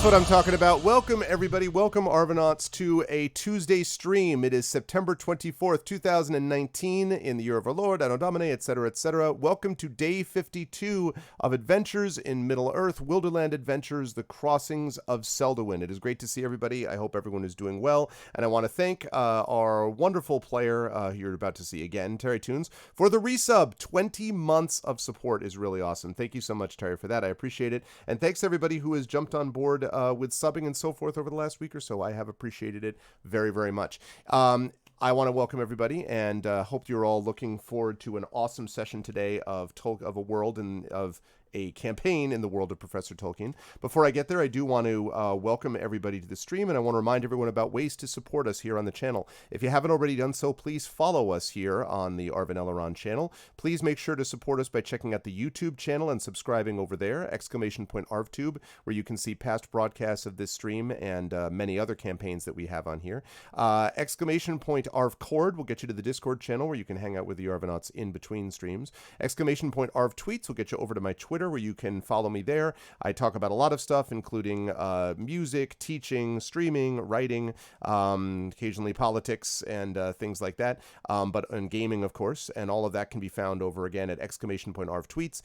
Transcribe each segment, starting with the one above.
That's what I'm talking about. Welcome, everybody. Welcome, Arvanauts, to a Tuesday stream. It is September 24th, 2019, in the year of our Lord, Anno Domini, etc., etc. Welcome to day 52 of Adventures in Middle-earth, Wilderland Adventures, The Crossings of Celdawin. It is great to see everybody. I hope everyone is doing well. And I want to thank our wonderful player, who you're about to see again, Terry Toons, for the resub. 20 months of support is really awesome. Thank you so much, Terry, for that. I appreciate it. And thanks to everybody who has jumped on board with subbing and so forth over the last week or so. I have appreciated it very, very much. I want to welcome everybody and hope you're all looking forward to an awesome session today of a world and of a campaign in the world of Professor Tolkien. Before I get there, I do want to welcome everybody to the stream, and I want to remind everyone about ways to support us here on the channel. If you haven't already done so, please follow us here on the Arvin Elrond channel. Please make sure to support us by checking out the YouTube channel and subscribing over there, !ArvTube, where you can see past broadcasts of this stream and many other campaigns that we have on here. !ArvCord will get you to the Discord channel where you can hang out with the Arvanauts in between streams. !ArvTweets will get you over to my Twitter, where you can follow me there. I talk about a lot of stuff, including music, teaching, streaming, writing, occasionally politics and things like that, and gaming, of course, and all of that can be found over again at !ArvTweets.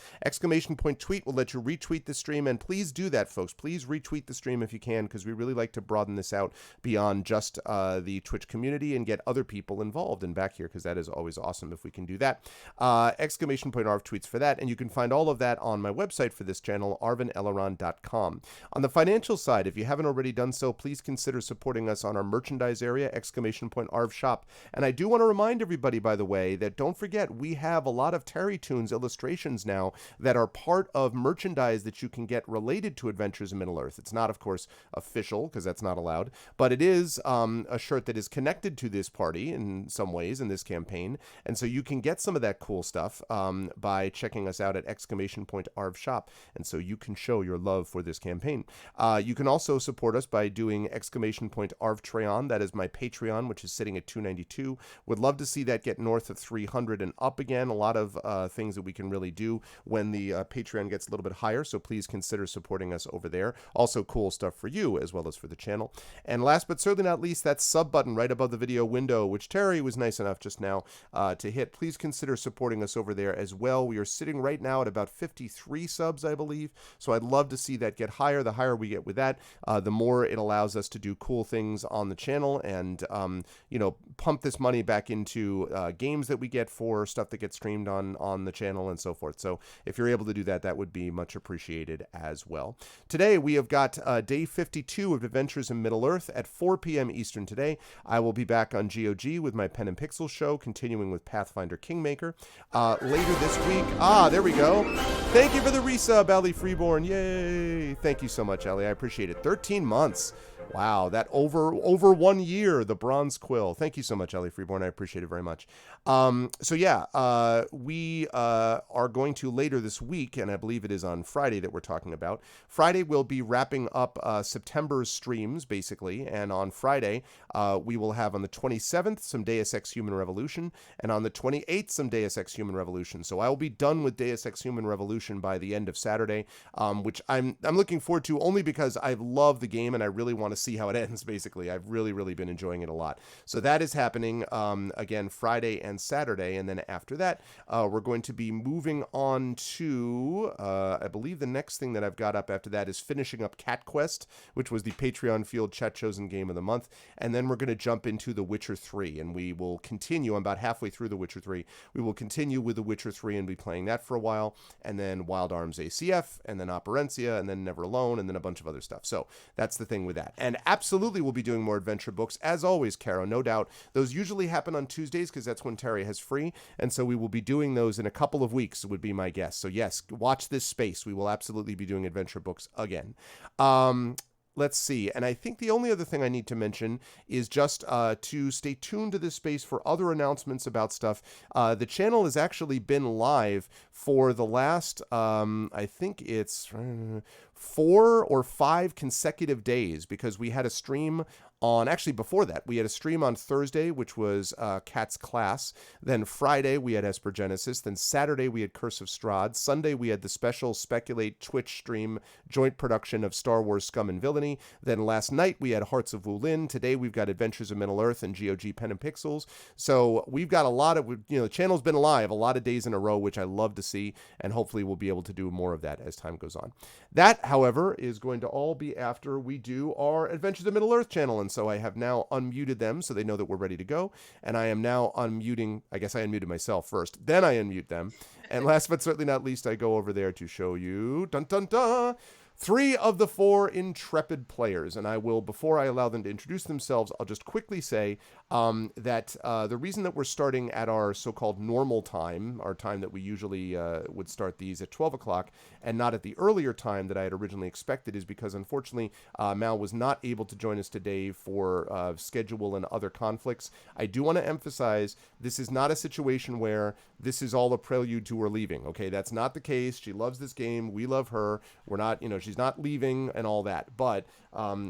!Tweet will let you retweet the stream, and please do that, folks. Please retweet the stream if you can, because we really like to broaden this out beyond just the Twitch community and get other people involved and back here, because that is always awesome if we can do that. !ArvTweets for that, and you can find all of that on my website for this channel, arvinelrond.com. On the financial side, if you haven't already done so, please consider supporting us on our merchandise area, !ArvShop. And I do want to remind everybody, by the way, that don't forget, we have a lot of Terry Toons illustrations now that are part of merchandise that you can get related to Adventures in Middle-earth. It's not, of course, official, because that's not allowed, but it is a shirt that is connected to this party in some ways in this campaign, and so you can get some of that cool stuff by checking us out at !ArvShop, and so you can show your love for this campaign. You can also support us by doing !ArvTreon. That is my Patreon, which is sitting at $2.92. Would love to see that get north of 300 and up again. A lot of things that we can really do when the Patreon gets a little bit higher, so please consider supporting us over there. Also cool stuff for you as well as for the channel. And last but certainly not least, that sub button right above the video window, which Terry was nice enough just now to hit. Please consider supporting us over there as well. We are sitting right now at about 53 subs, I believe, so I'd love to see that get higher. The higher we get with that, the more it allows us to do cool things on the channel and pump this money back into games that we get for stuff that gets streamed on the channel and so forth. So if you're able to do that, that would be much appreciated as well. Today we have got day 52 of Adventures in Middle-earth at 4 p.m. Eastern today. I will be back on GOG with my Pen and Pixel show, continuing with Pathfinder Kingmaker. Later this week, there we go. Thank you for the resub, Ali Freeborn. Yay! Thank you so much, Ali. I appreciate it. 13 months. Wow, that over 1 year, the Bronze Quill. Thank you so much, Ellie Freeborn. I appreciate it very much. We are going to later this week, and I believe it is on Friday that we're talking about. Friday we'll be wrapping up September's streams, basically, and on Friday we will have on the 27th some Deus Ex Human Revolution, and on the 28th some Deus Ex Human Revolution. So I will be done with Deus Ex Human Revolution by the end of Saturday, which I'm looking forward to, only because I love the game and I really want to see how it ends, basically. I've really been enjoying it a lot. So that is happening again Friday and Saturday, and then after that we're going to be moving on to I believe the next thing that I've got up after that is finishing up Cat Quest, which was the Patreon Field Chat Chosen Game of the Month, and then we're going to jump into The Witcher 3, and we will continue. I'm about halfway through The Witcher 3. We will continue with The Witcher 3 and be playing that for a while, and then Wild Arms ACF, and then Operencia, and then Never Alone, and then a bunch of other stuff. So that's the thing with that. And absolutely we'll be doing more adventure books, as always, Caro, no doubt. Those usually happen on Tuesdays because that's when Terry has free, and so we will be doing those in a couple of weeks, would be my guess. So yes, watch this space. We will absolutely be doing adventure books again. Let's see. And I think the only other thing I need to mention is just to stay tuned to this space for other announcements about stuff. The channel has actually been live for the last, I think it's 4 or 5 consecutive days, because we had a stream actually before that, we had a stream on Thursday, which was Cat's Class. Then Friday, we had Esper Genesis. Then Saturday, we had Curse of Strahd. Sunday, we had the special Speculate Twitch stream joint production of Star Wars Scum and Villainy. Then last night, we had Hearts of Wulin. Today, we've got Adventures of Middle-earth and GOG Pen and Pixels. So we've got a lot of, the channel's been alive a lot of days in a row, which I love to see, and hopefully we'll be able to do more of that as time goes on. That, however, is going to all be after we do our Adventures of Middle-earth channel, and so I have now unmuted them so they know that we're ready to go. And I am now unmuting, I guess I unmuted myself first, then I unmute them. And last but certainly not least, I go over there to show you, dun dun dun, 3 of the 4 intrepid players. And I will, before I allow them to introduce themselves, I'll just quickly say that the reason that we're starting at our so-called normal time, our time that we usually would start these at 12 o'clock, and not at the earlier time that I had originally expected, is because unfortunately Mal was not able to join us today for schedule and other conflicts. I do want to emphasize this is not a situation where this is all a prelude to her leaving. Okay, that's not the case. She loves this game. We love her. We're not, she's not leaving and all that. But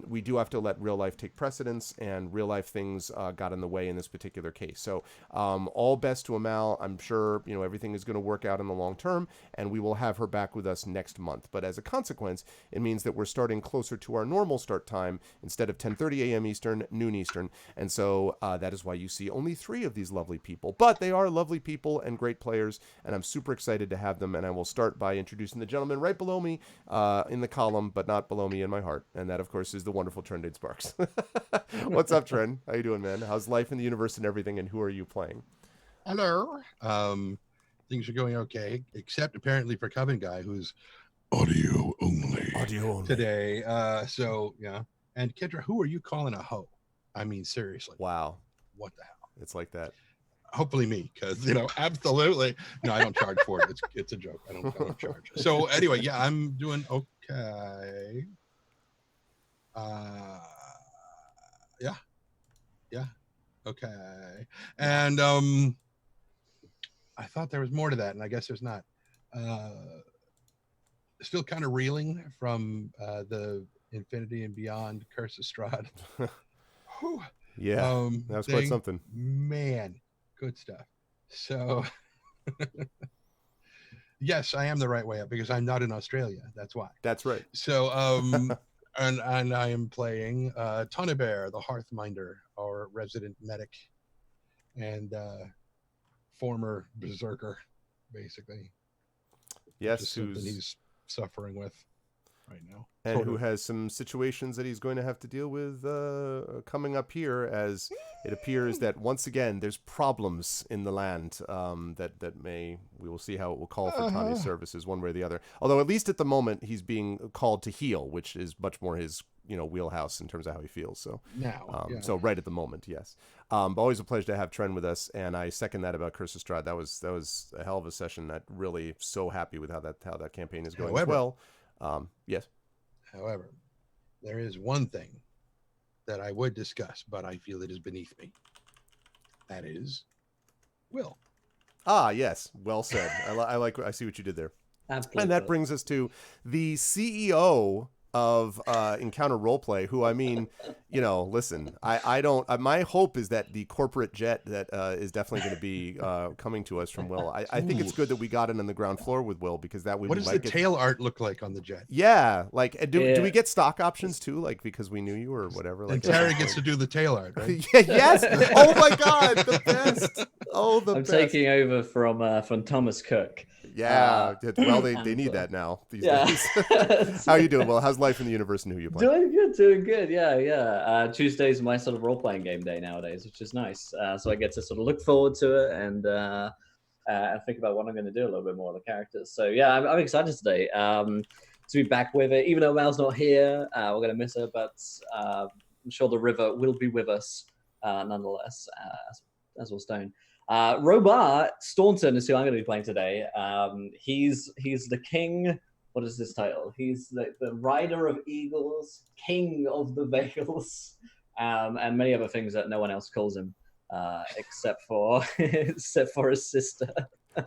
we do have to let real life take precedence, and real life things got in the way in this particular case. So all best to Amal. I'm sure everything is going to work out in the long term, and we will have her back with us next month. But as a consequence, it means that we're starting closer to our normal start time instead of 10:30 a.m. Eastern, noon Eastern. And so that is why you see only 3 of these lovely people. But they are lovely people and great players, and I'm super excited to have them. And I will start by introducing the gentleman right below me in the column, but not below me in my heart. And that, of course, is the wonderful Trendade Sparks. What's up, Trend? How you doing, man? How's life in the universe and everything, and who are you playing? Hello. Things are going okay, except apparently for Coven Guy, who's audio only today. So, yeah. And Kendra, who are you calling a hoe? I mean, seriously. Wow. What the hell? It's like that. Hopefully me, because, absolutely. No, I don't charge for it. It's a joke. I don't charge. So anyway, yeah, I'm doing okay. Yeah. Okay. And I thought there was more to that, and I guess there's not. Still kind of reeling from the Infinity and Beyond Curse of Strahd. Yeah, that was quite something. Man, good stuff. So, yes, I am the right way up because I'm not in Australia. That's why. That's right. So, and I am playing Tonybear, the Hearthminder, our resident medic, and former berserker, basically. Yes, who's he's suffering with right now, and who has some situations that he's going to have to deal with coming up here, as it appears that once again there's problems in the land we will see how it will call for Tony's services one way or the other. Although at least at the moment he's being called to heal, which is much more his wheelhouse in terms of how he feels. So now, so right at the moment, yes. But always a pleasure to have Trent with us, and I second that about Curse of Strahd. That was a hell of a session. I'm really so happy with how that campaign is going. However, yes. However, there is one thing that I would discuss, but I feel it is beneath me. That is Will. Ah, yes. Well said. I see what you did there. Absolutely. And that brings us to the CEO of Encounter Roleplay, who, I mean, listen, I don't, my hope is that the corporate jet that is definitely going to be coming to us from Will. I think it's good that we got it on the ground floor with Will, because that way what does the tail art look like on the jet? Yeah, like do we get stock options too, like because we knew you or whatever? Like, and Terry gets to do the tail art, right? Yes. Oh my God, the best. Oh, the best. I'm taking over from Thomas Cook. Yeah, well, they need that now these days. How are you doing? Well, how's life in the universe and who you playing? Doing good. Yeah. Tuesday's my sort of role-playing game day nowadays, which is nice. So I get to sort of look forward to it and think about what I'm going to do a little bit more of the characters. So yeah, I'm excited today to be back with it. Even though Mal's not here, we're going to miss her, but I'm sure the river will be with us nonetheless, as will Stone. Robart Staunton is who I'm going to be playing today. He's the king. What is this title? He's the rider of eagles, king of the Vales, and many other things that no one else calls him, except for his sister.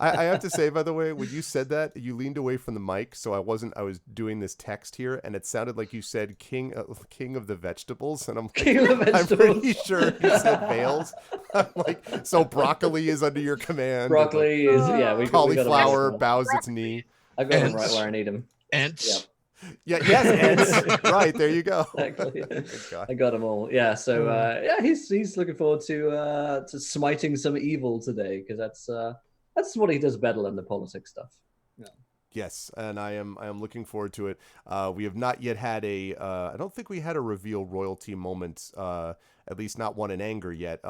I have to say, by the way, when you said that, you leaned away from the mic, so I was doing this text here, and it sounded like you said king of the vegetables, and I'm like, King of the I'm vegetables. pretty sure you said Vales. I'm like, so broccoli is under your command. Broccoli is, yeah, we got cauliflower them. bows its knee. I got them right where I need them. Ents. Yeah, yes, ants. Right, there you go. Exactly. God. I got them all. Yeah, so yeah, he's looking forward to smiting some evil today, because that's what he does better than the politics stuff. Yeah. Yes, and I am looking forward to it. We have not yet had I don't think we had a reveal royalty moment, at least not one in anger yet.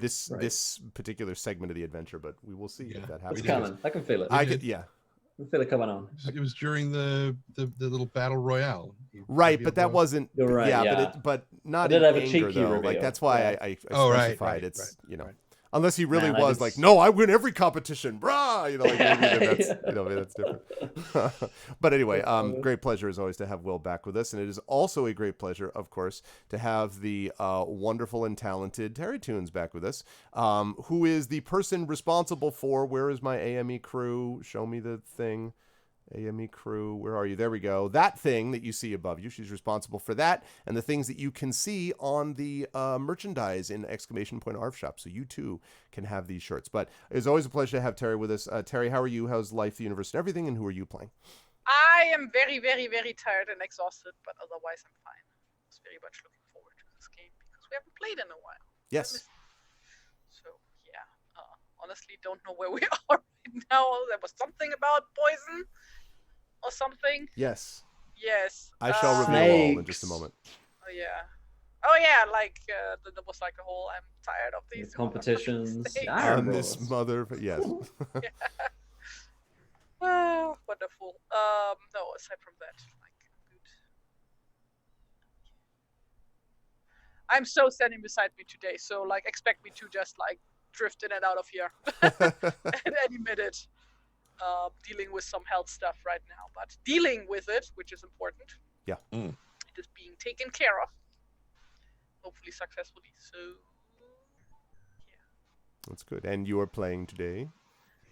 This particular segment of the adventure, but we will see if that happens. It's coming. I can feel it. I can feel it coming on. It was during the little battle royale. Right, but that wasn't. You're right. Yeah, but not in in anger, anger though. reveal. Like that's why I specified it's unless he really was like, no, I win every competition, brah. Like maybe that's different. But anyway, great pleasure as always to have Will back with us, and it is also a great pleasure, of course, to have the wonderful and talented Terry Tunes back with us, who is the person responsible for where is my AME crew? Show me the thing. AME crew, where are you? There we go. That thing that you see above you, she's responsible for that and the things that you can see on the merchandise in !ARV shop. So you too can have these shirts. But it's always a pleasure to have Terry with us. Terry, how are you? How's life, the universe, and everything? And who are you playing? I am very, very, very tired and exhausted, but otherwise I'm fine. I was very much looking forward to this game because we haven't played in a while. Yes. So yeah, honestly don't know where we are right now. There was something about poison or something. Yes. I shall reveal all in just a moment. Oh yeah, like there was like a whole I'm tired of these competitions on this mother. Yes. Yeah. Oh, wonderful. No, aside from that, like, good. I'm so standing beside me today, so like expect me to just like drift in and out of here at any minute. Dealing with some health stuff right now, but dealing with it, which is important. Yeah. It is being taken care of, hopefully successfully. So, yeah. That's good. And you are playing today?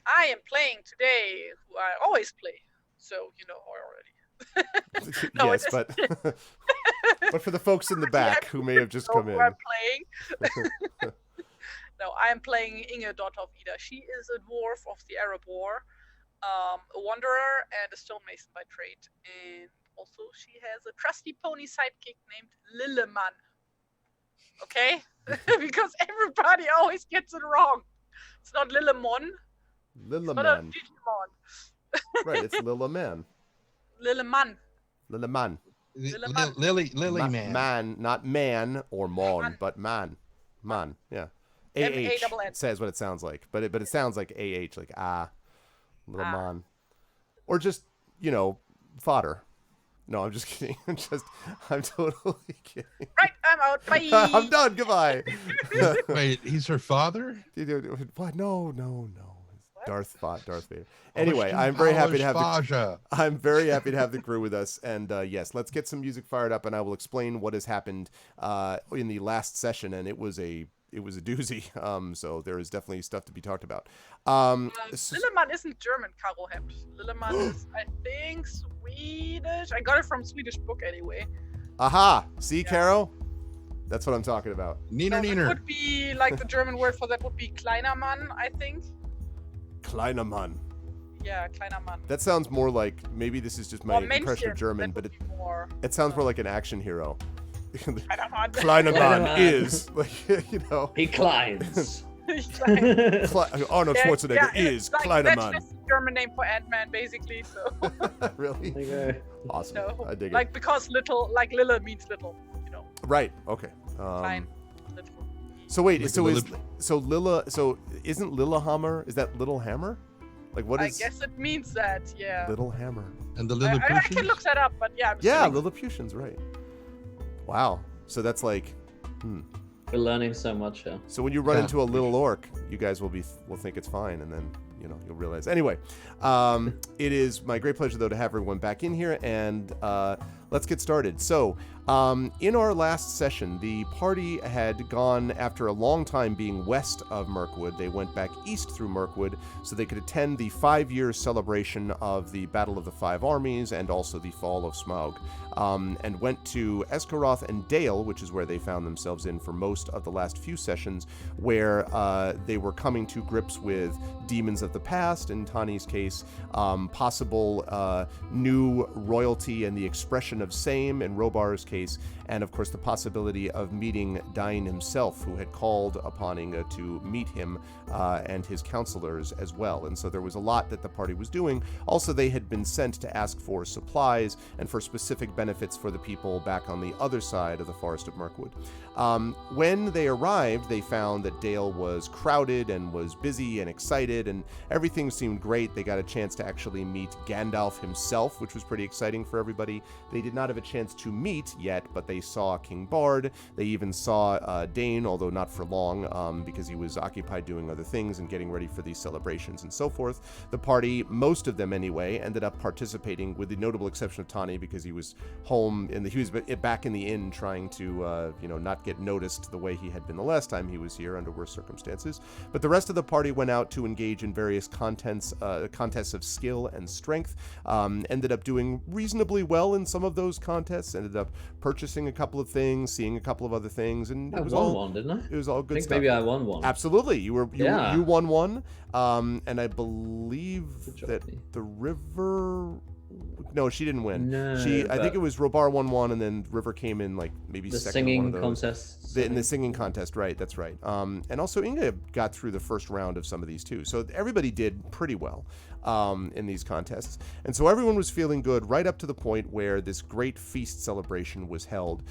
I am playing today, who I always play, so you know already. No, yes, but but for the folks in the back who may have just come in. I'm playing. No, I am playing Inge, daughter of Ida. She is a dwarf of the Arab War, a wanderer and a stonemason by trade, and also she has a trusty pony sidekick named Lilleman. Okay, because everybody always gets it wrong. It's not Lillemon. Lilleman. Not a Digimon. Right, it's Lilleman. Lilleman. Lilleman. Lily man. Man, not man or mon, but man. Man, yeah. AH says what it sounds like, but it sounds like AH, like little man, or just fodder. No, I'm just kidding. I'm totally kidding. Right, I'm out. Bye. I'm done. Goodbye. Wait, he's her father? What? No. Darth Vader. Anyway, I'm very happy to have the crew with us, and yes, let's get some music fired up, and I will explain what has happened in the last session, and it was a doozy. So there is definitely stuff to be talked about. Lilleman isn't German, Caro Hemd. Lilleman is, I think, Swedish. I got it from Swedish book anyway. Aha! See, yeah. Caro? That's what I'm talking about. Neener. It would be like the German word for that would be kleiner Mann, I think. Kleiner Mann. Yeah, kleiner Mann. That sounds more like, maybe this is just my impression of German, but it sounds more like an action hero. Kleiner Mann is, like, He climbs. Arnold Schwarzenegger is Kleiner Mann. That's just the German name for Ant-Man, basically, so. Really? Awesome. No, I dig it. Like, because little, like Lilla means little, Right, okay. Klein, little. So wait, so isn't Lillehammer, is that Little Hammer? Like what is? I guess it means that, yeah. Little Hammer. And the Lilliputians? I can look that up, but yeah. Lilliputians, right. Wow. So that's like, We're learning so much here. So when you run into a little orc, you guys will think it's fine, and then you'll realize. Anyway, it is my great pleasure though to have everyone back in here, and let's get started. So, in our last session, the party had gone, after a long time being west of Mirkwood, they went back east through Mirkwood so they could attend the 5-year celebration of the Battle of the Five Armies and also the Fall of Smaug, and went to Escaroth and Dale, which is where they found themselves in for most of the last few sessions, where they were coming to grips with demons of the past, in Tani's case, possible new royalty and the expression of same in Robar's case, and of course the possibility of meeting Dain himself, who had called upon Inga to meet him and his counselors as well. And so there was a lot that the party was doing. Also, they had been sent to ask for supplies and for specific benefits for the people back on the other side of the Forest of Mirkwood. When they arrived, they found that Dale was crowded and was busy and excited, and everything seemed great. They got a chance to actually meet Gandalf himself, which was pretty exciting for everybody. They did not have a chance to meet yet, but they saw King Bard. They even saw Dane, although not for long, because he was occupied doing other things and getting ready for these celebrations and so forth. The party, most of them anyway, ended up participating, with the notable exception of Tani, because he was home he was back in the inn trying to not get noticed the way he had been the last time he was here under worse circumstances. But the rest of the party went out to engage in various contests of skill and strength. Ended up doing reasonably well in some of those contests. Ended up purchasing a couple of things, seeing a couple of other things, and I won one, didn't I? It was all good I think stuff. maybe I won one. Absolutely, you won one, and I believe that the River. No, she didn't win. No, I think it was Robar won one, and then River came in like maybe the second. Singing one of those. contest. In the singing contest, right? That's right. And also Inga got through the first round of some of these too. So everybody did pretty well in these contests, and so everyone was feeling good right up to the point where this great feast celebration was held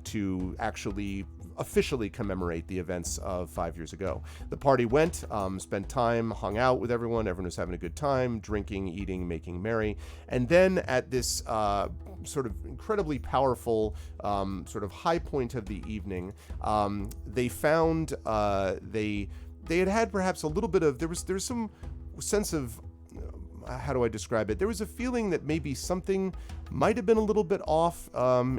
to actually officially commemorate the events of 5 years ago. The party went, spent time, hung out with everyone. Everyone was having a good time, drinking, eating, making merry. And then at this sort of incredibly powerful sort of high point of the evening, they found they had perhaps a little bit of, there was some sense of, how do I describe it? There was a feeling that maybe something might have been a little bit off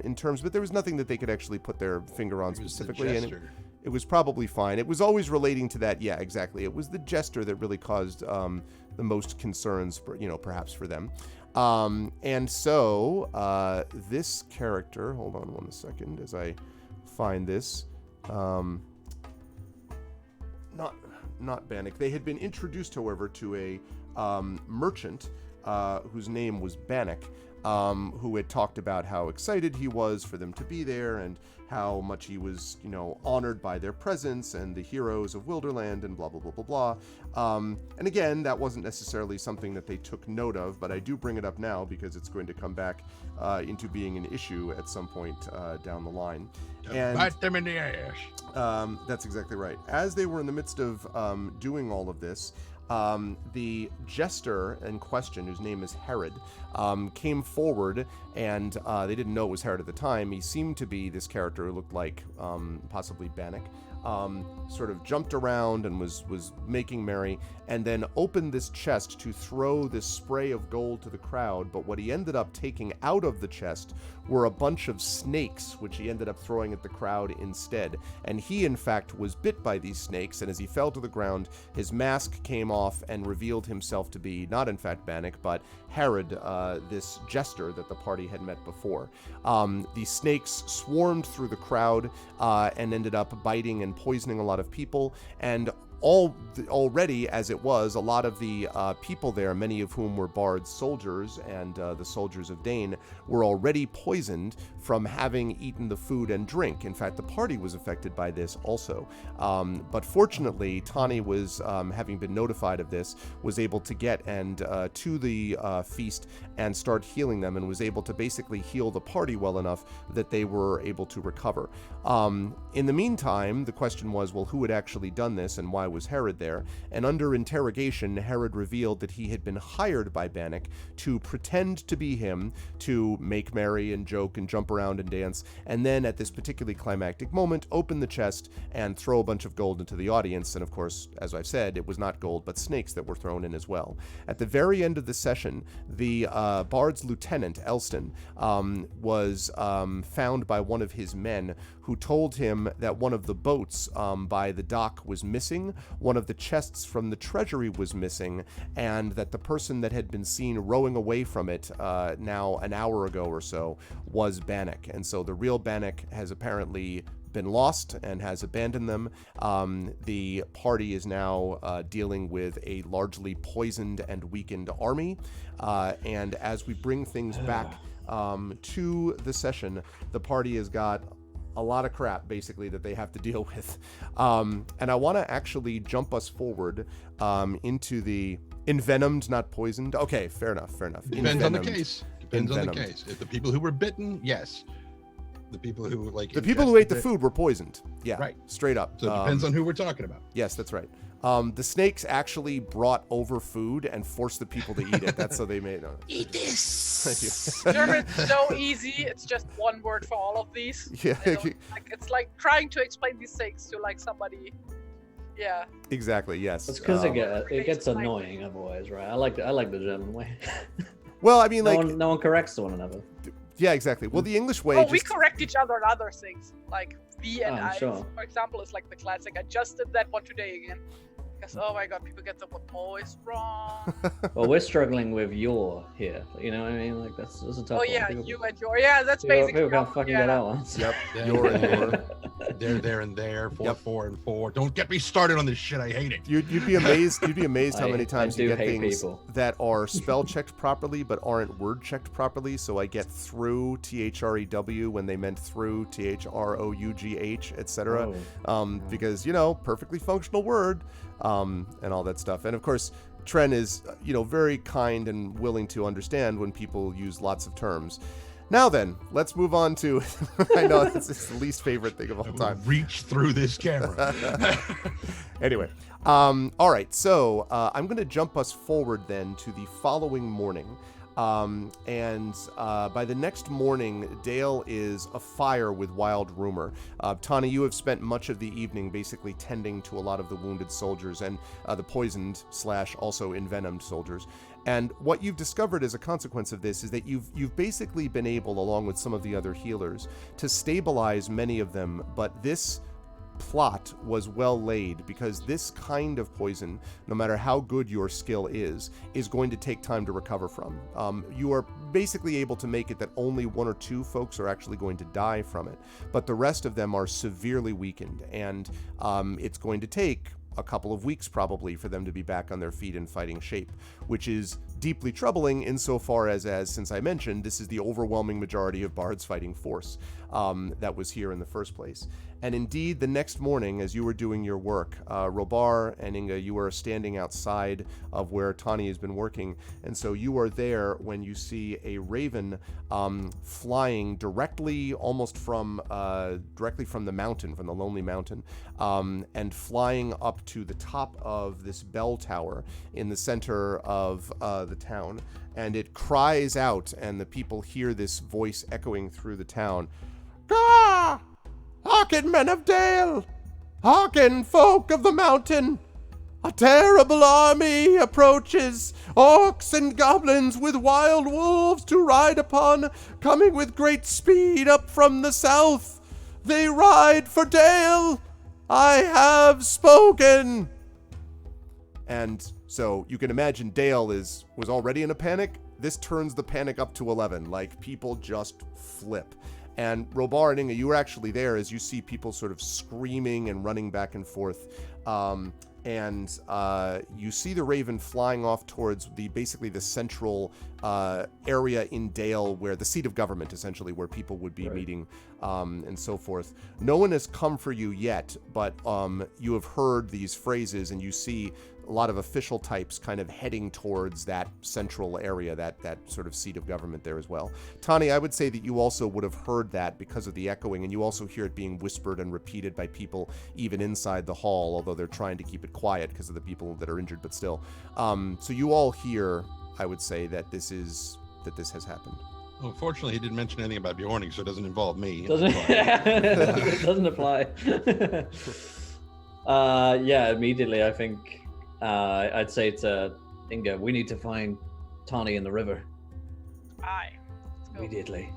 in terms, but there was nothing that they could actually put their finger on specifically. And it was probably fine. It was always relating to that. Yeah, exactly. It was the jester that really caused the most concerns, perhaps for them. And so this character, hold on one second as I find this. Not Bannock. They had been introduced, however, to a merchant whose name was Bannock, who had talked about how excited he was for them to be there and how much he was, honored by their presence and the heroes of Wilderland and blah, blah, blah, blah, blah. And again, that wasn't necessarily something that they took note of, but I do bring it up now because it's going to come back into being an issue at some point down the line. And bite them in the ass. That's exactly right. As they were in the midst of doing all of this, the jester in question, whose name is Herod, came forward, and they didn't know it was Herod at the time. He seemed to be this character who looked like possibly Bannock. Sort of jumped around and was making merry, and then opened this chest to throw this spray of gold to the crowd. But what he ended up taking out of the chest were a bunch of snakes, which he ended up throwing at the crowd instead. And he, in fact, was bit by these snakes, and as he fell to the ground, his mask came off and revealed himself to be not, in fact, Bannock, but Herod, this jester that the party had met before. The snakes swarmed through the crowd and ended up biting and poisoning a lot of people, and already, as it was, a lot of the people there, many of whom were Bard's soldiers and the soldiers of Dane, were already poisoned from having eaten the food and drink. In fact, the party was affected by this also. But fortunately, Tani was, having been notified of this, was able to get to the feast and start healing them, and was able to basically heal the party well enough that they were able to recover. In the meantime, the question was, well, who had actually done this and why was Herod there, and under interrogation, Herod revealed that he had been hired by Bannock to pretend to be him, to make merry and joke and jump around and dance, and then at this particularly climactic moment, open the chest and throw a bunch of gold into the audience. And of course, as I've said, it was not gold, but snakes that were thrown in as well. At the very end of the session, the Bard's lieutenant, Elston, was found by one of his men, who told him that one of the boats by the dock was missing, one of the chests from the treasury was missing, and that the person that had been seen rowing away from it now an hour ago or so was Bannock. And so the real Bannock has apparently been lost and has abandoned them. The party is now dealing with a largely poisoned and weakened army. And as we bring things back to the session, the party has got a lot of crap, basically, that they have to deal with. And I want to actually jump us forward into the envenomed, not poisoned. Okay, fair enough. Depends on the case. If the people who were bitten, yes. The people who who ate the food were poisoned. Yeah, right. Straight up. So it depends on who we're talking about. Yes, that's right. The snakes actually brought over food and forced the people to eat it. That's how they made it. Eat this. German's so easy. It's just one word for all of these. Yeah. It's like trying to explain these things to somebody. Yeah. Exactly. Yes. It's because it gets annoying otherwise, right? I like the German way. Well, I mean, no one corrects one another. Yeah, exactly. Well, the English way. We correct each other on other things, like V and I, sure. for example, is like the classic. I just did that one today again. Because, oh my god, people get the word always wrong. Well, we're struggling with your here. You know what I mean? Like that's a tough one. Oh yeah, you and your. Yeah, that's basically. People can't fucking get out once. Yep. Your and your. There and there. 4 and 4. Don't get me started on this shit. I hate it. You'd be amazed. You'd be amazed how many times you get things people that are spell checked properly but aren't word checked properly. So I get through THREW when they meant through THROUGH, etc. Because perfectly functional word. And all that stuff. And of course, Tren is, very kind and willing to understand when people use lots of terms. Now then, let's move on to, I know this is the least favorite thing of all time. Reach through this camera. Anyway, all right, so I'm going to jump us forward then to the following morning. And by the next morning, Dale is afire with wild rumor. Tani, you have spent much of the evening basically tending to a lot of the wounded soldiers and the poisoned / also envenomed soldiers. And what you've discovered as a consequence of this is that you've basically been able, along with some of the other healers, to stabilize many of them, but this plot was well laid because this kind of poison, no matter how good your skill is going to take time to recover from. You are basically able to make it that only 1 or 2 folks are actually going to die from it, but the rest of them are severely weakened, and it's going to take a couple of weeks probably for them to be back on their feet in fighting shape, which is deeply troubling insofar as since I mentioned, this is the overwhelming majority of Bard's fighting force that was here in the first place. And indeed, the next morning, as you were doing your work, Robar and Inga, you are standing outside of where Tani has been working, and so you are there when you see a raven flying directly from the mountain, from the Lonely Mountain, and flying up to the top of this bell tower in the center of the town, and it cries out, and the people hear this voice echoing through the town. Gah! Hearken, men of Dale! Hearken, folk of the mountain! A terrible army approaches, orcs and goblins with wild wolves to ride upon, coming with great speed up from the south. They ride for Dale! I have spoken! And so you can imagine Dale was already in a panic. This turns the panic up to 11. Like, people just flip. And Robar and Inga, you were actually there as you see people sort of screaming and running back and forth. And you see the raven flying off towards basically the central area in Dale, where the seat of government, essentially, where people would be meeting and so forth. No one has come for you yet, but you have heard these phrases, and you see a lot of official types kind of heading towards that central area, that sort of seat of government there as well. Tani, I would say that you also would have heard that because of the echoing, and you also hear it being whispered and repeated by people even inside the hall, although they're trying to keep it quiet because of the people that are injured, but still. So you all hear, I would say, that this has happened. Well, fortunately, he didn't mention anything about Bjorning, so it doesn't involve me. It doesn't apply. Yeah, immediately I think I'd say to Inga, we need to find Tawny in the river. Aye. Let's go. Immediately.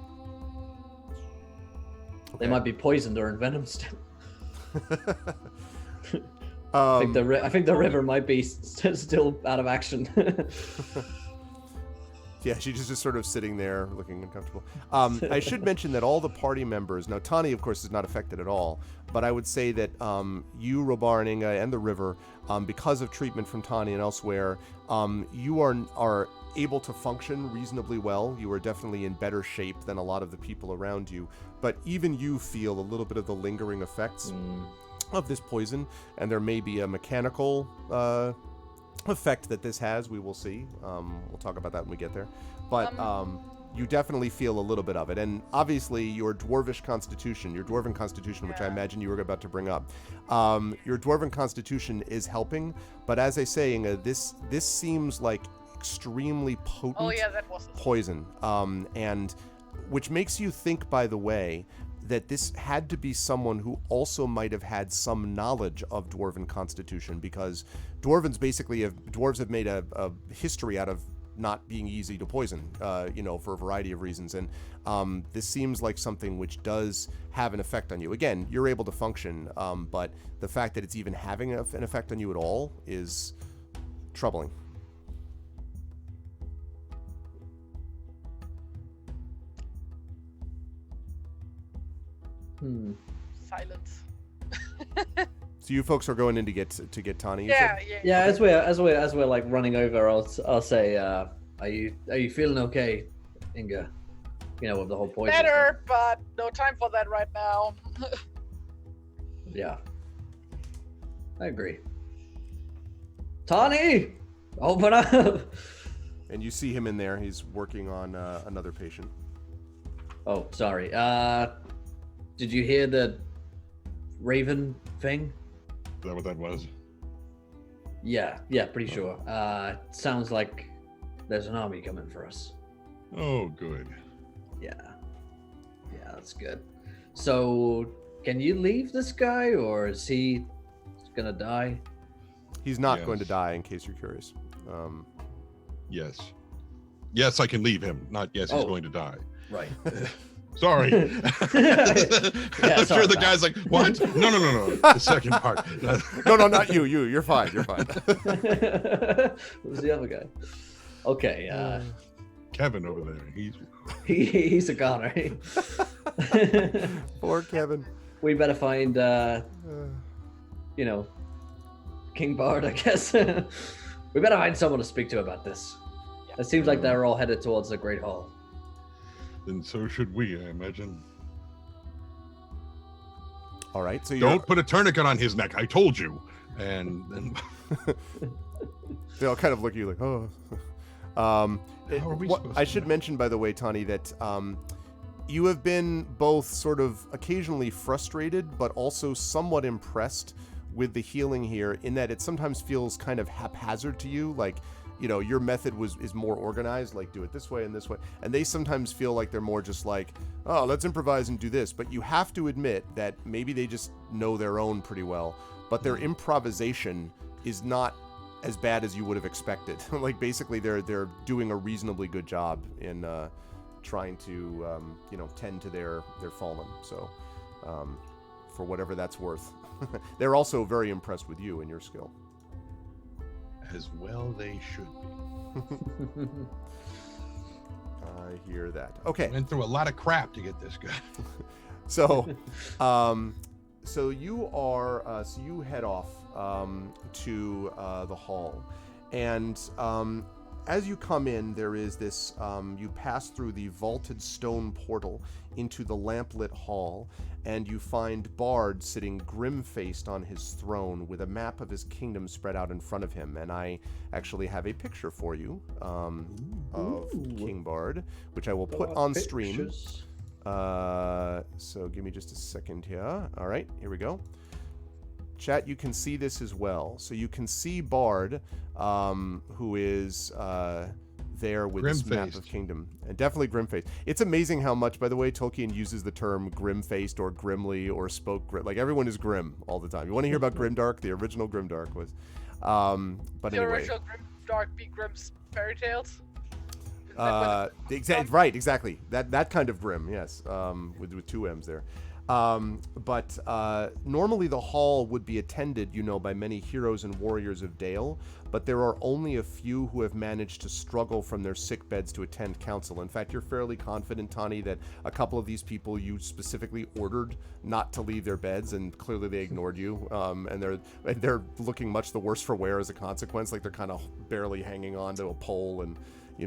Okay. They might be poisoned or envenomed still. I think the river might be still out of action. Yeah, she's just sort of sitting there looking uncomfortable. I should mention that all the party members, now Tani, of course, is not affected at all, but I would say that you, Robar and Inga, and the river, because of treatment from Tani and elsewhere, you are able to function reasonably well. You are definitely in better shape than a lot of the people around you, but even you feel a little bit of the lingering effects of this poison, and there may be a mechanical effect that this has. We will see. We'll talk about that when we get there. But you definitely feel a little bit of it. And obviously your dwarven constitution, which I imagine you were about to bring up, your dwarven constitution is helping. But as I say, Inga, this seems like extremely potent poison. And which makes you think, by the way, that this had to be someone who also might have had some knowledge of dwarven constitution, because dwarves have made a history out of not being easy to poison, for a variety of reasons. And this seems like something which does have an effect on you. Again, you're able to function, but the fact that it's even having an effect on you at all is troubling. Silence. So you folks are going in to get Tani. Yeah. As we're like running over, I'll say, are you feeling okay, Inga? With the whole poison. Better, but no time for that right now. Yeah, I agree. Tani, open up. And you see him in there. He's working on another patient. Oh, sorry. Did you hear the raven thing? Is that what that was? Yeah, pretty sure. Sounds like there's an army coming for us. Oh, good. Yeah, that's good. So, can you leave this guy, or is he gonna die? He's not going to die, in case you're curious. Yes, I can leave him. Not yes, he's going to die. Right. Sorry. I'm sure the guy's like, what? No. The second part. No, not you. You're fine. You're fine. Who's the other guy? Okay. Kevin over there. He's a goner. Poor Kevin. We better find, King Bard, I guess. We better find someone to speak to about this. It seems like they're all headed towards the Great Hall. Then so should we, I imagine. All right, so don't put a tourniquet on his neck. I told you. And then they all kind of look at you like, oh. How are we I should mention, by the way, Tani, that you have been both sort of occasionally frustrated, but also somewhat impressed with the healing here, in that it sometimes feels kind of haphazard to you, like, your method is more organized, like do it this way and this way. And they sometimes feel like they're more just like, oh, let's improvise and do this. But you have to admit that maybe they just know their own pretty well, but their improvisation is not as bad as you would have expected. Like basically they're doing a reasonably good job in trying to tend to their fallen. So for whatever that's worth. They're also very impressed with you and your skill. As well they should be. I hear that. Okay. Went through a lot of crap to get this guy. So you head off to the hall, and as you come in, there is this. You pass through the vaulted stone portal into the lamplit hall, and you find Bard sitting grim-faced on his throne with a map of his kingdom spread out in front of him. And I actually have a picture for you of King Bard, which I will put on stream. So give me just a second here. All right, here we go. Chat, you can see this as well. So you can see Bard, who is there with this map of Kingdom. And definitely grim-faced. It's amazing how much, by the way, Tolkien uses the term grim-faced or grimly or spoke grim. Like, everyone is grim all the time. You want to hear about Grimdark? The original Grimdark was... but the anyway. original Grimdark be Grimm's fairy tales? Right, exactly. That kind of grim, yes, with 2 M's there. But normally the hall would be attended, by many heroes and warriors of Dale, but there are only a few who have managed to struggle from their sick beds to attend council. In fact, you're fairly confident, Tani, that a couple of these people you specifically ordered not to leave their beds, and clearly they ignored you, and they're looking much the worse for wear as a consequence, like they're kind of barely hanging on to a pole and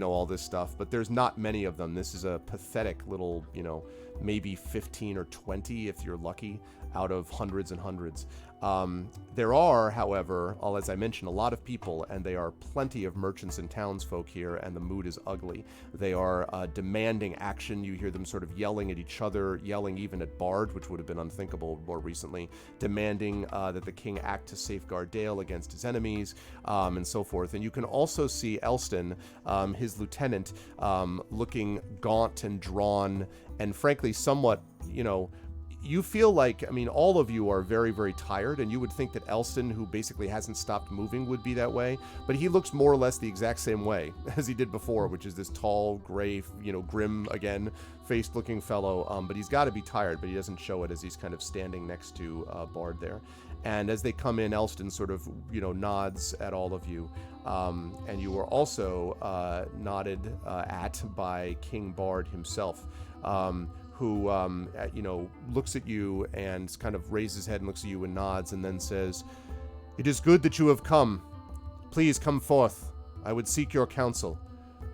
all this stuff. But there's not many of them. This is a pathetic little, maybe 15 or 20 if you're lucky, out of hundreds and hundreds. There are, however, as I mentioned, a lot of people, and they are plenty of merchants and townsfolk here, and the mood is ugly. They are demanding action. You hear them sort of yelling at each other, yelling even at Bard, which would have been unthinkable more recently, demanding that the king act to safeguard Dale against his enemies, and so forth. And you can also see Elston, his lieutenant, looking gaunt and drawn, and frankly somewhat, you feel like, all of you are very, very tired, and you would think that Elston, who basically hasn't stopped moving, would be that way, but he looks more or less the exact same way as he did before, which is this tall, gray, grim, again, faced-looking fellow, but he's got to be tired, but he doesn't show it as he's kind of standing next to Bard there. And as they come in, Elston sort of, nods at all of you, and you are also nodded at by King Bard himself, who, looks at you and kind of raises his head and looks at you and nods and then says, "It is good that you have come. Please come forth. I would seek your counsel."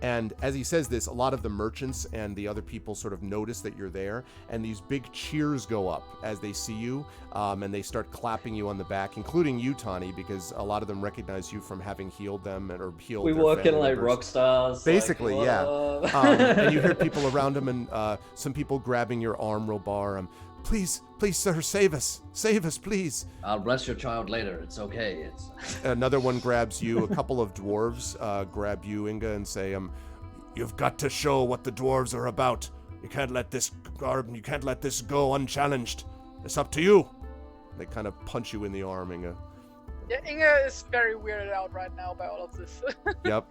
And as he says this, a lot of the merchants and the other people sort of notice that you're there, and these big cheers go up as they see you, and they start clapping you on the back, including you, Tani, because a lot of them recognize you from having healed them or healed we their work in family like members. rock stars. Basically, like, yeah. And you hear people around them, and some people grabbing your arm, Robar. Please, sir, save us, please. I'll bless your child later. It's okay. Another one grabs you. A couple of dwarves grab you, Inga, and say, "You've got to show what the dwarves are about. You can't let this go unchallenged. It's up to you." They kind of punch you in the arm, Inga. Yeah, Inga is very weirded out right now by all of this. Yep.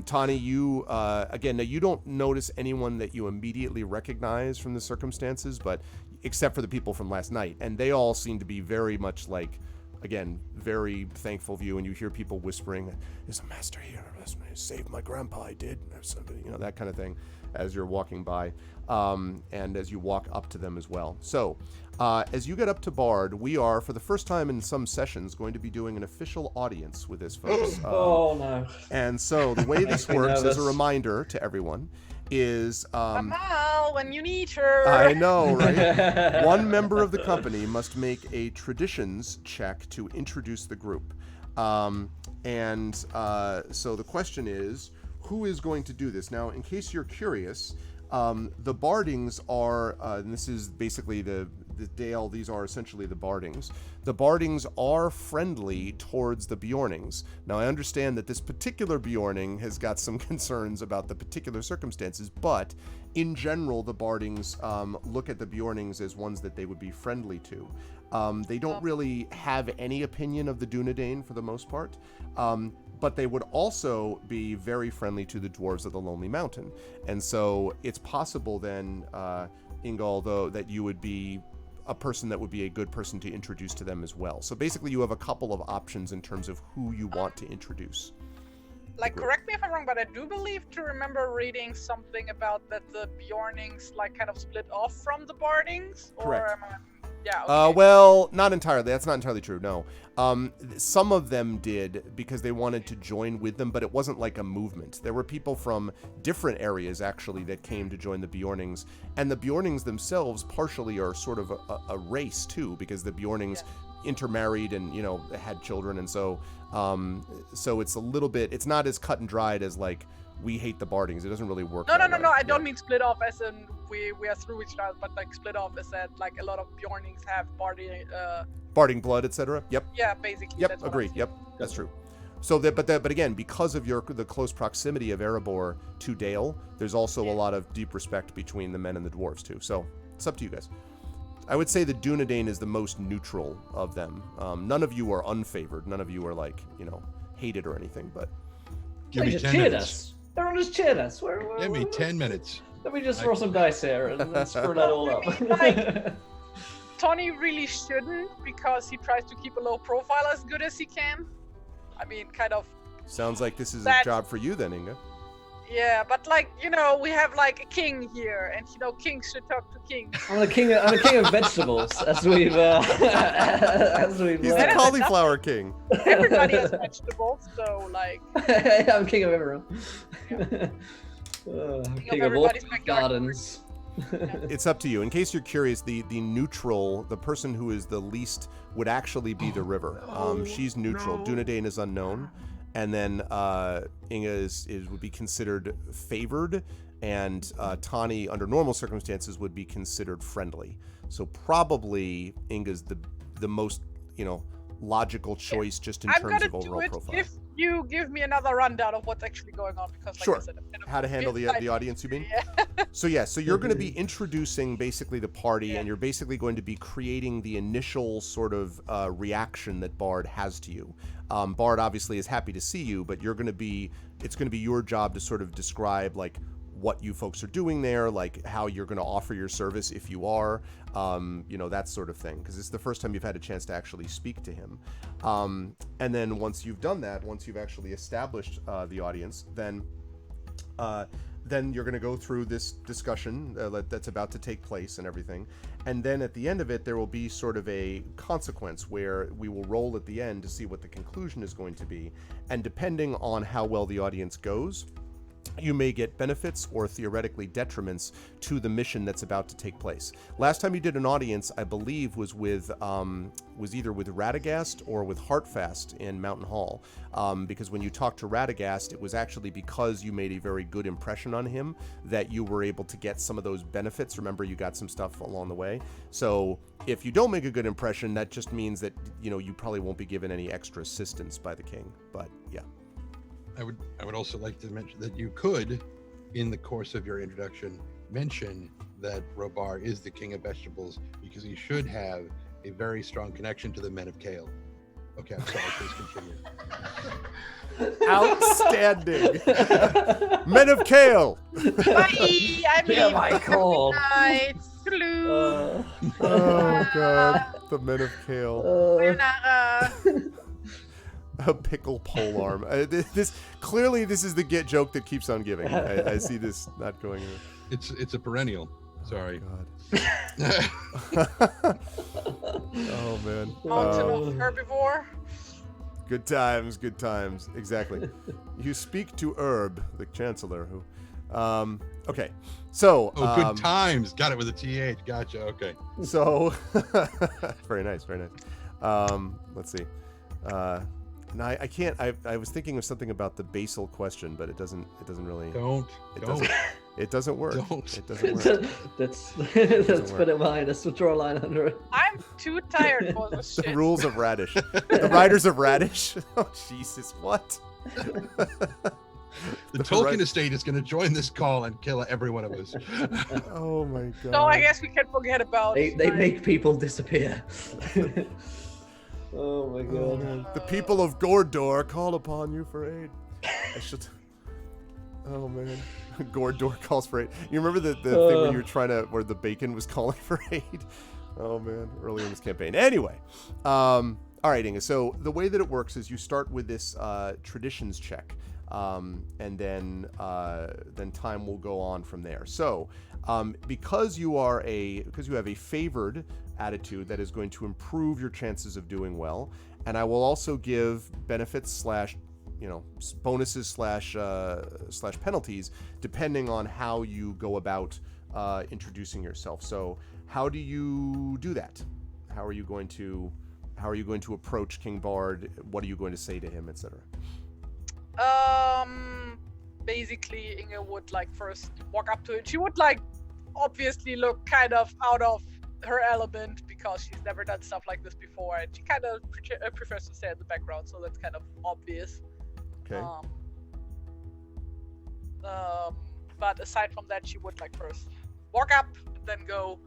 Tani, you, again, now you don't notice anyone that you immediately recognize from the circumstances, but except for the people from last night. And they all seem to be very much like, again, very thankful of you. And you hear people whispering, "There's a master here. Saved my grandpa, I did." Or something, that kind of thing as you're walking by. And as you walk up to them as well. So, as you get up to Bard, we are, for the first time in some sessions, going to be doing an official audience with this, folks. Oh, no. And so the way this works, as a reminder to everyone, is... Amal, when you need her! I know, right? One member of the company must make a traditions check to introduce the group. So the question is, who is going to do this? Now, in case you're curious... the Bardings are, and this is basically the Dale, these are essentially the Bardings. The Bardings are friendly towards the Bjornings. Now, I understand that this particular Bjorning has got some concerns about the particular circumstances, but in general, the Bardings look at the Bjornings as ones that they would be friendly to. They don't really have any opinion of the Dunedain for the most part. But they would also be very friendly to the dwarves of the Lonely Mountain. And so it's possible then, Ingal, though, that you would be a person that would be a good person to introduce to them as well. So basically you have a couple of options in terms of who you want to introduce. Like, correct me if I'm wrong, but I do believe to remember reading something about that the Bjornings, like, kind of split off from the Bardings? Correct. Or am I... Yeah, okay. Well, not entirely. That's not entirely true, no. Some of them did because they wanted to join with them, but it wasn't like a movement. There were people from different areas, actually, that came to join the Bjornings. And the Bjornings themselves partially are sort of a race, too, because the Bjornings intermarried and, had children. And so it's a little bit... It's not as cut and dried as, like, we hate the Bardings. It doesn't really work No. that way. I don't mean split off as in we are through each other, but like split off, is that like a lot of Bjornings have Barding blood, etc. Yep. Yeah, basically. Yep. That's what Agreed. I'm Yep. That's true. So but again, because of the close proximity of Erebor to Dale, there's also a lot of deep respect between the men and the dwarves too. So it's up to you guys. I would say the Dunedain is the most neutral of them. None of you are unfavored. None of you are like, hated or anything, but Give They me just 10 cheered minutes. us. Everyone just cheered us. Give me 10 minutes. Let me just throw some dice here and screw that all up. Tony really shouldn't, because he tries to keep a low profile as good as he can. I mean, kind of. sounds like this is a That- job for you then, Inga. Yeah, but like, we have like a king here, and kings should talk to kings. I'm the king of vegetables, as we've He's the learned. cauliflower king. Everybody has vegetables, so like, I'm king of everyone. King of all everybody's backyard. gardens. It's up to you. In case you're curious, the neutral, the person who is the least would actually be the river. She's neutral. Dunedain is unknown. And then Inga would be considered favored, and Tani, under normal circumstances, would be considered friendly. So probably Inga's the most, logical choice just in terms of overall profile. If you give me another rundown of what's actually going on, because like Sure. I said, a bit of How to handle the insight. audience, you mean? Yeah. So you're going to be introducing basically the party, and you're basically going to be creating the initial sort of reaction that Bard has to you. Bard obviously is happy to see you, but it's going to be your job to sort of describe like what you folks are doing there, like how you're going to offer your service if you are, that sort of thing, because it's the first time you've had a chance to actually speak to him. And then once you've done that, once you've actually established the audience, then you're going to go through this discussion that's about to take place and everything. And then at the end of it, there will be sort of a consequence where we will roll at the end to see what the conclusion is going to be. And depending on how well the audience goes, you may get benefits or theoretically detriments to the mission that's about to take place. Last time you did an audience, I believe, was either with Radagast or with Heartfast in Mountain Hall. Because when you talked to Radagast, it was actually because you made a very good impression on him that you were able to get some of those benefits. Remember, you got some stuff along the way. So if you don't make a good impression, that just means that you probably won't be given any extra assistance by the king. But yeah. I would also like to mention that you could, in the course of your introduction, mention that Robar is the king of vegetables, because he should have a very strong connection to the men of Kale. Okay, I'm sorry, please continue. Outstanding. Men of Kale. Bye. I mean, Yeah, Michael. good night. Hello. Oh god, the Men of Kale. Sayonara. A pickle polearm. This is the get joke that keeps on giving. I see this not going in. It's a perennial. Sorry. God. Oh man. Mountain of herbivore. Good times. Exactly. You speak to Herb, the Chancellor, who. Okay. So. Good times. Got it with a TH. Gotcha. Okay. So. Very nice. Let's see. No, I can't. I was thinking of something about the basal question, but it doesn't really. It doesn't work. Don't. It doesn't work. That's put it behind us. We'll draw a line under it. I'm too tired for this The shit. rules of Radish. The Riders of Radish. Oh Jesus! What? The Tolkien estate is going to join this call and kill every one of us. Oh my god. So I guess we can forget about. They make people disappear. Oh my Oh, god. man. The people of Gordor call upon you for aid. I should. Oh man. Gordor calls for aid. You remember the thing where you were where the bacon was calling for aid? Oh man, early in this campaign. Anyway, all right, Inga. So the way that it works is you start with this traditions check, and then time will go on from there. So because you have a favored attitude that is going to improve your chances of doing well, and I will also give benefits / bonuses / penalties depending on how you go about introducing yourself. So how do you do that? How are you going to approach King Bard? What are you going to say to him, etc.? Basically, Inge would like first walk up to it. She would like obviously look kind of out of her element because she's never done stuff like this before, and she kind of prefers to stay in the background, so that's kind of obvious. Okay. But aside from that, she would like first walk up and then go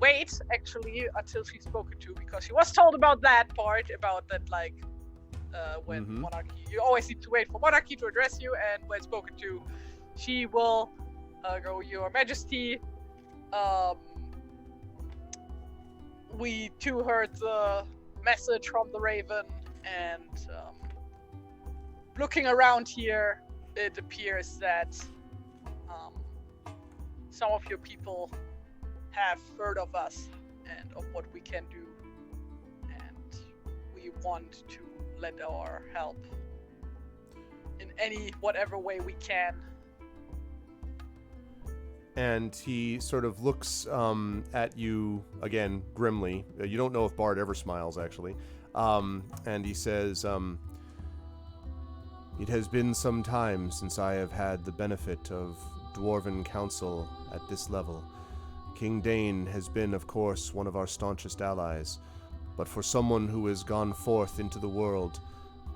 wait actually until she's spoken to, because she was told about that part, about that like when monarchy, you always need to wait for monarchy to address you, and when spoken to, she will go, Your Majesty, we too heard the message from the Raven, and looking around here, it appears that some of your people have heard of us and of what we can do, and we want to lend our help in whatever way we can. And he sort of looks at you again grimly. You don't know if Bard ever smiles, actually. And he says, "It has been some time since I have had the benefit of Dwarven counsel at this level. King Dane has been, of course, one of our staunchest allies, but for someone who has gone forth into the world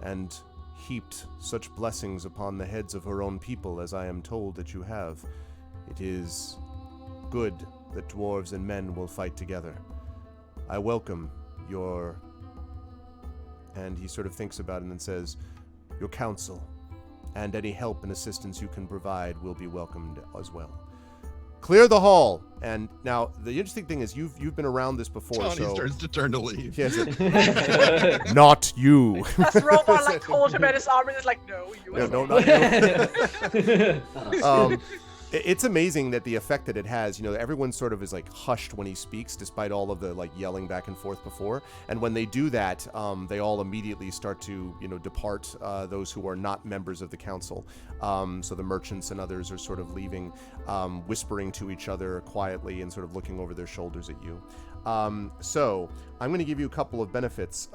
and heaped such blessings upon the heads of her own people, as I am told that you have, it is good that dwarves and men will fight together. I welcome your..." And he sort of thinks about it and then says, "Your counsel, and any help and assistance you can provide will be welcomed as well. Clear the hall." And now the interesting thing is you've been around this before. Tony so starts to turn to leave. Yes, not you. Does the robot like hold him at his arm and is like, "No, you." No, not you. It's amazing that the effect that it has, everyone sort of is like hushed when he speaks, despite all of the like yelling back and forth before. And when they do that, they all immediately start to, depart, those who are not members of the council. So the merchants and others are sort of leaving, whispering to each other quietly and sort of looking over their shoulders at you. So I'm going to give you a couple of benefits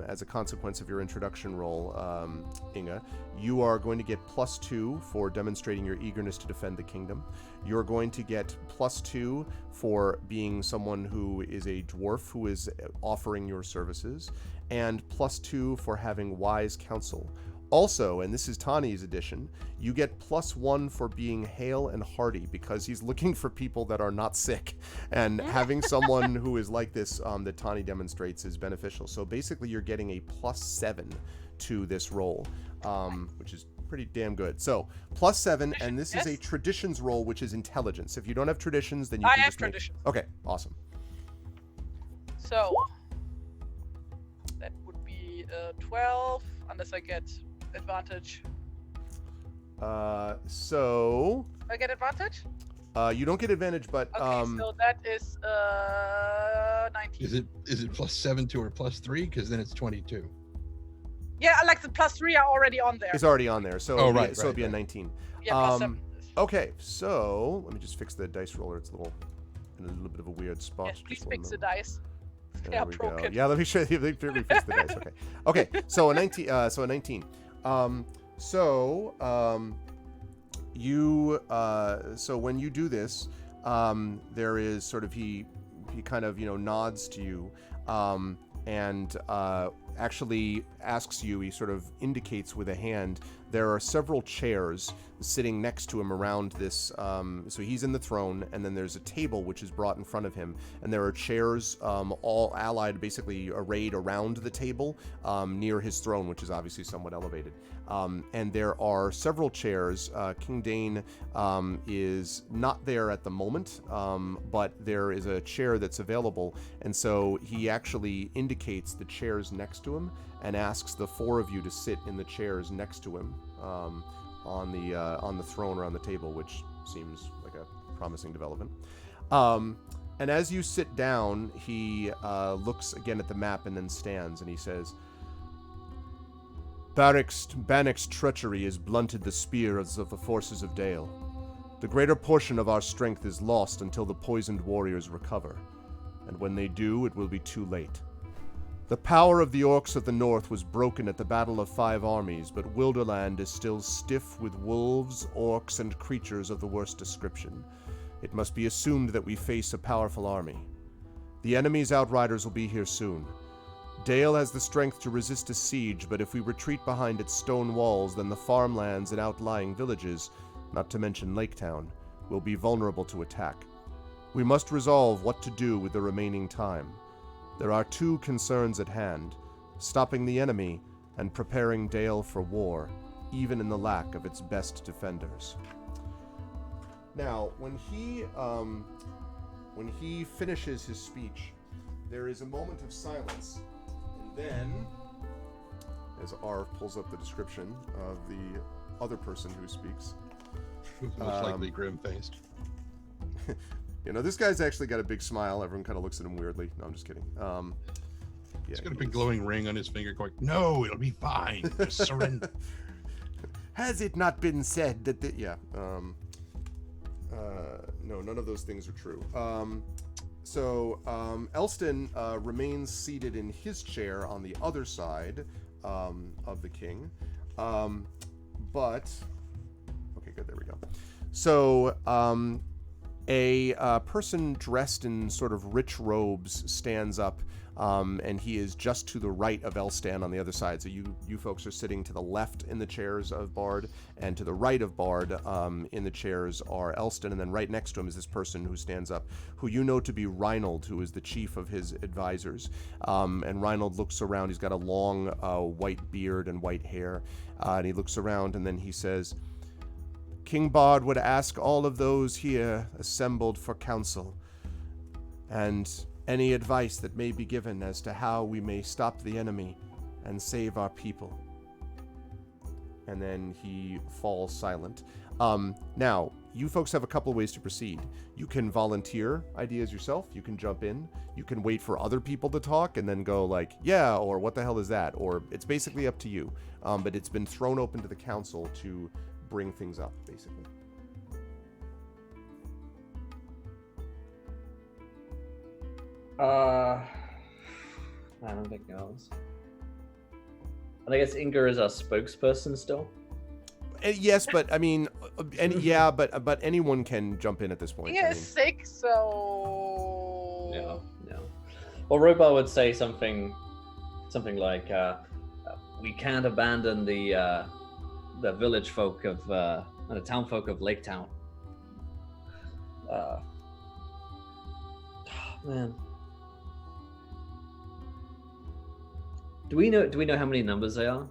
as a consequence of your introduction roll, Inga. You are going to get +2 for demonstrating your eagerness to defend the kingdom. You're going to get +2 for being someone who is a dwarf who is offering your services, and +2 for having wise counsel. Also, and this is Tani's addition, you get +1 for being hale and hearty, because he's looking for people that are not sick, and having someone who is like this that Tani demonstrates is beneficial. So basically you're getting a +7 to this roll, which is pretty damn good. So +7, and this is a traditions roll, which is intelligence. If you don't have traditions, then you can just traditions. Okay, awesome. So that would be 12, unless I get advantage. So I get advantage? you don't get advantage, but Okay, so that is 19. Is it +7 to her +3? Because then it's 22. Yeah, like the +3 are already on there. it's already on there. So it'd be a 19. Yeah, +7. Okay, so let me just fix the dice roller. It's in a little bit of a weird spot. Yes, please Just one fix the moment. dice. They There are we go. broken. Yeah, let me show you. Let me fix the dice. Okay. Okay. So a 19. So when you do this, there is sort of he kind of nods to you, and actually asks you. He sort of indicates with a hand. There are several chairs sitting next to him around this. So he's in the throne, and then there's a table which is brought in front of him, and there are chairs all allied, basically arrayed around the table near his throne, which is obviously somewhat elevated. And there are several chairs. King Dane is not there at the moment, but there is a chair that's available, and so he actually indicates the chairs next to him and asks the four of you to sit in the chairs next to him on the throne or on the table, which seems like a promising development. And as you sit down, he looks again at the map and then stands, and he says, Bannock's treachery has blunted the spears of the forces of Dale. The greater portion of our strength is lost until the poisoned warriors recover, and when they do, it will be too late. The power of the orcs of the north was broken at the Battle of Five Armies, but Wilderland is still stiff with wolves, orcs, and creatures of the worst description. It must be assumed that we face a powerful army. The enemy's outriders will be here soon. Dale has the strength to resist a siege, but if we retreat behind its stone walls, then the farmlands and outlying villages, not to mention Lake Town, will be vulnerable to attack. We must resolve what to do with the remaining time. There are two concerns at hand, stopping the enemy and preparing Dale for war, even in the lack of its best defenders. Now, when he finishes his speech, there is a moment of silence, and then, as Arv pulls up the description of the other person who speaks, most likely grim-faced. You know, this guy's actually got a big smile. Everyone kind of looks at him weirdly. No, I'm just kidding. He's got a big glowing ring on his finger going, no, it'll be fine. Just surrender. Has it not been said that no, none of those things are true. Elston remains seated in his chair on the other side of the king. Okay, good, there we go. So, a person dressed in sort of rich robes stands up, and he is just to the right of Elstan on the other side. So you folks are sitting to the left in the chairs of Bard, and to the right of Bard in the chairs are Elston, and then right next to him is this person who stands up, who you know to be Reinald, who is the chief of his advisors. And Reinald looks around. He's got a long white beard and white hair, and he looks around, and then he says, King Bard would ask all of those here assembled for counsel, and any advice that may be given as to how we may stop the enemy and save our people. And then he falls silent. Now, you folks have a couple of ways to proceed. You can volunteer ideas yourself. You can jump in. You can wait for other people to talk and then go like, yeah, or what the hell is that? Or it's basically up to you. But it's been thrown open to the council to bring things up, basically. I don't think knows. And I guess Inga is our spokesperson still. Yes, but I mean, but anyone can jump in at this point. Inga is sick, so yeah. Well, Robot would say something like, "We can't abandon the village folk of the town folk of Lake Town." Man, do we know how many numbers they are?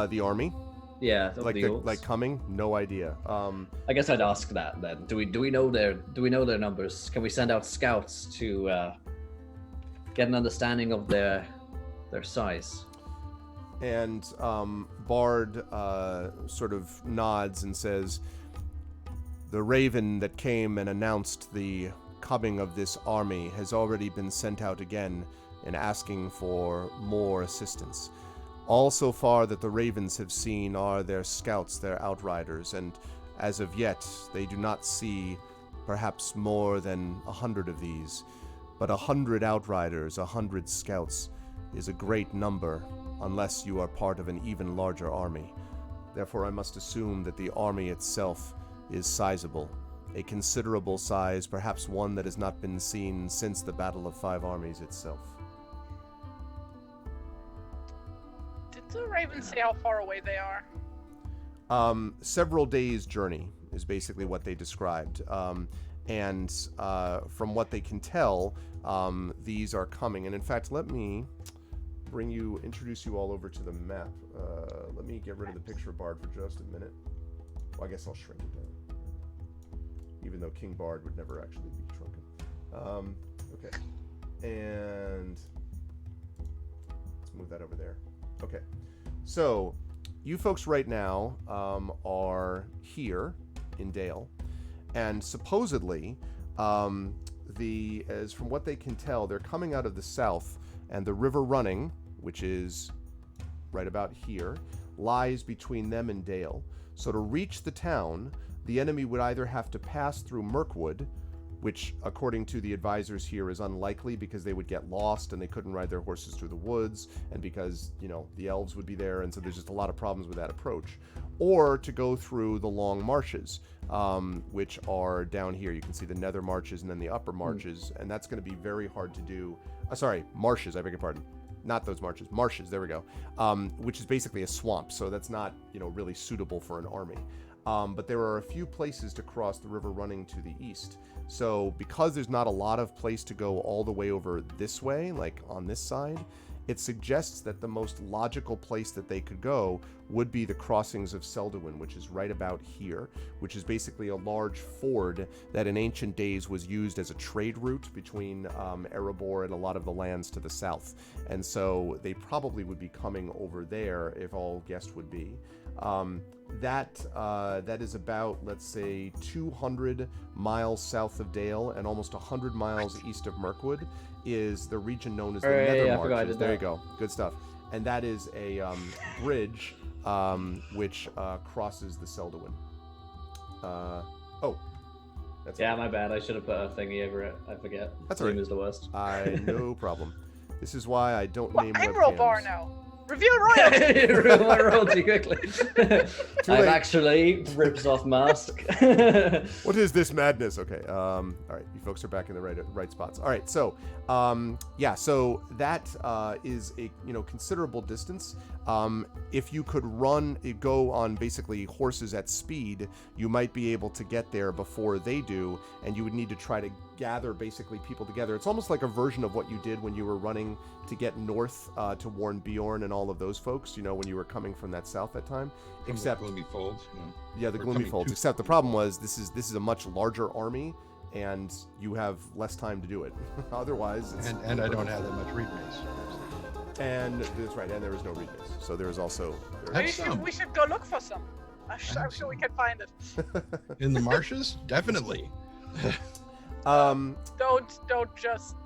The army. Yeah, like coming. No idea. I guess I'd ask that then. Do we know their numbers? Can we send out scouts to get an understanding of their size? And Bard sort of nods and says, "The raven that came and announced the coming of this army has already been sent out again and asking for more assistance. All so far that the ravens have seen are their scouts, their outriders, and as of yet they do not see perhaps more than 100 of these. But 100 outriders, 100 scouts is a great number unless you are part of an even larger army. Therefore I must assume that the army itself is sizable, a considerable size, perhaps one that has not been seen since the Battle of Five Armies itself." Did the ravens say how far away they are? Several days' journey is basically what they described. And from what they can tell, these are coming. And in fact, let me introduce you all over to the map. Let me get rid of the picture of Bard for just a minute. Well, I guess I'll shrink it down. Even though King Bard would never actually be shrunken. Okay. And let's move that over there. Okay. So, you folks right now are here in Dale. And supposedly, as from what they can tell, they're coming out of the south, and the river Running, which is right about here, lies between them and Dale. So to reach the town, the enemy would either have to pass through Mirkwood, which according to the advisors here is unlikely because they would get lost and they couldn't ride their horses through the woods, and because, you know, the elves would be there, and so there's just a lot of problems with that approach. Or to go through the long marshes, which are down here. You can see the nether marches and then the upper marches, and that's going to be very hard to do. Marshes, I beg your pardon. Not those marshes. Marshes, there we go. Which is basically a swamp, so that's not, you know, really suitable for an army. But there are a few places to cross the river running to the east. So because there's not a lot of place to go all the way over this way, like on this side, it suggests that the most logical place that they could go would be the crossings of Selduin, which is right about here, which is basically a large ford that in ancient days was used as a trade route between Erebor and a lot of the lands to the south. And so they probably would be coming over there if all Guest would be. That is about, let's say, 200 miles south of Dale and almost 100 miles east of Mirkwood is the region known as the Nether Marches. There you go. Good stuff. And that is a bridge which crosses the Selduin. That's my bad. I should have put a thingy over it. I forget. That's all right. Is the worst. No problem. This is why I don't name I'm webcams. Rollbar now. Reveal royalty! Reveal my royalty quickly. I've actually rips off mask. What is this madness? Okay. All right. You folks are back in the right spots. All right. So, so that is a considerable distance. If you could go on basically horses at speed, you might be able to get there before they do, and you would need to try to gather basically people together. It's almost like a version of what you did when you were running to get north to warn Bjorn and all of those folks, when you were coming from that south that time. Except the Gloomy Folds. Yeah, the Gloomy Folds. Except the problem was this is a much larger army, and you have less time to do it. Otherwise, it's and I don't have that much read base. And that's right, and there is no read base. So there is also. We should go look for some. I'm sure we can find it. In the marshes, definitely. Don't just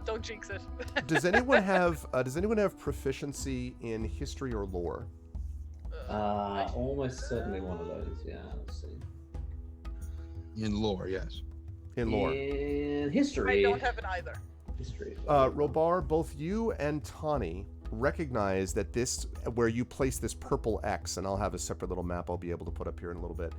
don't jinx it. Does anyone have proficiency in history or lore? Almost certainly one of those. Yeah, let's see. In lore, yes. In lore. In history, I don't have it either. History. Robar, both you and Tawny recognize that this, where you place this purple X, and I'll have a separate little map I'll be able to put up here in a little bit.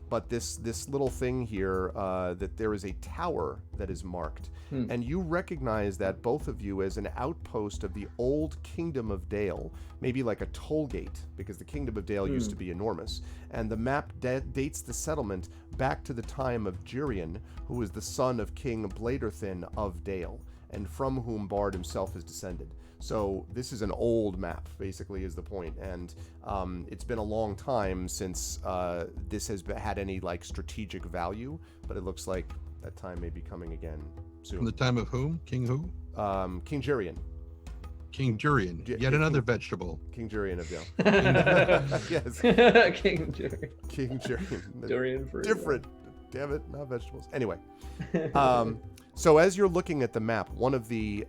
But this little thing here, that there is a tower that is marked, and you recognize that, both of you, as an outpost of the old Kingdom of Dale, maybe like a toll gate, because the Kingdom of Dale used to be enormous. And the map dates the settlement back to the time of Jirian, who was the son of King Bladerthin of Dale, and from whom Bard himself is descended. So this is an old map, basically, is the point. And it's been a long time since this has had any strategic value, but it looks like that time may be coming again soon. From the time of whom? King who? King Jirian. King Jirian. Yet another vegetable. King Jirian of Dale. Yes. King Jirian. King Jirian. Durian fruit. Different. Damn it, not vegetables. Anyway. So as you're looking at the map, one of the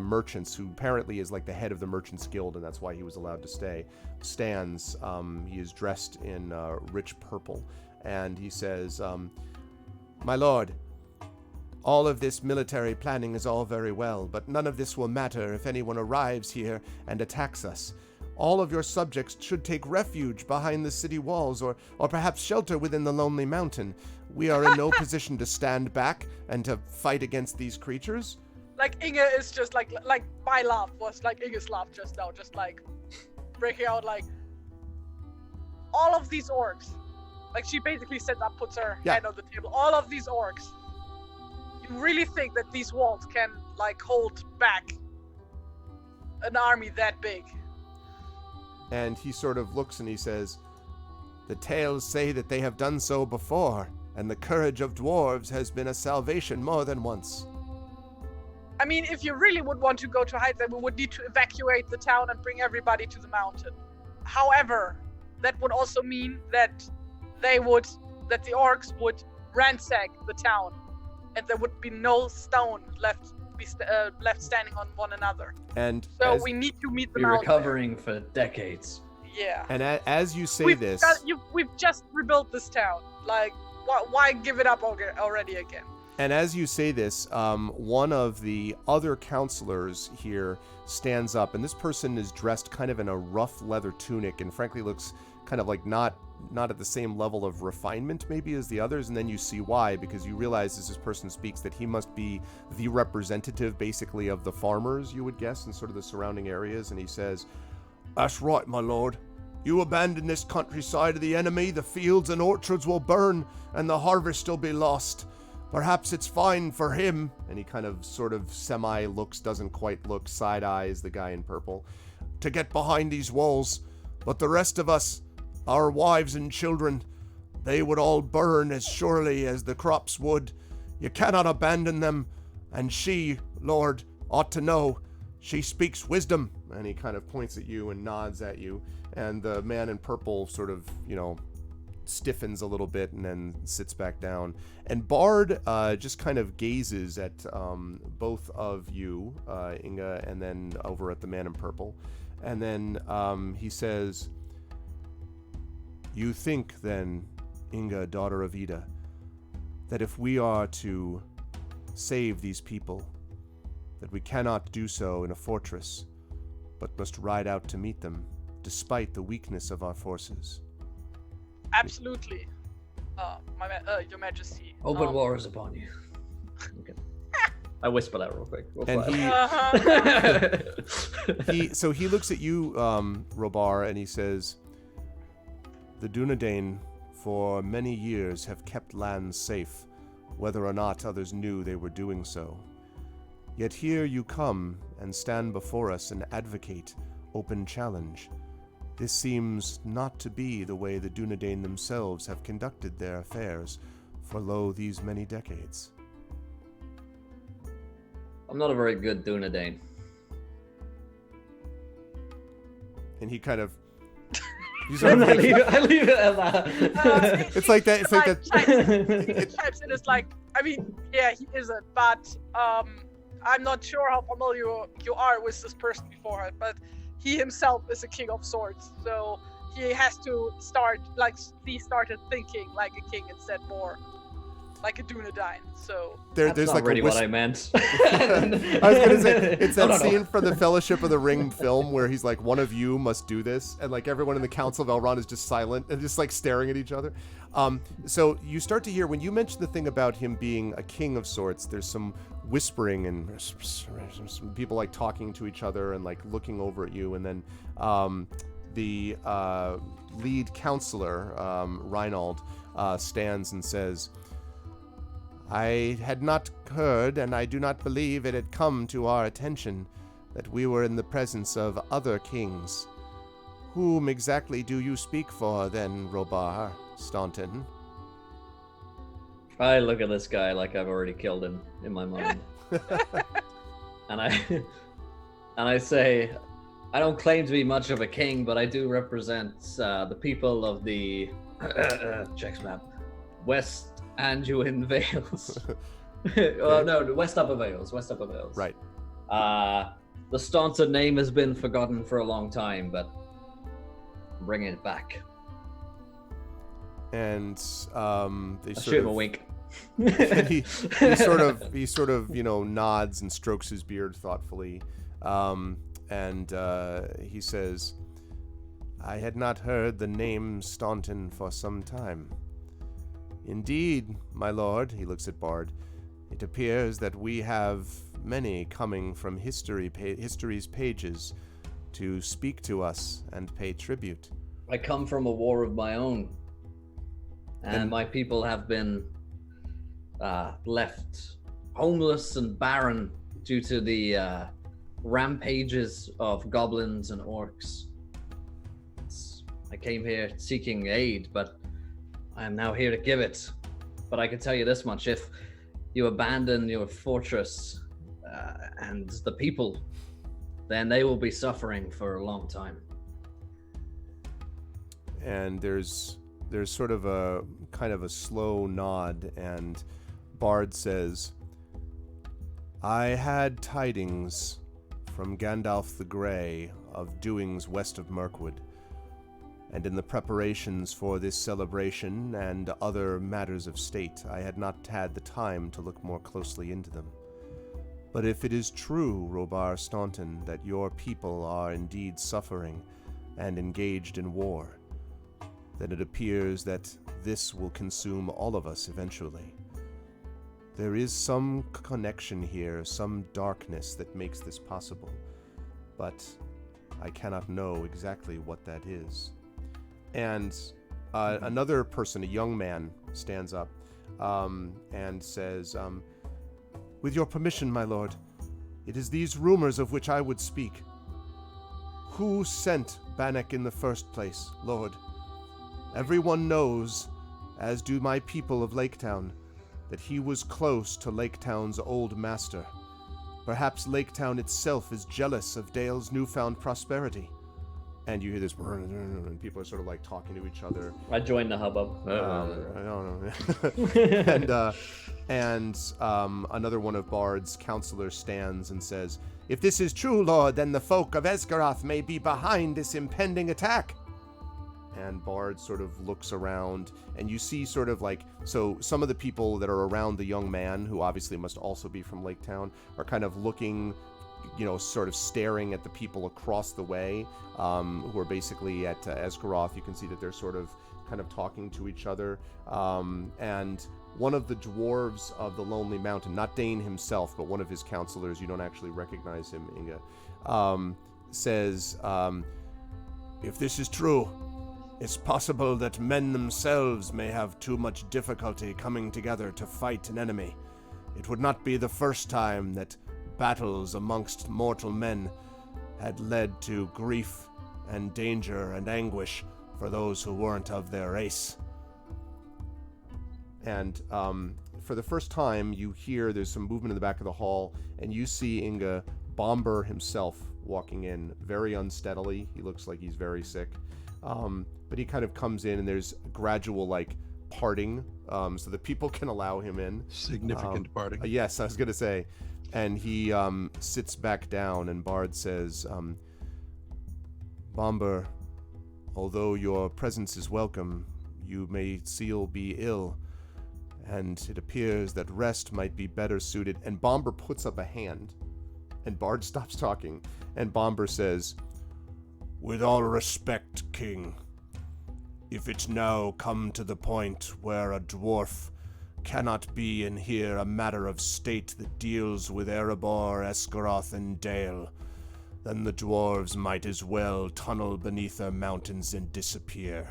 merchants, who apparently is like the head of the Merchants Guild, and that's why he was allowed to stay, stands. He is dressed in rich purple, and he says, "My lord, all of this military planning is all very well, but none of this will matter if anyone arrives here and attacks us. All of your subjects should take refuge behind the city walls, or perhaps shelter within the lonely mountain. We are in no position to stand back and to fight against these creatures." Inge is just like my laugh was like Inge's laugh just now, just breaking out all of these orcs. She basically puts her hand on the table. All of these orcs. You really think that these walls can hold back an army that big? And he sort of looks and he says, "The tales say that they have done so before, and the courage of dwarves has been a salvation more than once." I mean, if you really would want to go to hide, then we would need to evacuate the town and bring everybody to the mountain. However, that would also mean that the orcs would ransack the town, and there would be no stone left standing on one another. And so we need to meet the mountain. Recovering for decades. Yeah. And as you say this, we've just rebuilt this town. why give it up already again? And as you say this, one of the other counselors here stands up, and this person is dressed kind of in a rough leather tunic, and frankly looks kind of like not at the same level of refinement maybe as the others. And then you see why, because you realize as this person speaks that he must be the representative basically of the farmers, you would guess, in sort of the surrounding areas. And he says, "That's right, my lord. You abandon this countryside to the enemy, the fields and orchards will burn, and the harvest will be lost. Perhaps it's fine for him," and he kind of sort of semi-looks, doesn't quite look, side-eyes the guy in purple, "to get behind these walls. But the rest of us, our wives and children, they would all burn as surely as the crops would. You cannot abandon them, and she, Lord, ought to know. She speaks wisdom," and he kind of points at you and nods at you, and the man in purple sort of, stiffens a little bit and then sits back down. And Bard just kind of gazes at both of you, Inga, and then over at the man in purple. And then he says, "You think then, Inga, daughter of Ida, that if we are to save these people, that we cannot do so in a fortress, but must ride out to meet them, despite the weakness of our forces?" Absolutely, Your Majesty. Open war is upon you. Okay. I whisper that real quick. And he looks at you, Robar, and he says, "The Dunedain for many years have kept lands safe, whether or not others knew they were doing so. Yet here you come and stand before us and advocate open challenge. This seems not to be the way the Dunedain themselves have conducted their affairs for lo these many decades." I'm not a very good Dunedain. And he kind of... I leave it at that. It's like that. It's like that. Types it is like, I mean, yeah, he isn't, but I'm not sure how familiar you are with this person beforehand, but he himself is a king of swords, so he has to start, like, he started thinking like a king and said more like a Dunedain, so... That's there's not like really what I meant. I was gonna say, it's that scene from the Fellowship of the Ring film where he's like, one of you must do this, and like everyone in the Council of Elrond is just silent and just like staring at each other. So you start to hear, when you mention the thing about him being a king of sorts, there's some whispering and some people like talking to each other and like looking over at you, and then the lead counselor, Reinald, stands and says, "I had not heard, and I do not believe it had come to our attention, that we were in the presence of other kings. Whom exactly do you speak for, then, Robar Staunton?" I look at this guy like I've already killed him in my mind. and I say, I don't claim to be much of a king, but I do represent the people of the checks map, West Anduin Vales. No, West Upper Vales. Right. The Staunton name has been forgotten for a long time, but I'm bringing it back. And they I shoot him a wink. he sort of nods and strokes his beard thoughtfully, and he says, "I had not heard the name Staunton for some time. Indeed, my lord," he looks at Bard, "it appears that we have many coming from history's pages to speak to us and pay tribute." I come from a war of my own, and my people have been left homeless and barren due to the rampages of goblins and orcs. I came here seeking aid, but I am now here to give it. But I can tell you this much: if you abandon your fortress and the people, then they will be suffering for a long time. And there's sort of a kind of a slow nod, and Bard says, "I had tidings from Gandalf the Grey of doings west of Mirkwood. and in the preparations for this celebration and other matters of state, I had not had the time to look more closely into them. But if it is true, Robar Staunton, that your people are indeed suffering and engaged in war, then it appears that this will consume all of us eventually. There is some connection here, some darkness that makes this possible, but I cannot know exactly what that is. And another person, a young man, stands up and says, with your permission, my lord, it is these rumors of which I would speak. Who sent Bannock in the first place, lord? Everyone knows, as do my people of Laketown, that he was close to Laketown's old master. Perhaps Laketown itself is jealous of Dale's newfound prosperity. And you hear this, and people are sort of like talking to each other. I joined the hubbub. I don't know. and another one of Bard's counselors stands and says, if this is true, Lord, then the folk of Esgaroth may be behind this impending attack. And Bard sort of looks around, and you see sort of like, so some of the people that are around the young man, who obviously must also be from Laketown, are kind of looking, sort of staring at the people across the way, who are basically at Esgaroth. You can see that they're sort of kind of talking to each other. And one of the dwarves of the Lonely Mountain, not Dane himself, but one of his counselors, you don't actually recognize him, Inga, says, if this is true, it's possible that men themselves may have too much difficulty coming together to fight an enemy. It would not be the first time that battles amongst mortal men had led to grief and danger and anguish for those who weren't of their race. And for the first time, you hear there's some movement in the back of the hall, and you see Inga Bomber himself walking in very unsteadily. He looks like he's very sick. But he kind of comes in, and there's gradual, like, parting, so that people can allow him in. Significant parting. Yes, I was going to say. And he sits back down, and Bard says, Bomber, although your presence is welcome, you may still be ill, and it appears that rest might be better suited. And Bomber puts up a hand, and Bard stops talking, and Bomber says, with all respect, King, if it's now come to the point where a dwarf cannot be in here a matter of state that deals with Erebor, Esgaroth, and Dale, then the dwarves might as well tunnel beneath their mountains and disappear.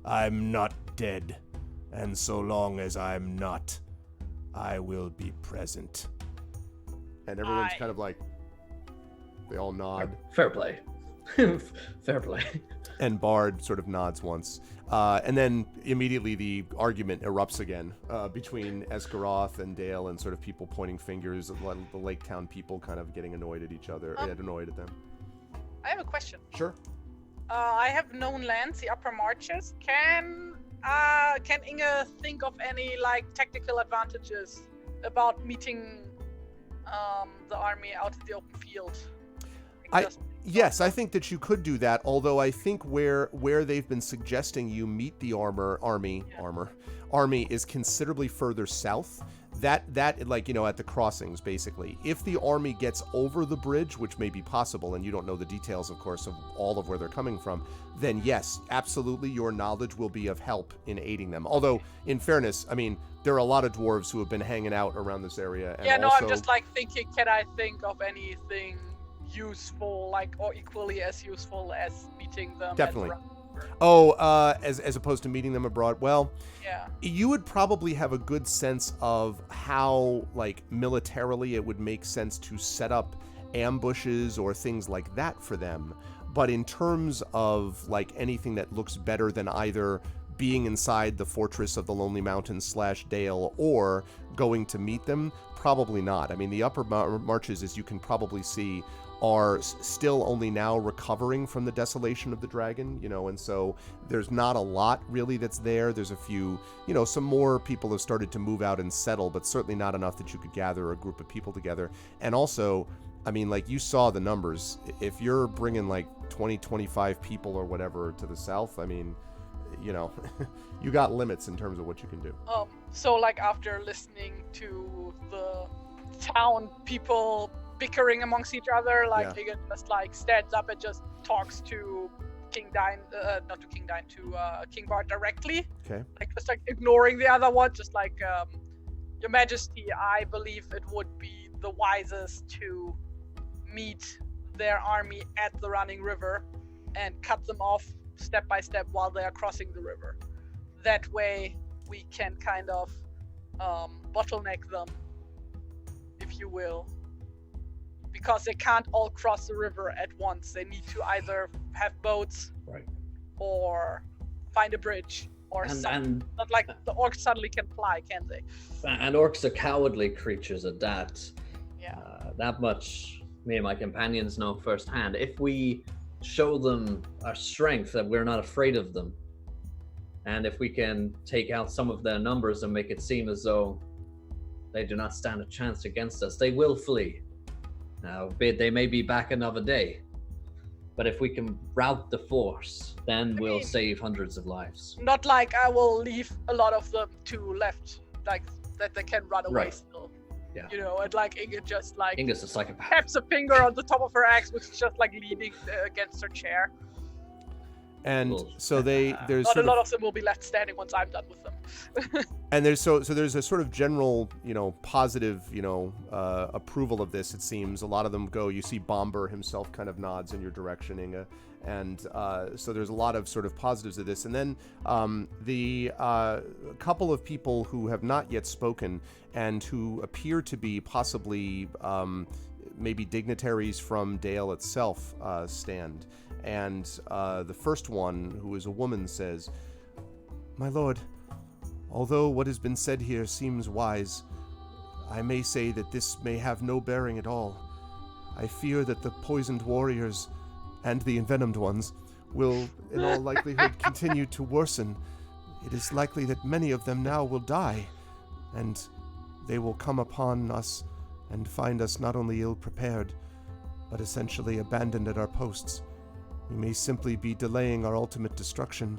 I'm not dead, and so long as I'm not, I will be present. And everyone's kind of like, they all nod. Fair play. Fair play. And Bard sort of nods once. And then immediately the argument erupts again between Esgaroth and Dale, and sort of people pointing fingers, the Laketown people kind of getting annoyed at each other, annoyed at them. I have a question. Sure. I have known lands, the upper marches. Can Inge think of any like technical advantages about meeting the army out in the open field? Yes, I think that you could do that, although I think where they've been suggesting you meet the army is considerably further south. That like, at the crossings, basically. If the army gets over the bridge, which may be possible, and you don't know the details, of course, of all of where they're coming from, then yes, absolutely, your knowledge will be of help in aiding them. Although, in fairness, I mean, there are a lot of dwarves who have been hanging out around this area. And I'm just like thinking, can I think of anything useful, like, or equally as useful as meeting them? Definitely. As opposed to meeting them abroad. Well, yeah, you would probably have a good sense of how, like, militarily it would make sense to set up ambushes or things like that for them. But in terms of, like, anything that looks better than either being inside the fortress of the Lonely Mountains / Dale or going to meet them, probably not. I mean, the upper marches, as you can probably see, are still only now recovering from the desolation of the dragon, and so there's not a lot really that's there. There's a few, some more people have started to move out and settle, but certainly not enough that you could gather a group of people together. And also, I mean, like, you saw the numbers. If you're bringing like 20, 25 people or whatever to the south, I mean, you know, you got limits in terms of what you can do. So like after listening to the town people bickering amongst each other, like Egan just like stands up and just talks to King Dine, not to King Dine, to King Bart directly. Okay. Like just like ignoring the other one, just like Your Majesty, I believe it would be the wisest to meet their army at the running river and cut them off step by step while they are crossing the river. That way we can kind of bottleneck them, if you will, because they can't all cross the river at once. They need to either have boats, right, or find a bridge, or something. Not like the orcs suddenly can fly, can they? And orcs are cowardly creatures at that. Yeah. That much me and my companions know firsthand. If we show them our strength, that we're not afraid of them, and if we can take out some of their numbers and make it seem as though they do not stand a chance against us, they will flee. Now, they may be back another day, but if we can rout the force, then we'll save hundreds of lives. Not like I will leave a lot of them to left, like that they can run away still. Yeah. You know, and like Inga just like Inga's a psychopath. taps a finger on the top of her axe, which is just like leaning against her chair. And so there's not a lot of them will be left standing once I'm done with them. And there's there's a sort of general, you know, positive, you know, approval of this. It seems a lot of them go. You see, Bomber himself kind of nods in your direction, Inga, and so there's a lot of sort of positives of this. And then the couple of people who have not yet spoken and who appear to be possibly maybe dignitaries from Dale itself stand. And the first one, who is a woman, says, "My lord, although what has been said here seems wise, I may say that this may have no bearing at all. I fear that the poisoned warriors and the envenomed ones will, in all likelihood, continue to worsen. It is likely that many of them now will die, and they will come upon us and find us not only ill-prepared, but essentially abandoned at our posts. We may simply be delaying our ultimate destruction.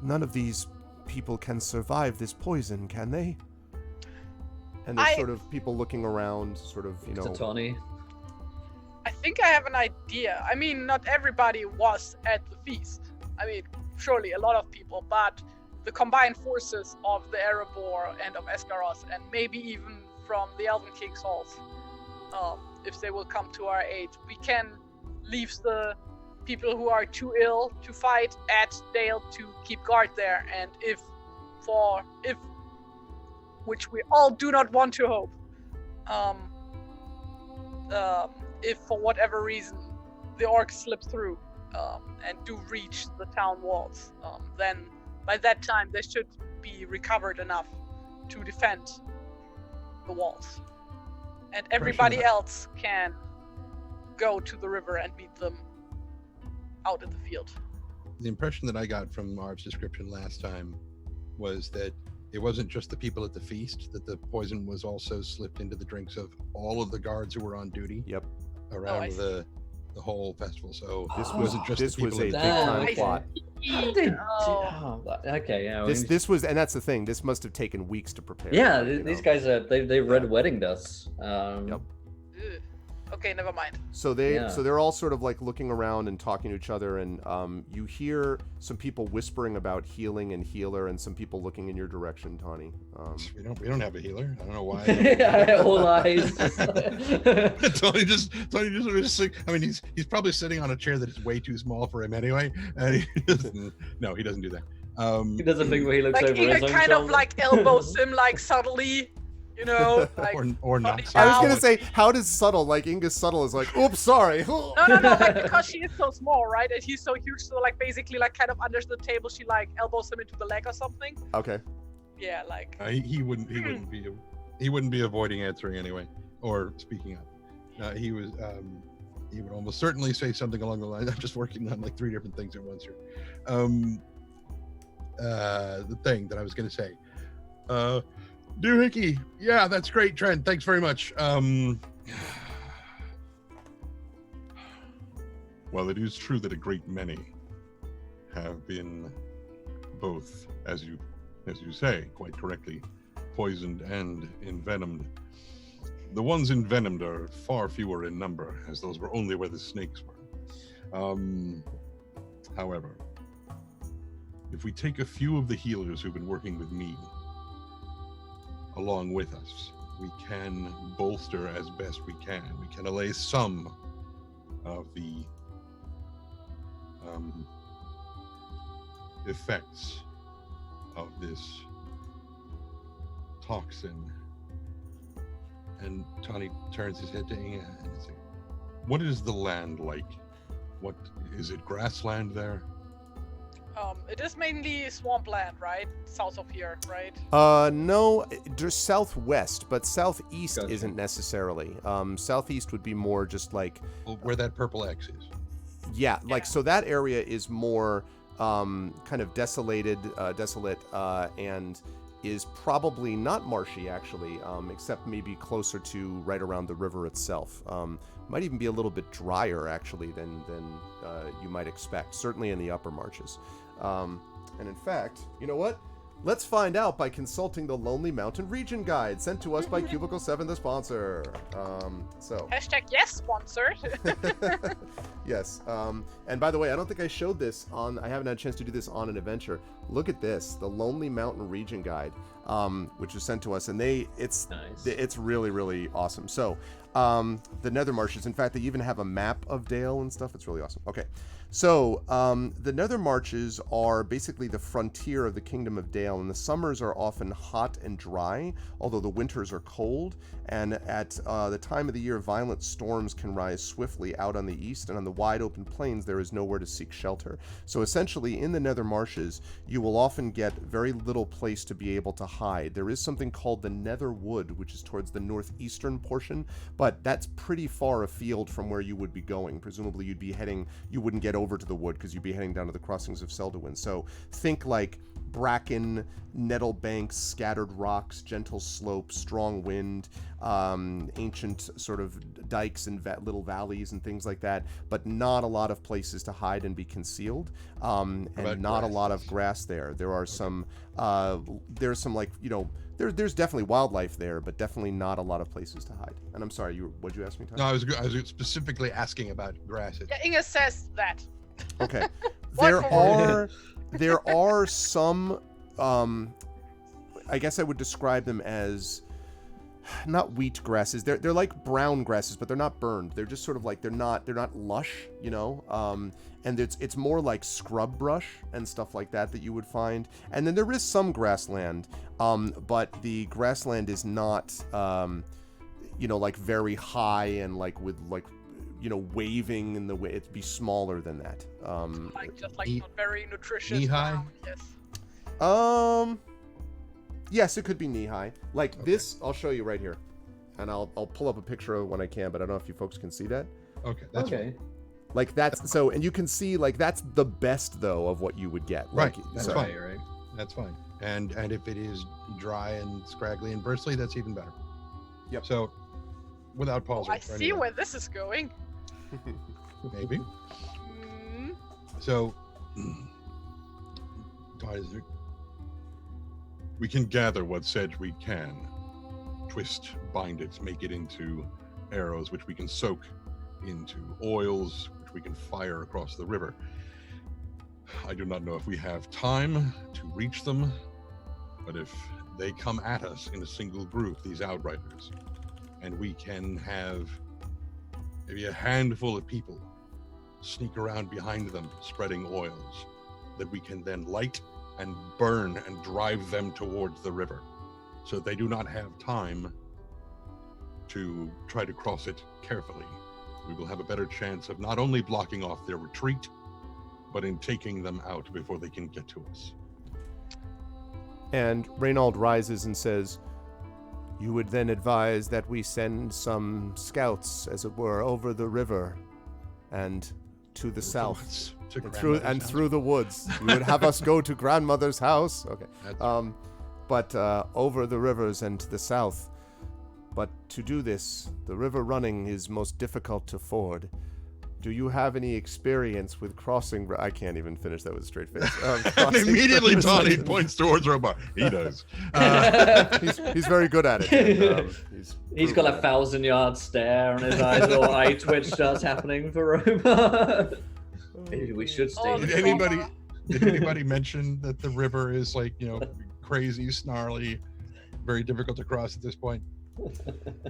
None of these people can survive this poison, can they?" And there's sort of people looking around, sort of, you know... Tony. I think I have an idea. I mean, not everybody was at the feast. I mean, surely a lot of people, but the combined forces of the Erebor and of Escaros, and maybe even from the Elven King's halls, if they will come to our aid, we can leave the people who are too ill to fight at Dale to keep guard there, and if, which we all do not want to hope, if for whatever reason the orcs slip through and do reach the town walls, then by that time they should be recovered enough to defend the walls, and everybody else can go to the river and meet them out in the field. The impression that I got from Marv's description last time was that it wasn't just the people at the feast, that the poison was also slipped into the drinks of all of the guards who were on duty around the whole festival. So this wasn't just this the people was a big time plot. Okay, yeah. This was, and that's the thing. This must have taken weeks to prepare. Yeah, these guys are they red weddinged us. Okay, never mind. So they're all sort of like looking around and talking to each other, and you hear some people whispering about healing and healer, and some people looking in your direction, Tawny. We don't have a healer. I don't know why. All eyes. Tony just I mean, he's probably sitting on a chair that is way too small for him anyway. And he doesn't do that. He doesn't think he looks like over his own kind shoulder. of like elbows him like subtly. You know, like, or not. I was gonna say, how does subtle? Like Inga's subtle is like, oops, sorry. No, like because she is so small, right? And he's so huge, so like basically like kind of under the table, she like elbows him into the leg or something. Okay. Yeah, like he wouldn't be avoiding answering anyway or speaking up. He would almost certainly say something along the lines, "I'm just working on like 3 different things at once here." The thing that I was gonna say. Doohickey, yeah, that's great, Trent. Thanks very much. While it is true that a great many have been both, as you say quite correctly, poisoned and envenomed, the ones envenomed are far fewer in number, as those were only where the snakes were. However, if we take a few of the healers who've been working with me along with us, we can bolster as best we can. We can allay some of the effects of this toxin. And Tawny turns his head to Inga and says, what is the land like? What is it, grassland there? It is mainly swampland, right? South of here, right? No, just southwest, but southeast Gotcha. isn't necessarily. Southeast would be more just like Where that purple X is. yeah, like so that area is more kind of desolate, and is probably not marshy actually, except maybe closer to right around the river itself. Might even be a little bit drier actually than you might expect, certainly in the upper marches. And in fact, you know what? Let's find out by consulting the Lonely Mountain Region Guide sent to us by Cubicle 7, the sponsor. Hashtag yes, sponsor. Yes. And by the way, I don't think I showed this I haven't had a chance to do this on an adventure. Look at this, the Lonely Mountain Region Guide, which was sent to us, and it's Nice. it's really, really awesome. So, the Nether Marshes, in fact, they even have a map of Dale and stuff. It's really awesome. Okay. So, the Nether Marches are basically the frontier of the Kingdom of Dale, and the summers are often hot and dry, although the winters are cold, and at the time of the year, violent storms can rise swiftly out on the east, and on the wide open plains, there is nowhere to seek shelter. So essentially, in the Nether Marshes, you will often get very little place to be able to hide. There is something called the Nether Wood, which is towards the northeastern portion, but that's pretty far afield from where you would be going. Presumably, you wouldn't get over to the wood because you'd be heading down to the crossings of Seldowin. So think like bracken, nettle banks, scattered rocks, gentle slopes, strong wind, ancient sort of dikes and little valleys and things like that, but not a lot of places to hide and be concealed, and not a lot of grass there. There are some, there's some like, there's definitely wildlife there, but definitely not a lot of places to hide. And I'm sorry, what'd you ask me, Tom? No, I was specifically asking about grasses. Yeah, Inga says that. Okay. What there are some, I guess I would describe them as not wheat grasses. They're like brown grasses, but they're not burned. They're just sort of like, they're not lush, and it's more like scrub brush and stuff like that you would find. And then there is some grassland, but the grassland is not, like very high and like with like, waving in the way. It'd be smaller than that. Not very nutritious. Knee-high? Yes. Yes, it could be knee-high. Like okay. This, I'll show you right here. And I'll pull up a picture of it when I can, but I don't know if you folks can see that. Okay, that's okay. Fine. Like that's, so, and you can see, like, that's the best, though, of what you would get. Right, like, that's fine, right? That's fine. And if it is dry and scraggly and bristly, that's even better. Yep. So, without pausing. I see where this is going. Maybe. Mm. So, we can gather what sedge we can, twist, bind it, make it into arrows, which we can soak into oils, which we can fire across the river. I do not know if we have time to reach them, but if they come at us in a single group, these outriders, and we can have maybe a handful of people sneak around behind them, spreading oils that we can then light and burn and drive them towards the river, so they do not have time to try to cross it carefully. We will have a better chance of not only blocking off their retreat, but in taking them out before they can get to us. And Reynald rises and says, "You would then advise that we send some scouts, as it were, over the river and to the south, and through the woods. You would have us go to grandmother's house." Okay. But over the rivers and to the south. But to do this, the river running is most difficult to ford. Do you have any experience with crossing? I can't even finish that with a straight face. And immediately Tawny points towards Robot. He does. He's very good at it. And, he's got a 1,000-yard stare on his eyes. Little eye twitch starts happening for Robot. Maybe we should stay. Did anybody mention that the river is like, crazy, snarly, very difficult to cross at this point?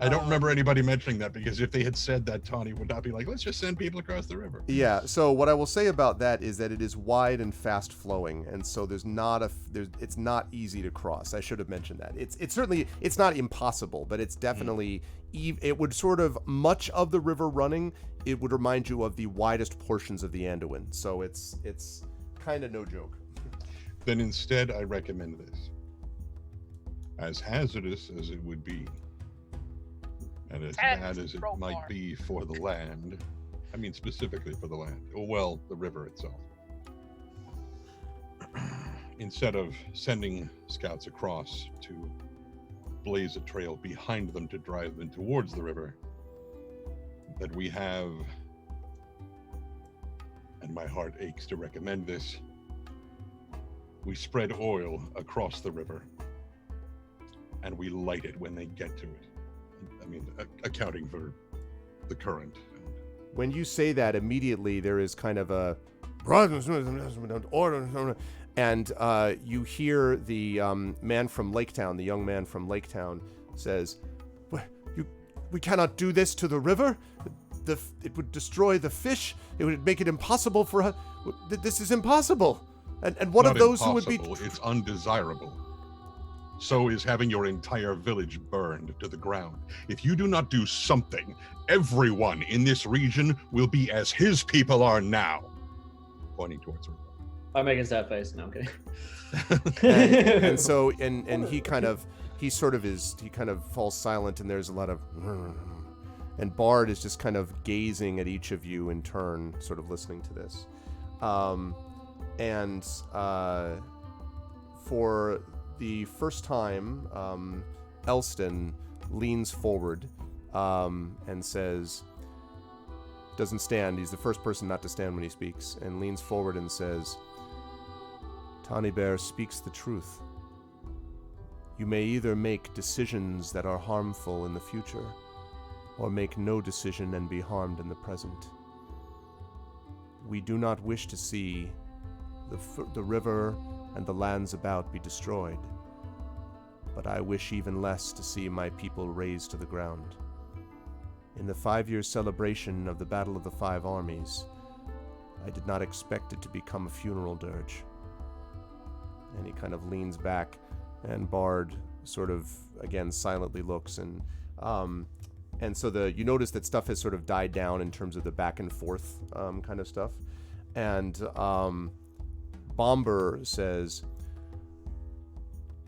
I don't remember anybody mentioning that, because if they had said that, Tawny would not be like, let's just send people across the river. Yeah, so what I will say about that is that it is wide and fast flowing, and so it's not easy to cross. I should have mentioned that. It's not impossible, but it's definitely it would sort of, much of the river running, it would remind you of the widest portions of the Anduin. So it's kind of no joke. Then instead I recommend this. As hazardous as it would be, and as bad as it might be for the land, I mean specifically for the land, well, the river itself. Instead of sending scouts across to blaze a trail behind them to drive them towards the river, that we have, and my heart aches to recommend this, we spread oil across the river and we light it when they get to it. I mean, accounting for the current. When you say that, immediately there is kind of a... And you hear the man from Laketown, the young man from Laketown, says, we cannot do this to the river. It would destroy the fish. It would make it impossible for us. This is impossible. And one of those who would be... It's undesirable. So is having your entire village burned to the ground. If you do not do something, everyone in this region will be as his people are now. Pointing towards her. I'm making a sad face. No, I'm kidding. and so he kind of falls silent, and there's a lot of... And Bard is just kind of gazing at each of you in turn, sort of listening to this. For the first time, Elston leans forward and says, doesn't stand, he's the first person not to stand when he speaks, and leans forward and says, Tawny Bear speaks the truth. You may either make decisions that are harmful in the future, or make no decision and be harmed in the present. We do not wish to see the river and the lands about be destroyed, but I wish even less to see my people razed to the ground. In the 5-year celebration of the Battle of the Five Armies, I did not expect it to become a funeral dirge. And he kind of leans back, and Bard sort of, again, silently looks, and so you notice that stuff has sort of died down in terms of the back and forth kind of stuff. And Bomber says,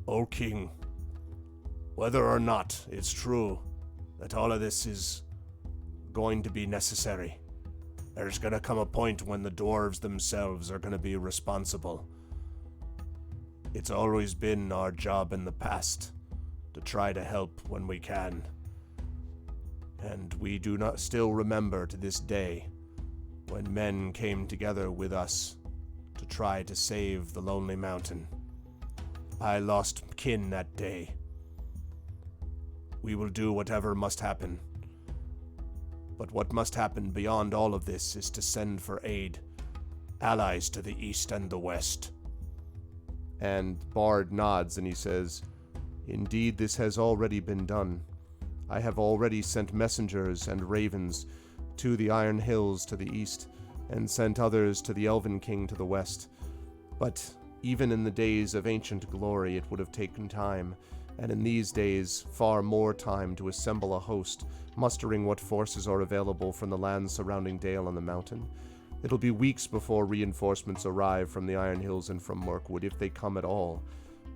O King, whether or not it's true that all of this is going to be necessary, there's going to come a point when the dwarves themselves are going to be responsible. It's always been our job in the past to try to help when we can. And we do not still remember to this day when men came together with us to try to save the Lonely Mountain. I lost kin that day. We will do whatever must happen. But what must happen beyond all of this is to send for aid, allies to the east and the west. And Bard nods and he says, Indeed, this has already been done. I have already sent messengers and ravens to the Iron Hills to the east, and sent others to the Elven King to the west. But even in the days of ancient glory, it would have taken time, and in these days, far more time to assemble a host, mustering what forces are available from the lands surrounding Dale and the mountain. It'll be weeks before reinforcements arrive from the Iron Hills and from Mirkwood, if they come at all.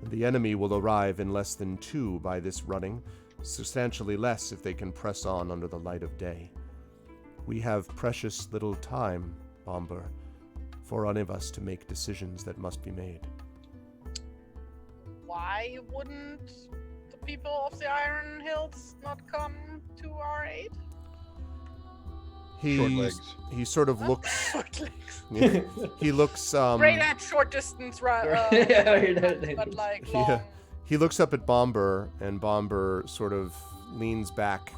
The enemy will arrive in less than 2 by this running, substantially less if they can press on under the light of day. We have precious little time, Bomber, for any of us to make decisions that must be made. Why wouldn't the people of the Iron Hills not come to our aid? Short legs. He sort of looks. Short legs. He looks. Great at short distance, but like long. Yeah. He looks up at Bomber, and Bomber sort of leans back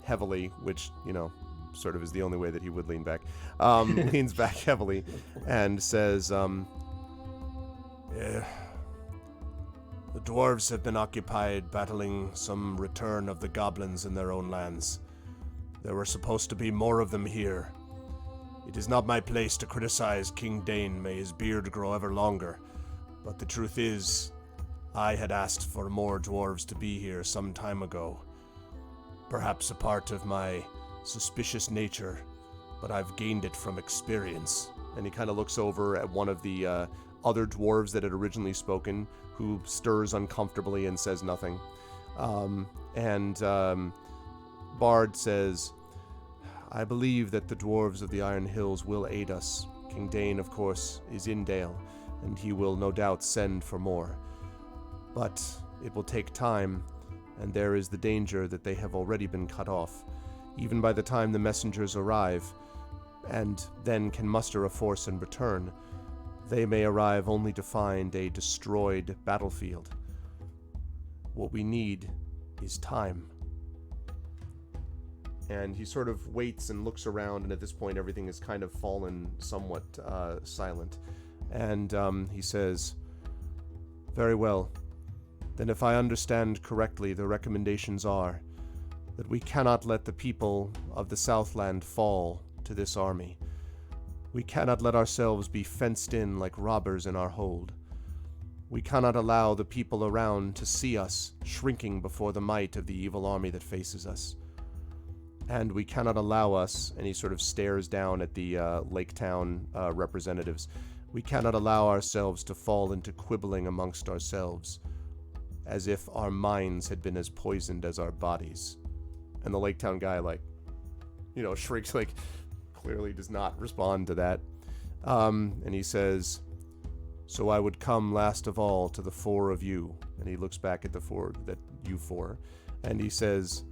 heavily, which, sort of is the only way that he would lean back. Leans back heavily and says, The dwarves have been occupied battling some return of the goblins in their own lands. There were supposed to be more of them here. It is not my place to criticize King Dane, may his beard grow ever longer, but the truth is, I had asked for more dwarves to be here some time ago. Perhaps a part of my suspicious nature, but I've gained it from experience. And he kind of looks over at one of the other dwarves that had originally spoken, who stirs uncomfortably and says nothing. Bard says, I believe that the dwarves of the Iron Hills will aid us. King Dane, of course, is in Dale, and he will no doubt send for more. But it will take time, and there is the danger that they have already been cut off, even by the time the messengers arrive, and then can muster a force and return. They may arrive only to find a destroyed battlefield. What we need is time. And he sort of waits and looks around, and at this point everything has kind of fallen somewhat silent. And he says, Very well. Then if I understand correctly, the recommendations are that we cannot let the people of the Southland fall to this army. We cannot let ourselves be fenced in like robbers in our hold. We cannot allow the people around to see us shrinking before the might of the evil army that faces us. And we cannot allow us, and he sort of stares down at the Lake Town representatives, we cannot allow ourselves to fall into quibbling amongst ourselves, as if our minds had been as poisoned as our bodies. And the Lake Town guy, shrinks, clearly does not respond to that. And he says, So I would come last of all to the four of you. And he looks back at the four, that you four, and he says,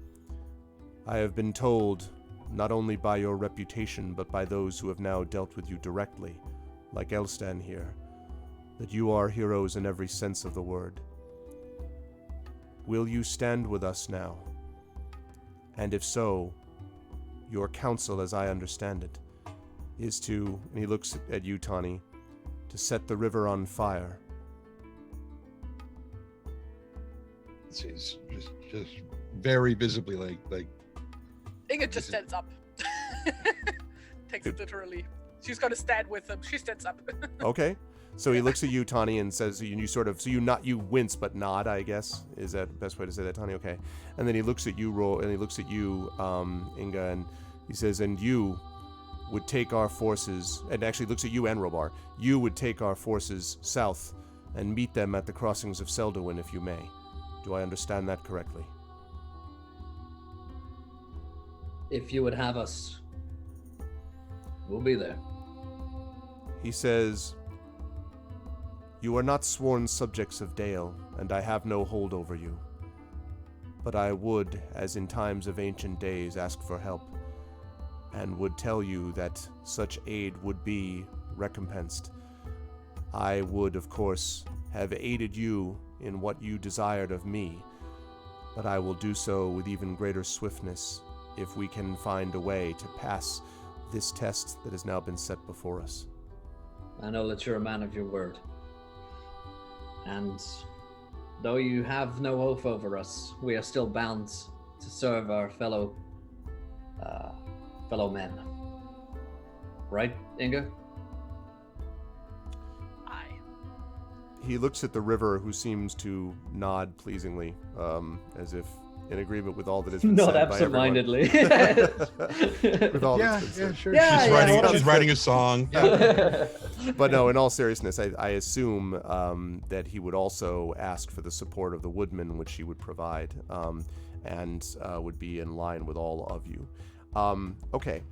I have been told, not only by your reputation, but by those who have now dealt with you directly, like Elstan here, that you are heroes in every sense of the word. Will you stand with us now? And if so, your counsel, as I understand it, is to, and he looks at you, Tawny, to set the river on fire. It's just very visibly like Inga just stands up. Takes it literally. She's gonna stand with him. She stands up. Okay. So he looks at you, Tawny, and says, you wince but nod, I guess. Is that the best way to say that, Tawny? Okay. And then he looks at you, Inga, and he says, and you would take our forces, and actually looks at you and Robar, you would take our forces south and meet them at the crossings of Selduin, if you may. Do I understand that correctly? If you would have us, we'll be there. He says, You are not sworn subjects of Dale, and I have no hold over you. But I would, as in times of ancient days, ask for help, and would tell you that such aid would be recompensed. I would, of course, have aided you in what you desired of me, but I will do so with even greater swiftness if we can find a way to pass this test that has now been set before us. I know that you're a man of your word. And though you have no oath over us, we are still bound to serve our fellow men. Right, Inga? Aye. He looks at the river, who seems to nod pleasingly, as if in agreement with all that has been Not said by everyone. absent-mindedly. With all that's been said. Sure. Yeah, She's writing a song. Yeah. But no, in all seriousness, I assume that he would also ask for the support of the woodmen, which he would provide, and would be in line with all of you. Okay,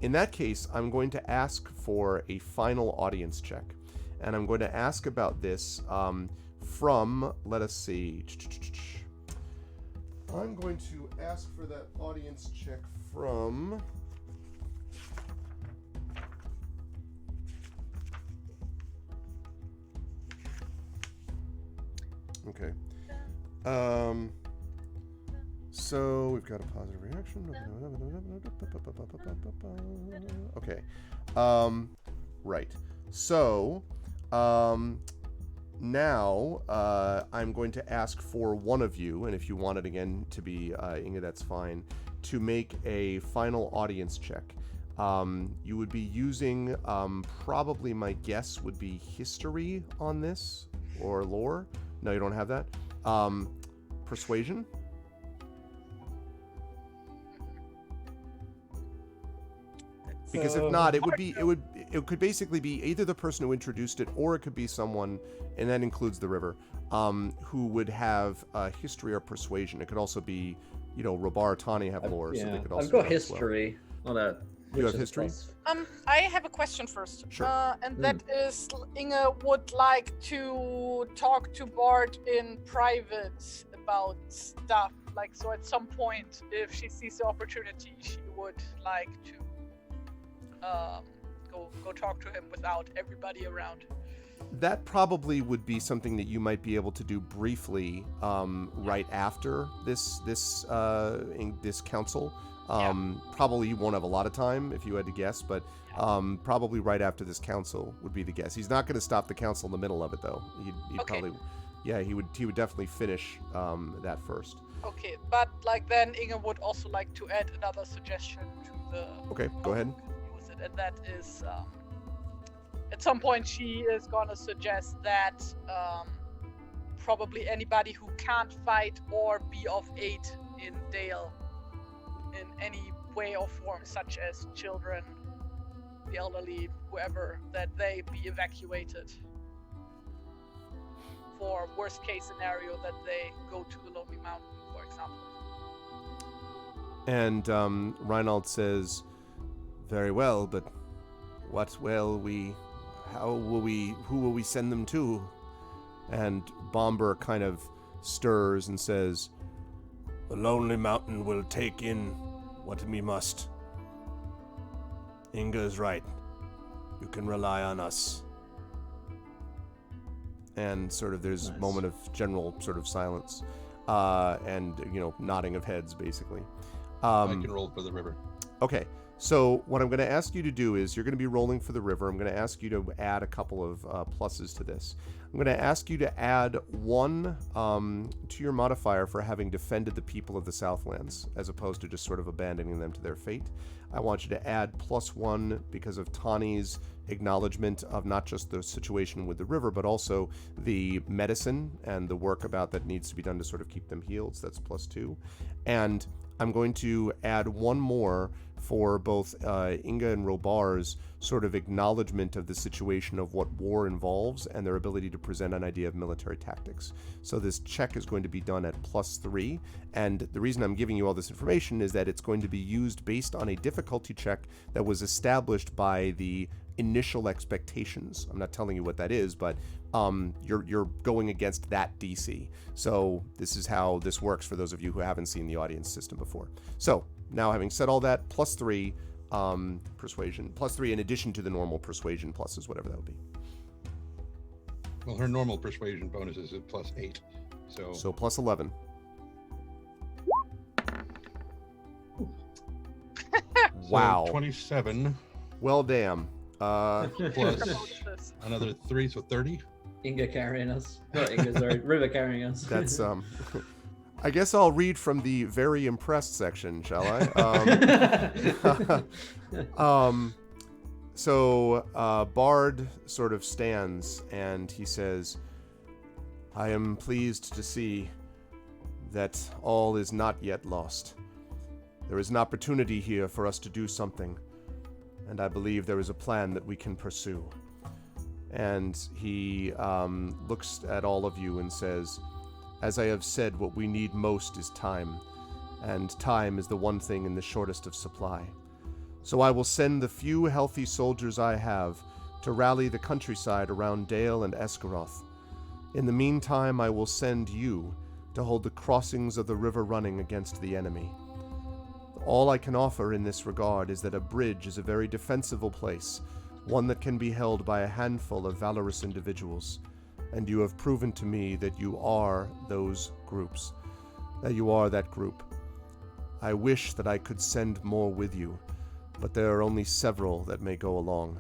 in that case, I'm going to ask for a final audience check, and I'm going to ask about this from, let us see, I'm going to ask for that audience check from Okay. So we've got a positive reaction. Okay. Right. So, now I'm going to ask for one of you, and if you want it again to be Inga, that's fine, to make a final audience check. You would be using, probably my guess would be history on this, or lore. No, you don't have that. Persuasion. Because if not, it could basically be either the person who introduced it, or it could be someone, and that includes the river, who would have history or persuasion. It could also be, Robar or Tani have lore, so they could also. I've got history. Well. Not a. You have history? I have a question first. Sure. And that is, Inge would like to talk to Bart in private about stuff. Like, so at some point, if she sees the opportunity, she would like to go talk to him without everybody around. That probably would be something that you might be able to do briefly, right after this council. Probably you won't have a lot of time if you had to guess, but probably right after this council would be the guess. He's not going to stop the council in the middle of it, though. He'd Okay. probably, he would definitely finish that first. Okay, but like then Inge would also like to add another suggestion to the. Okay, go ahead. Use it, and that is, at some point she is gonna suggest that probably anybody who can't fight or be of aid in Dale in any way or form, such as children, the elderly, whoever, that they be evacuated. For worst case scenario, that they go to the Lonely Mountain, for example. And Reinald says, "Very well, but who will we send them to?" And Bomber kind of stirs and says, "The Lonely Mountain will take in what we must. Inga's right. You can rely on us." And sort of there's a moment of general sort of silence, and nodding of heads, basically. I can roll for the river. Okay, so what I'm going to ask you to do is you're going to be rolling for the river. I'm going to ask you to add a couple of pluses to this. I'm going to ask you to add 1 to your modifier for having defended the people of the Southlands, as opposed to just sort of abandoning them to their fate. I want you to add +1 because of Tani's acknowledgement of not just the situation with the river, but also the medicine and the work about that needs to be done to sort of keep them healed. So that's +2. And I'm going to add 1 more for both Inga and Robar's sort of acknowledgement of the situation of what war involves and their ability to present an idea of military tactics. So this check is going to be done at +3, and the reason I'm giving you all this information is that it's going to be used based on a difficulty check that was established by the initial expectations. I'm not telling you what that is, but you're going against that DC. So this is how this works for those of you who haven't seen the audience system before. So now, having said all that, +3 persuasion, +3 in addition to the normal persuasion pluses, whatever that would be. Well, her normal persuasion bonus is at +8. So +11. Wow. 27. Well, damn. Plus another 3, so 30. Inga carrying us. No, Inga, sorry. River carrying us. That's I guess I'll read from the very impressed section, shall I? So Bard sort of stands and he says, "I am pleased to see that all is not yet lost. There is an opportunity here for us to do something, and I believe there is a plan that we can pursue." And he looks at all of you and says, "As I have said, what we need most is time, and time is the one thing in the shortest of supply. So I will send the few healthy soldiers I have to rally the countryside around Dale and Esgaroth. In the meantime, I will send you to hold the crossings of the river running against the enemy. All I can offer in this regard is that a bridge is a very defensible place, one that can be held by a handful of valorous individuals. and you have proven to me that you are those groups, that you are that group. I wish that I could send more with you, but there are only several that may go along.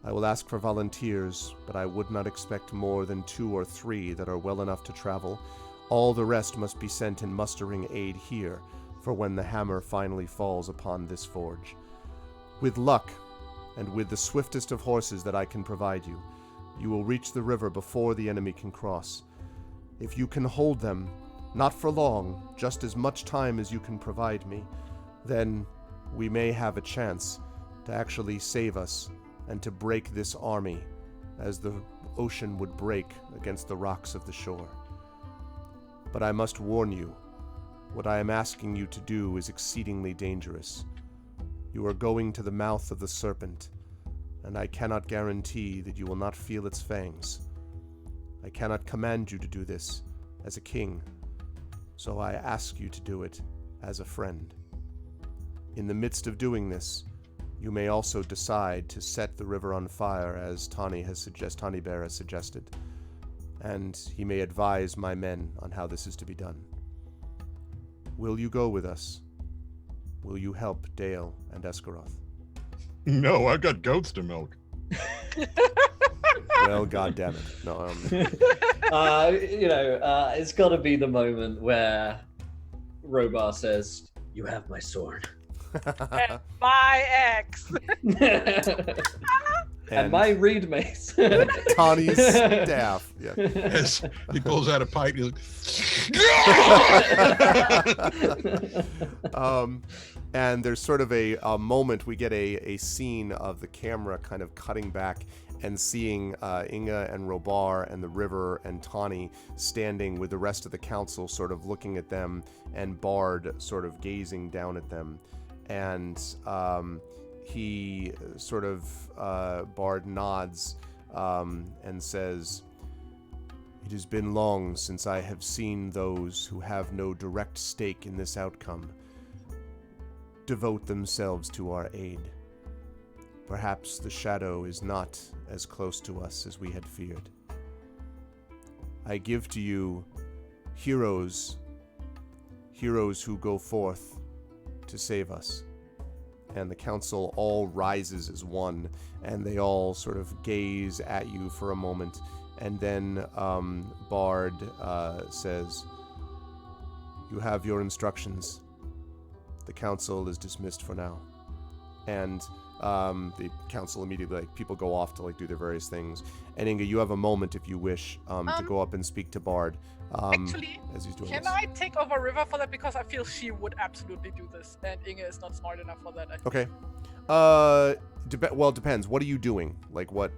I will ask for volunteers, but I would not expect more than 2 or 3 that are well enough to travel. All the rest must be sent in mustering aid here, for when the hammer finally falls upon this forge. With luck, and with the swiftest of horses that I can provide you, you will reach the river before the enemy can cross. If you can hold them, not for long, just as much time as you can provide me, then we may have a chance to actually save us and to break this army as the ocean would break against the rocks of the shore. But I must warn you, what I am asking you to do is exceedingly dangerous. You are going to the mouth of the serpent, and I cannot guarantee that you will not feel its fangs. I cannot command you to do this as a king, so I ask you to do it as a friend. In the midst of doing this, you may also decide to set the river on fire, as Tawny Bear has suggested, and he may advise my men on how this is to be done. Will you go with us? Will you help Dale and Escaroth? No, I've got goats to milk. Well, goddammit. No, it's got to be the moment where Robar says, "You have my sword." And my ex. And my reed mace. Tawny's staff. Yeah. Yes, he pulls out a pipe. He's like, and there's sort of a moment, we get a scene of the camera kind of cutting back and seeing Inga and Robar and the river and Tawny standing with the rest of the council sort of looking at them, and Bard sort of gazing down at them. And he sort of, Bard nods and says, "It has been long since I have seen those who have no direct stake in this outcome devote themselves to our aid. Perhaps the shadow is not as close to us as we had feared. I give to you heroes who go forth to save us." And the council all rises as one, and they all sort of gaze at you for a moment, and then Bard says, "You have your instructions. The council is dismissed for now." And the council immediately, people go off to do their various things. And Inga, you have a moment if you wish to go up and speak to Bard. Actually, as he's doing can this. I take over River for that? Because I feel she would absolutely do this, and Inga is not smart enough for that. I think. Okay. Well, it depends. What are you doing? What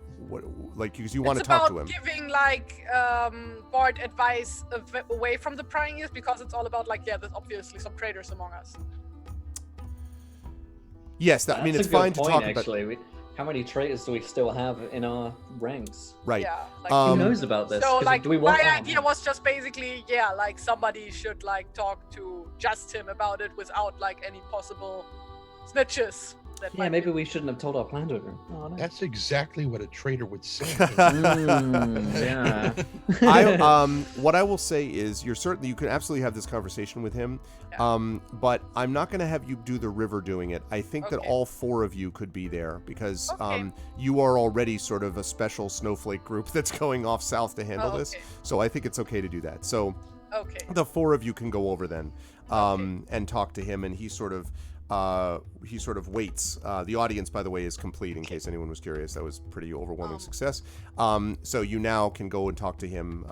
because you want to talk to him. It's about giving Bard advice away from the prying ears, because it's all about there's obviously some traitors among us. Yes, it's fine to talk actually. about. How many traitors do we still have in our ranks? Right. Yeah. Who knows about this? So, do we want my idea was just basically, somebody should talk to just him about it without any possible snitches. Yeah, maybe we shouldn't have told our plan to him. Oh, no. that's exactly what a traitor would say. Yeah. What I will say is, you can absolutely have this conversation with him, but I'm not going to have you do the river doing it. I think that all 4 of you could be there, because you are already sort of a special snowflake group that's going off south to handle this. So I think it's okay to do that. So the 4 of you can go over then and talk to him, and he sort of waits. The audience, by the way, is complete, in case anyone was curious. That was pretty overwhelming success. So you now can go and talk to him.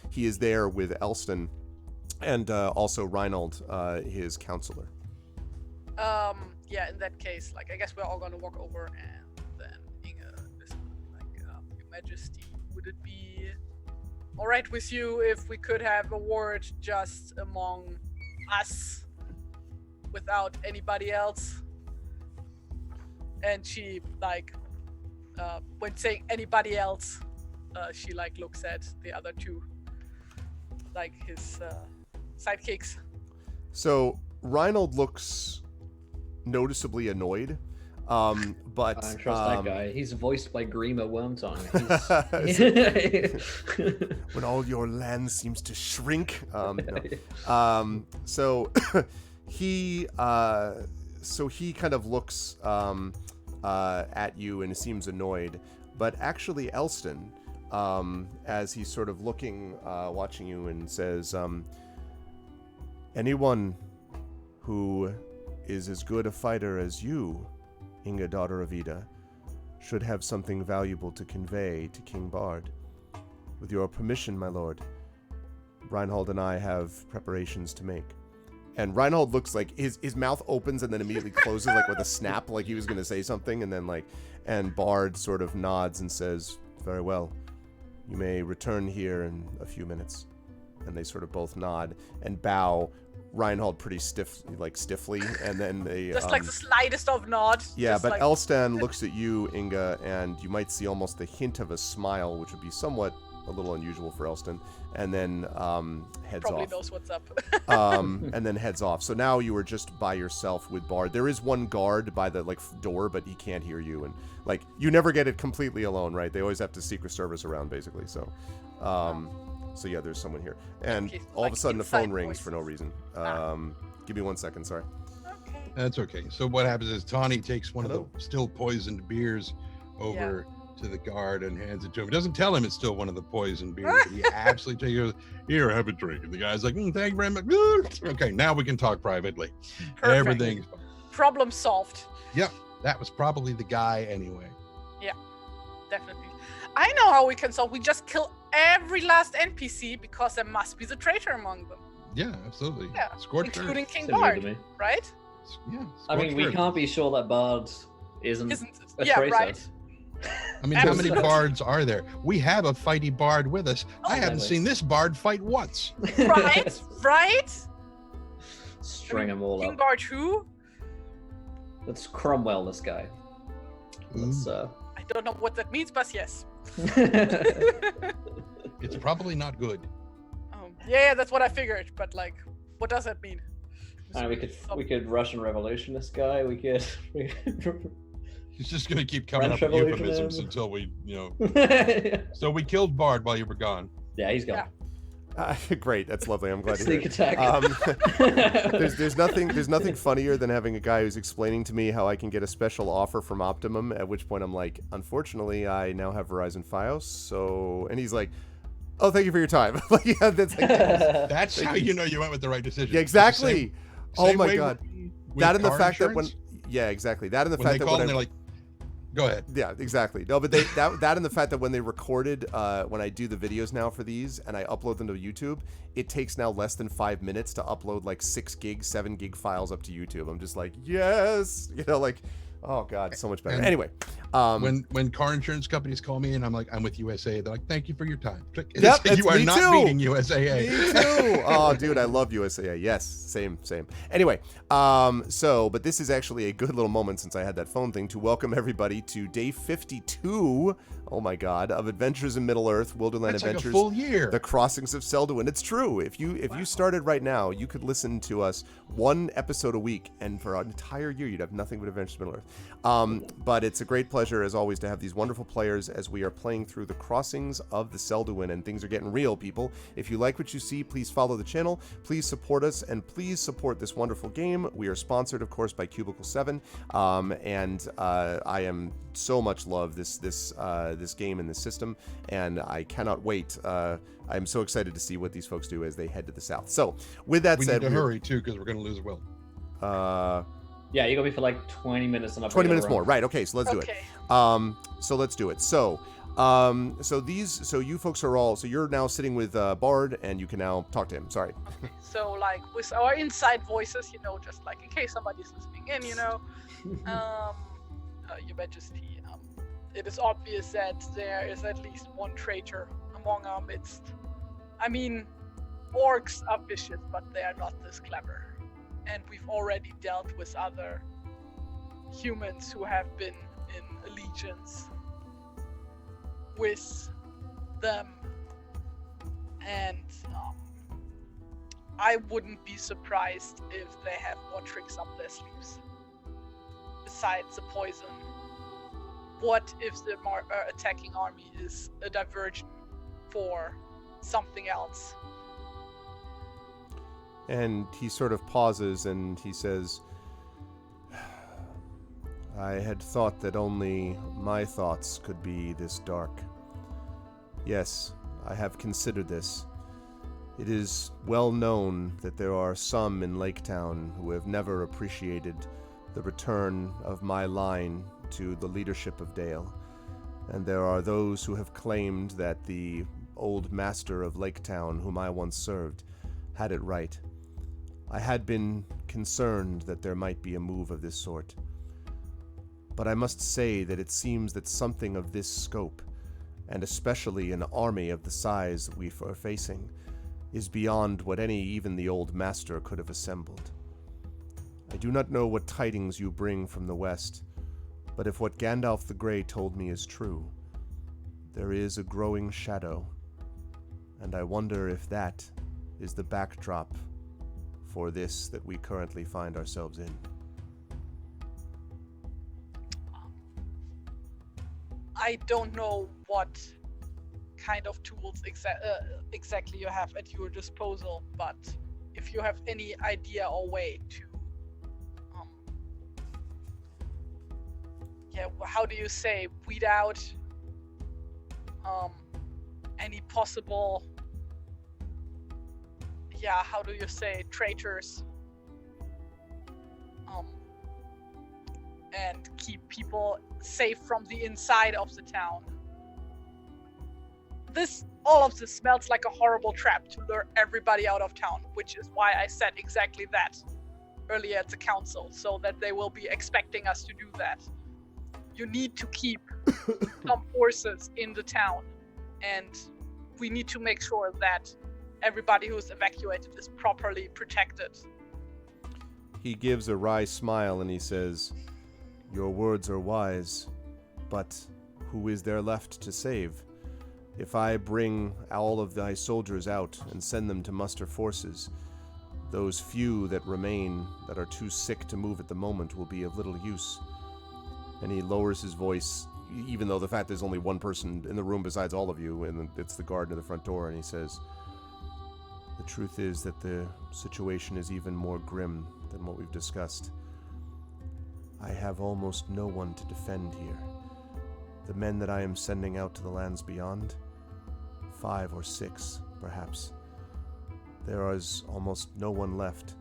He is there with Elston and also Reinald, his counselor. In that case, I guess we're all gonna walk over, and then Inga is Your Majesty, would it be all right with you if we could have a word just among us, without anybody else? And she when saying anybody else, she looks at the other 2, his sidekicks. So Reinald looks noticeably annoyed, But I don't trust that guy. He's voiced by Grima Wormtongue. When all your land seems to shrink. So he kind of looks at you and seems annoyed, but actually Elston, as he's sort of looking, watching you, and says, anyone who is as good a fighter as you, Inga, daughter of Ida, should have something valuable to convey to King Bard. With your permission, my lord, Reinhold and I have preparations to make. And Reinhold looks like his mouth opens and then immediately closes, like with a snap, like he was going to say something, and then and Bard sort of nods and says, very well, you may return here in a few minutes. And they sort of both nod and bow. Reinhold pretty stiffly, and then they just like the slightest of nod. Yeah, but Elstan looks at you, Inga, and you might see almost the hint of a smile, which would be somewhat a little unusual for Elstan, and then heads Probably off. knows what's up. And then heads off. So now you are just by yourself with Bard. There is one guard by the door, but he can't hear you, and you never get it completely alone, right? They always have to Secret Service around, basically. So. So yeah, there's someone here, and all of a sudden the phone rings for no reason. Give me 1 second, sorry. Okay. That's okay. So what happens is Tawny takes one of the still poisoned beers over to the guard and hands it to him. He doesn't tell him it's still one of the poisoned beers, but he absolutely takes it. Here, have a drink. And the guy's like, thank you very much. Okay, now we can talk privately. Perfect. Everything's fine. Problem solved. Yep, that was probably the guy anyway. Yeah, definitely. I know how we can solve. We just kill every last NPC because there must be the traitor among them. Yeah, absolutely. Yeah, Scorched including Earth. King Similar to Bard, me. right? Yeah. I mean, we Earth. can't be sure that Bard isn't a yeah, traitor. right. I mean, how many Absolutely. bards are there? We have a fighty bard with us. I haven't Exactly. seen this bard fight once. Right? Right? String them all King up. Bard who? Let's Cromwell this guy. Let's, I don't know what that means, but yes. It's probably not good. Yeah, that's what I figured. But what does that mean? we could Russian Revolution this guy. We could. He's just gonna keep coming French up with Revolution euphemisms him. until we, So we killed Bard while you were gone. Yeah, he's gone. Yeah. Great, that's lovely. I'm glad to hear Sneak it. attack. There's nothing funnier than having a guy who's explaining to me how I can get a special offer from Optimum. At which point I'm like, unfortunately, I now have Verizon Fios. So, and he's like, oh, thank you for your time. Yeah, That's how you know you went with the right decision. Yeah, exactly. Same my way God. with That and the car fact insurance, exactly. That and the when fact they that call when and they're like, go ahead. yeah, exactly. No, but that and the fact that when they recorded, when I do the videos now for these and I upload them to YouTube, it takes now less than 5 minutes to upload 6 gig, 7 gig files up to YouTube. I'm just like, yes, oh God, so much better. And anyway, when car insurance companies call me and I'm like, I'm with USAA, they're like, thank you for your time. Click. Yep, You are me not too. beating USAA. Me too. Oh, dude, I love USAA. Yes, same. Anyway, but this is actually a good little moment since I had that phone thing to welcome everybody to day 52. Oh my God, of Adventures in Middle Earth, Wilderland That's Adventures, like a full year. The Crossings of Selduin. It's true. If you started right now, you could listen to us 1 episode a week, and for an entire year, you'd have nothing but Adventures in Middle Earth. But it's a great pleasure, as always, to have these wonderful players as we are playing through the Crossings of the Selduin, and things are getting real, people. If you like what you see, please follow the channel, please support us, and please support this wonderful game. We are sponsored, of course, by Cubicle 7, and I am so much love this game and this system, and I cannot wait. I'm so excited to see what these folks do as they head to the south. So, with that we said, need to hurry too because we're going to lose Will. Yeah, you got me for 20 minutes and 20 minutes more. Right. Okay. So let's do it. So let's do it. So you folks are all, so you're now sitting with Bard, and you can now talk to him. Sorry. So with our inside voices, just in case somebody's listening in, Your Majesty, it is obvious that there is at least one traitor among our midst. I mean, orcs are vicious, but they are not this clever. And we've already dealt with other humans who have been in allegiance with them. And I wouldn't be surprised if they have more tricks up their sleeves. besides the poison? What if the attacking army is a diversion for something else? And he sort of pauses and he says, I had thought that only my thoughts could be this dark. Yes, I have considered this. It is well known that there are some in Laketown who have never appreciated the return of my line to the leadership of Dale, and there are those who have claimed that the old master of Laketown, whom I once served, had it right. I had been concerned that there might be a move of this sort. But I must say that it seems that something of this scope, and especially an army of the size we are facing, is beyond what even the old master could have assembled. I do not know what tidings you bring from the west, but if what Gandalf the Grey told me is true, there is a growing shadow, and I wonder if that is the backdrop for this that we currently find ourselves in. I don't know what kind of tools exactly you have at your disposal, but if you have any idea or way to how do you say, weed out any possible how do you say, traitors, and keep people safe from the inside of the town. All of this smells like a horrible trap to lure everybody out of town, which is why I said exactly that earlier at the council, so that they will be expecting us to do that. You need to keep some forces in the town, and we need to make sure that everybody who is evacuated is properly protected. He gives a wry smile and he says, Your words are wise, but who is there left to save? If I bring all of thy soldiers out and send them to muster forces, those few that remain that are too sick to move at the moment will be of little use. And he lowers his voice, even though the fact there's only one person in the room besides all of you, and it's the guard near the front door, and he says, The truth is that the situation is even more grim than what we've discussed. I have almost no one to defend here. The men that I am sending out to the lands beyond, 5 or 6, perhaps. There is almost no one left.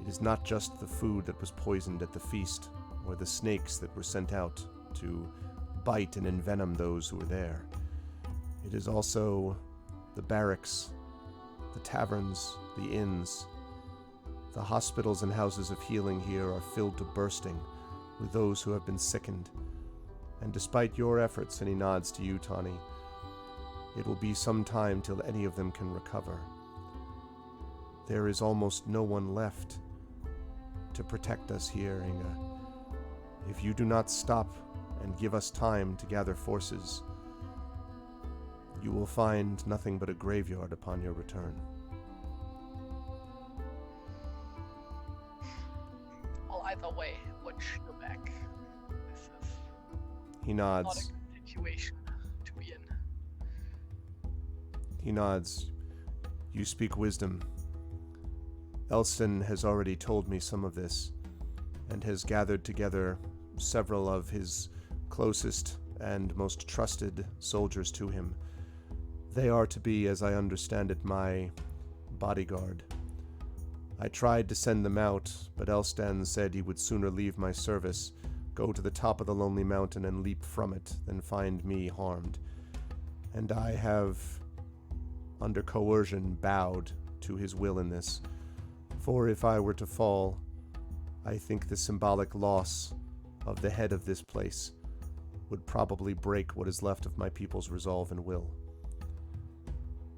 It is not just the food that was poisoned at the feast, or the snakes that were sent out to bite and envenom those who were there. It is also the barracks, the taverns, the inns. The hospitals and houses of healing here are filled to bursting with those who have been sickened. And despite your efforts, and he nods to you, Tawny, it will be some time till any of them can recover. There is almost no one left to protect us here, Inga. If you do not stop and give us time to gather forces, you will find nothing but a graveyard upon your return. Well, either way, watch your back. This is He not nods. a good situation to be in. He nods. You speak wisdom. Elston has already told me some of this, and has gathered together several of his closest and most trusted soldiers to him. They are to be, as I understand it, my bodyguard. I tried to send them out, but Elstan said he would sooner leave my service, go to the top of the lonely mountain and leap from it, than find me harmed. And I have, under coercion, bowed to his will in this. For if I were to fall, I think the symbolic loss of the head of this place would probably break what is left of my people's resolve and will.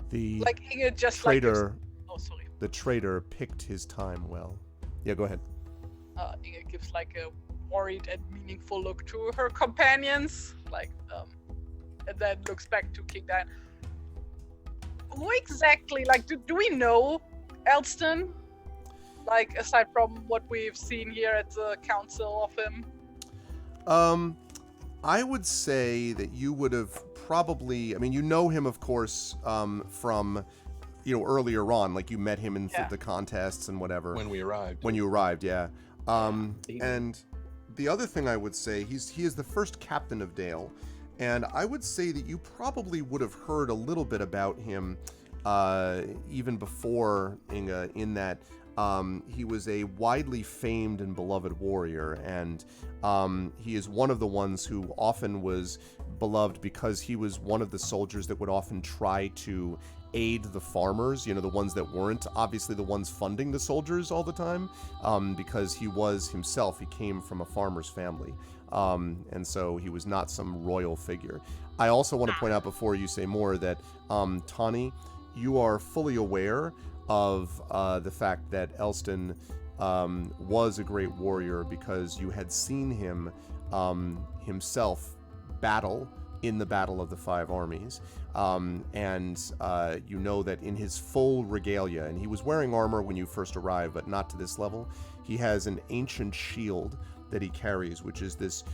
The Inga just traitor, oh, sorry. the traitor picked his time well. Yeah, go ahead. Inga gives a worried and meaningful look to her companions, and then looks back to King Diane. Who exactly, do we know Elston? Like, aside from what we've seen here at the council of him? I would say that you would have probably, I mean, you know him, of course, from, earlier on, like you met him in the contests and whatever. When we arrived. When you arrived, yeah. And the other thing I would say, he is the first captain of Dale, and I would say that you probably would have heard a little bit about him even before Inga, in that he was a widely famed and beloved warrior, and he is one of the ones who often was beloved because he was one of the soldiers that would often try to aid the farmers, the ones that weren't obviously the ones funding the soldiers all the time, because he came from a farmer's family, and so he was not some royal figure. I also want to point out before you say more that, Tani, you are fully aware of the fact that Elston was a great warrior because you had seen him himself battle in the Battle of the Five Armies, and you know that in his full regalia, and he was wearing armor when you first arrived, but not to this level, he has an ancient shield that he carries, which is this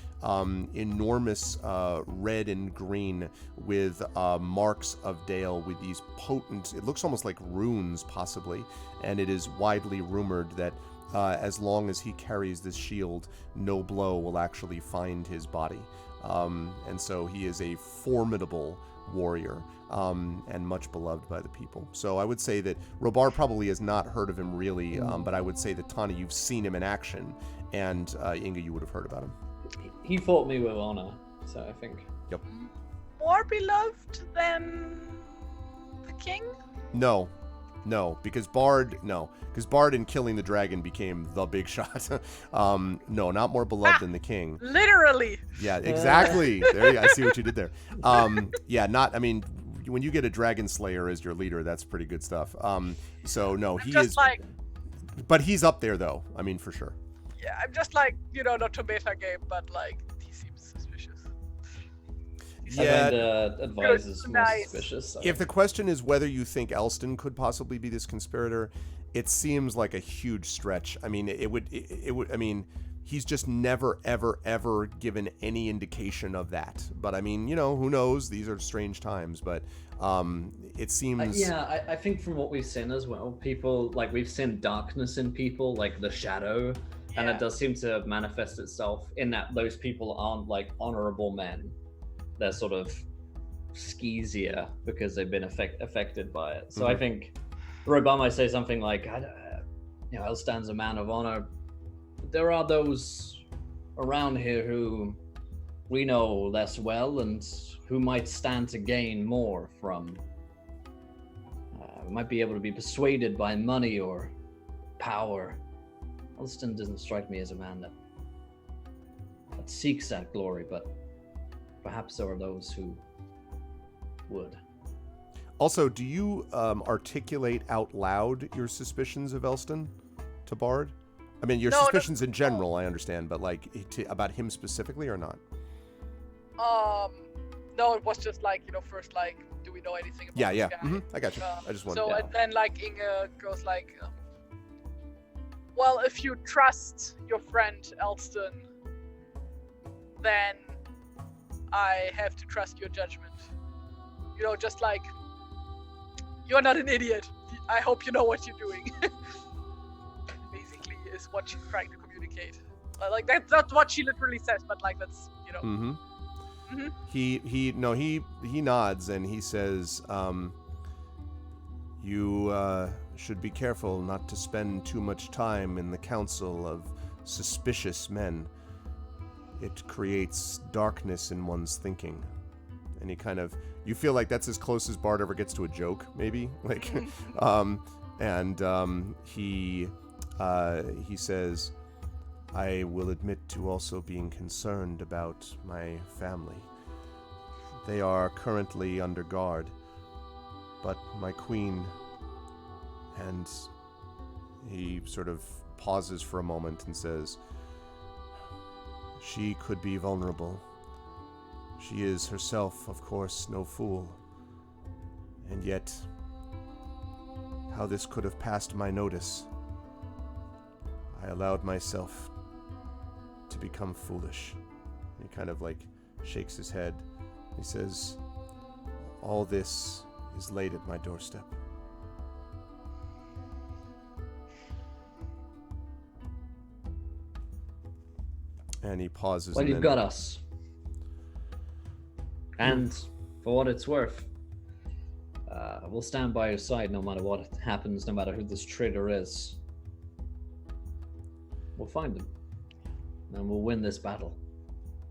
enormous red and green with marks of Dale with these potent, it looks almost like runes possibly, and it is widely rumored that as long as he carries this shield, no blow will actually find his body. And so he is a formidable warrior, and much beloved by the people. So I would say that Robar probably has not heard of him really, but I would say that Tani, you've seen him in action, and Inga, you would have heard about him. He fought me with honor, so I think. Yep. More beloved than the king? No, because Bard in Killing the Dragon became the big shot. No, not more beloved than the king. Literally. Yeah, exactly. There you go. I see what you did there. When you get a Dragon Slayer as your leader, that's pretty good stuff. So no, he is. But he's up there though. I mean, for sure. Yeah, I'm just like, not to meta game, but like, he seems suspicious. Yeah, advises more suspicious. So. If the question is whether you think Elston could possibly be this conspirator, it seems like a huge stretch. I mean, it would. I mean, he's just never, ever given any indication of that. But I mean, who knows? These are strange times. But it seems. I think from what we've seen as well, people like we've seen darkness in people, like the shadow. And it does seem to manifest itself in that those people aren't like honorable men. They're sort of skeezier because they've been affected by it. So I think Robar might say something like, Elston's a man of honor. There are those around here who we know less well and who might stand to gain more from. Might be able to be persuaded by money or power. Elston doesn't strike me as a man that seeks that glory, but perhaps there are those who would. Also, do you articulate out loud your suspicions of Elston to Bard? I mean, your suspicions in general, I understand, but like about him specifically or not? No, it was just like, first like, do we know anything about this guy? Mm-hmm. I got you. I just wanted. So and then like Inga goes like. Well, if you trust your friend Elston, then I have to trust your judgment. Just like, you're not an idiot. I hope you know what you're doing. Basically, is what she's trying to communicate. Like that's what she literally says, but like that's Mm-hmm. Mm-hmm. He nods and he says, you should be careful not to spend too much time in the council of suspicious men. It creates darkness in one's thinking. And you feel like that's as close as Bard ever gets to a joke, maybe? Like, he says, I will admit to also being concerned about my family. They are currently under guard, but my queen... And he sort of pauses for a moment and says, she could be vulnerable. She is herself, of course, no fool. And yet, how this could have passed my notice, I allowed myself to become foolish. He kind of like shakes his head. He says, all this is laid at my doorstep. And he pauses. Well, and you've got us. And for what it's worth, we'll stand by your side no matter what happens, no matter who this traitor is. We'll find him. And we'll win this battle.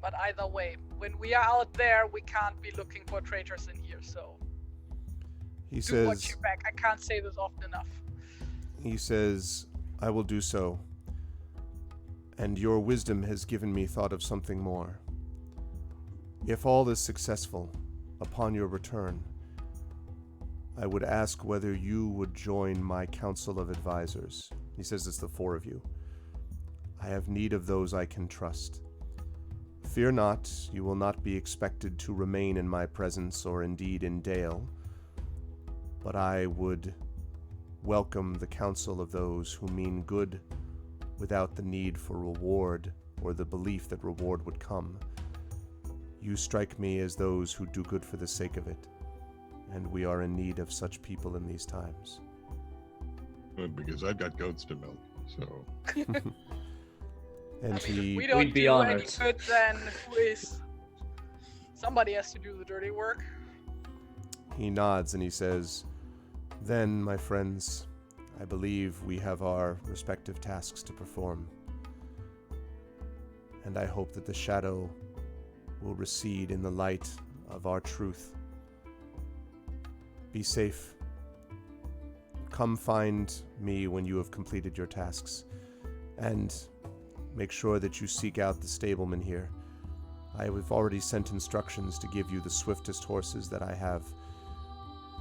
But either way, when we are out there, we can't be looking for traitors in here, so... He do watch says, your back. I can't say this often enough. he says, I will do so. And your wisdom has given me thought of something more. If all is successful, upon your return, I would ask whether you would join my council of advisors. He says it's the 4 of you. I have need of those I can trust. Fear not, you will not be expected to remain in my presence or indeed in Dale, but I would welcome the counsel of those who mean good without the need for reward or the belief that reward would come. You strike me as those who do good for the sake of it, and we are in need of such people in these times. Good, because I've got goats to milk, so... And he... We don't We'd be do honored. any good, then who is? Somebody has to do the dirty work. He nods and he says, then, my friends, I believe we have our respective tasks to perform. And I hope that the shadow will recede in the light of our truth. Be safe. Come find me when you have completed your tasks. And make sure that you seek out the stableman here. I have already sent instructions to give you the swiftest horses that I have.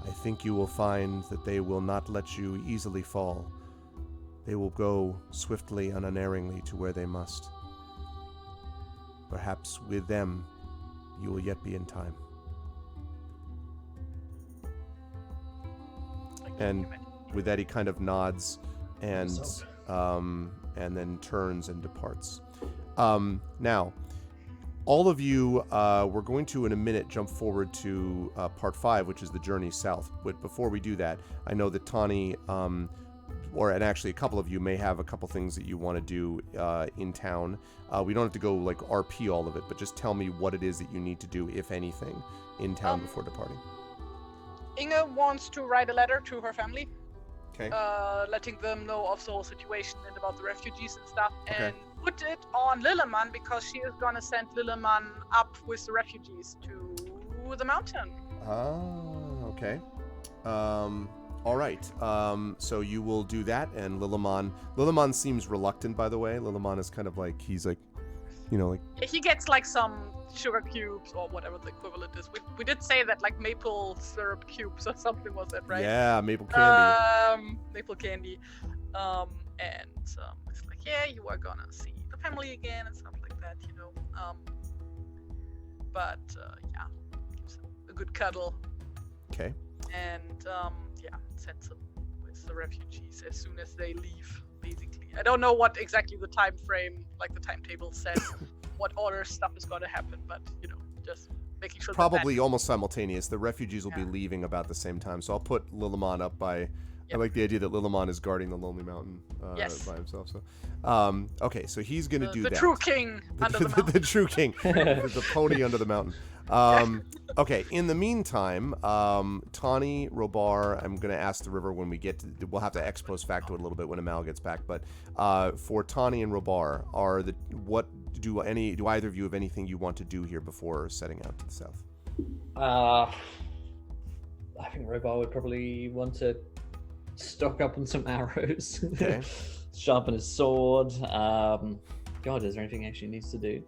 I think you will find that they will not let you easily fall. They will go swiftly and unerringly to where they must. Perhaps with them, you will yet be in time. And with that, he kind of nods and then turns and departs. Now, all of you, we're going to, in a minute, jump forward to part 5, which is the journey south. But before we do that, I know that Tawny, and actually a couple of you may have a couple things that you want to do in town. We don't have to go like RP all of it, but just tell me what it is that you need to do, if anything, in town before departing. Inge wants to write a letter to her family. Okay. Letting them know of the whole situation and about the refugees and stuff, Okay. and put it on Lilleman because she is gonna send Lilleman up with the refugees to the mountain. Oh, okay. All right. So you will do that, and Lilleman seems reluctant, by the way. Lilleman is kind of like, he's like, you know, like... He gets like some sugar cubes or whatever the equivalent is. We did say that like maple syrup cubes or something, was that right? Yeah, maple candy. Maple candy. And it's like, yeah, you are gonna see the family again and stuff like that, you know. But yeah, gives him a good cuddle. Okay. And yeah, sends them with the refugees as soon as they leave, basically. I don't know what exactly the time frame, like the timetable says, what order stuff is gonna happen, but you know, just making sure. Probably almost simultaneous. The refugees will be leaving about the same time, so I'll put Lilleman up by. I like the idea that Lilleman is guarding the Lonely Mountain by himself. So, okay, so he's gonna do the that. True king under the mountain. The true king, the pony under the mountain. Okay. In the meantime, Tawny, Robar, I'm gonna ask the river when we get to. We'll have to ex post facto it a little bit when Amal gets back. But for Tawny and Robar, do either of you have anything you want to do here before setting out to the south? I think Robar would probably want to stock up on some arrows. Okay. Sharpen his sword. God, is there anything he actually needs to do?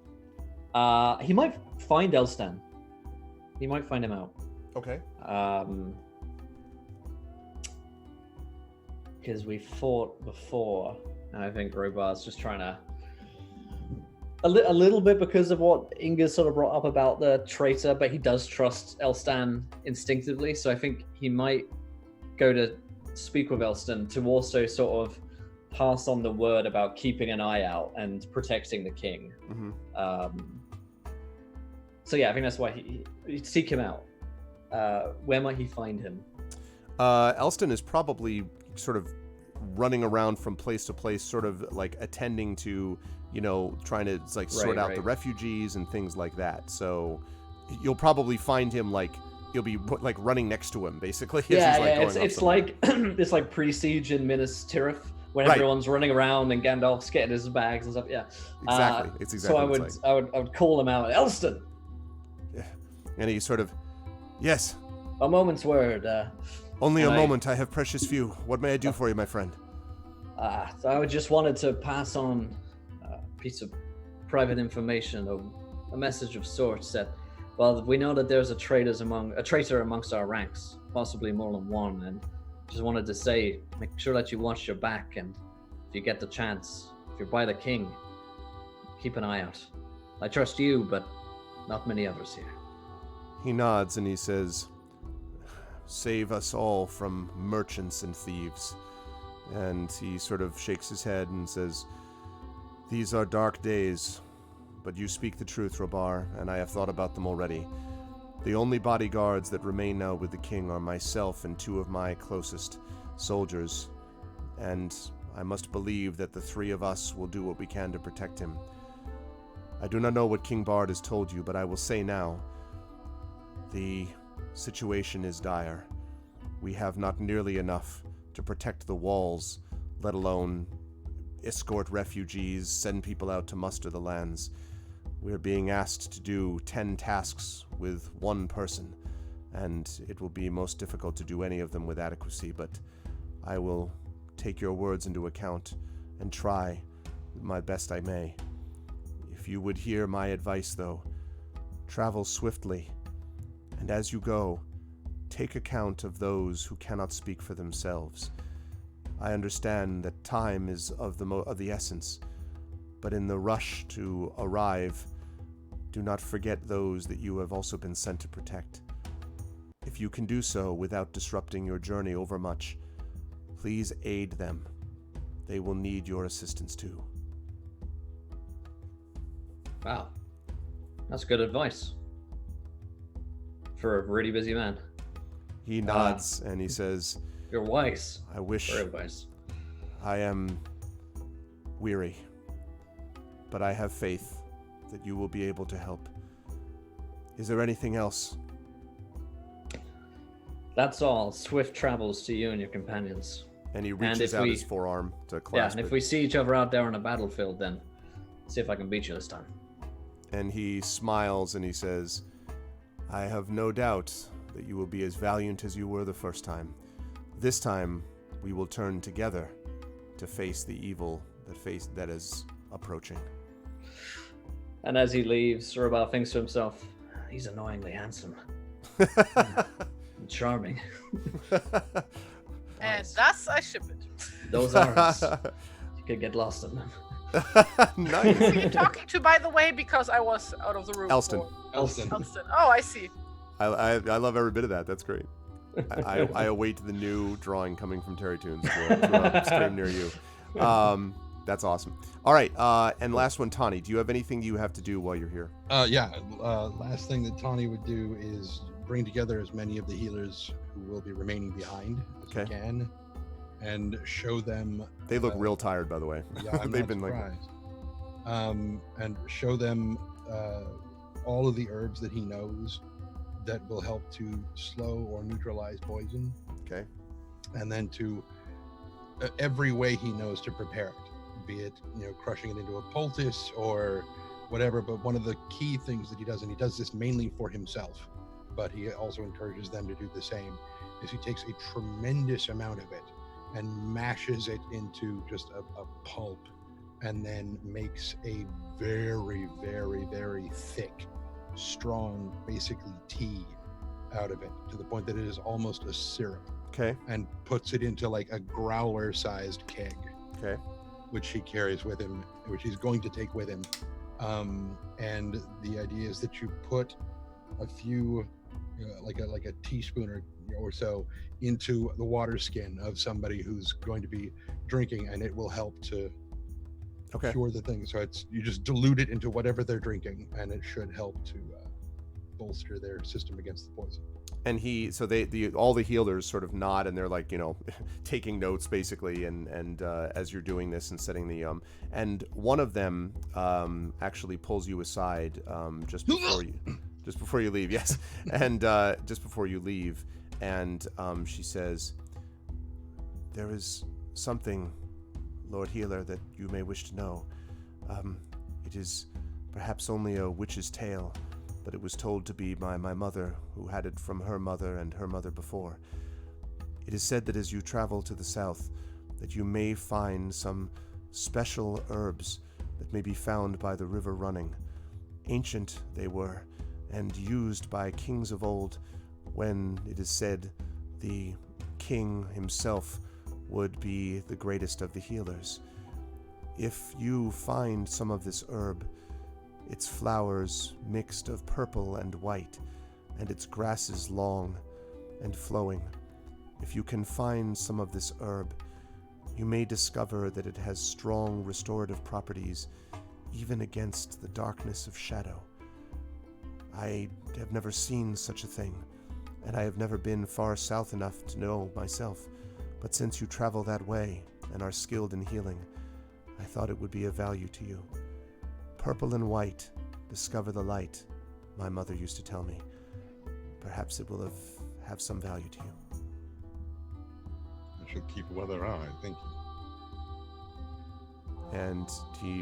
He might find Elstan. He might find him out. Okay. Because we fought before, and I think Robar's just trying to... A little bit because of what Inga sort of brought up about the traitor, but he does trust Elstan instinctively, so I think he might go to speak with Elstan to also sort of pass on the word about keeping an eye out and protecting the king. So yeah, I think that's why he seek him out. Where might he find him? Elston is probably sort of running around from place to place, sort of like attending to, trying to like sort out the refugees and things like that. So you'll probably find him like you'll be like running next to him basically. It's like pre-siege in Minas Tirith when everyone's running around and Gandalf's getting his bags and stuff. Yeah, exactly. It's exactly. So I would call him out, Elston. Yeah. And he sort of, yes. A moment's word. Only a moment. I have precious few. What may I do for you, my friend? So I just wanted to pass on a piece of private information, a message of sorts that, well, we know that there's a traitor amongst our ranks, possibly more than one, and just wanted to say, make sure that you watch your back, and if you get the chance, if you're by the king, keep an eye out. I trust you, but not many others here. He nods and he says, save us all from merchants and thieves. And he sort of shakes his head and says, these are dark days, but you speak the truth, Robar, and I have thought about them already. The only bodyguards that remain now with the king are myself and 2 of my closest soldiers, and I must believe that the 3 of us will do what we can to protect him. I do not know what King Bard has told you, but I will say now, the situation is dire. We have not nearly enough to protect the walls, let alone escort refugees, send people out to muster the lands. We're being asked to do 10 tasks with 1 person, and it will be most difficult to do any of them with adequacy, but I will take your words into account and try my best I may. If you would hear my advice, though, travel swiftly, and as you go, take account of those who cannot speak for themselves. I understand that time is of the essence, but in the rush to arrive, do not forget those that you have also been sent to protect. If you can do so without disrupting your journey overmuch, please aid them. They will need your assistance too. Wow. That's good advice. For a really busy man. He nods and he says, you're wise. I wish very wise. I am weary, but I have faith that you will be able to help. Is there anything else? That's all. Swift travels to you and your companions. And he reaches out his forearm to clasp Yeah, and if we see each other out there on a battlefield, then see if I can beat you this time. And he smiles and he says, I have no doubt that you will be as valiant as you were the first time. This time, we will turn together to face the evil that is approaching. And as he leaves, Robar thinks to himself, he's annoyingly handsome. Charming. And thus I ship it. Those arms. You could get lost in them. Nice. Who are you talking to, by the way? Because I was out of the room. Elston. Elston. Oh, I see. I love every bit of that. That's great. I await the new drawing coming from Terry Toons to a stream near you. That's awesome. All right, and last one, Tawny. Do you have anything you have to do while you're here? Last thing that Tawny would do is bring together as many of the healers who will be remaining behind as we can, and show them. They look real tired, by the way. Yeah, I'm not surprised. And show them all of the herbs that he knows that will help to slow or neutralize poison. Okay. And then to every way he knows to prepare it, be it crushing it into a poultice or whatever. But one of the key things that he does, and he does this mainly for himself, but he also encourages them to do the same, is he takes a tremendous amount of it and mashes it into just a pulp, and then makes a very, very, very thick, strong, basically tea out of it, to the point that it is almost a syrup. Okay. And puts it into like a growler-sized keg. Okay. Which he carries with him, which he's going to take with him. And the idea is that you put a few like a teaspoon or so into the water skin of somebody who's going to be drinking, and it will help to cure the thing. So you just dilute it into whatever they're drinking, and it should help to bolster their system against the poison. And all the healers sort of nod, and they're like, taking notes basically, and as you're doing this and setting the and one of them actually pulls you aside just before you leave, yes, and just before you leave, and she says, "There is something, Lord Healer, that you may wish to know. It is perhaps only a witch's tale, but it was told to be by my mother, who had it from her mother and her mother before. It is said that as you travel to the south, that you may find some special herbs that may be found by the river running. Ancient they were, and used by kings of old, when it is said the king himself would be the greatest of the healers. If you find some of this herb, its flowers mixed of purple and white, and its grasses long and flowing. If you can find some of this herb, you may discover that it has strong restorative properties, even against the darkness of shadow. I have never seen such a thing, and I have never been far south enough to know myself, but since you travel that way and are skilled in healing, I thought it would be of value to you. Purple and white, discover the light, my mother used to tell me. Perhaps it will have some value to you." I should keep weather eye, thank you. And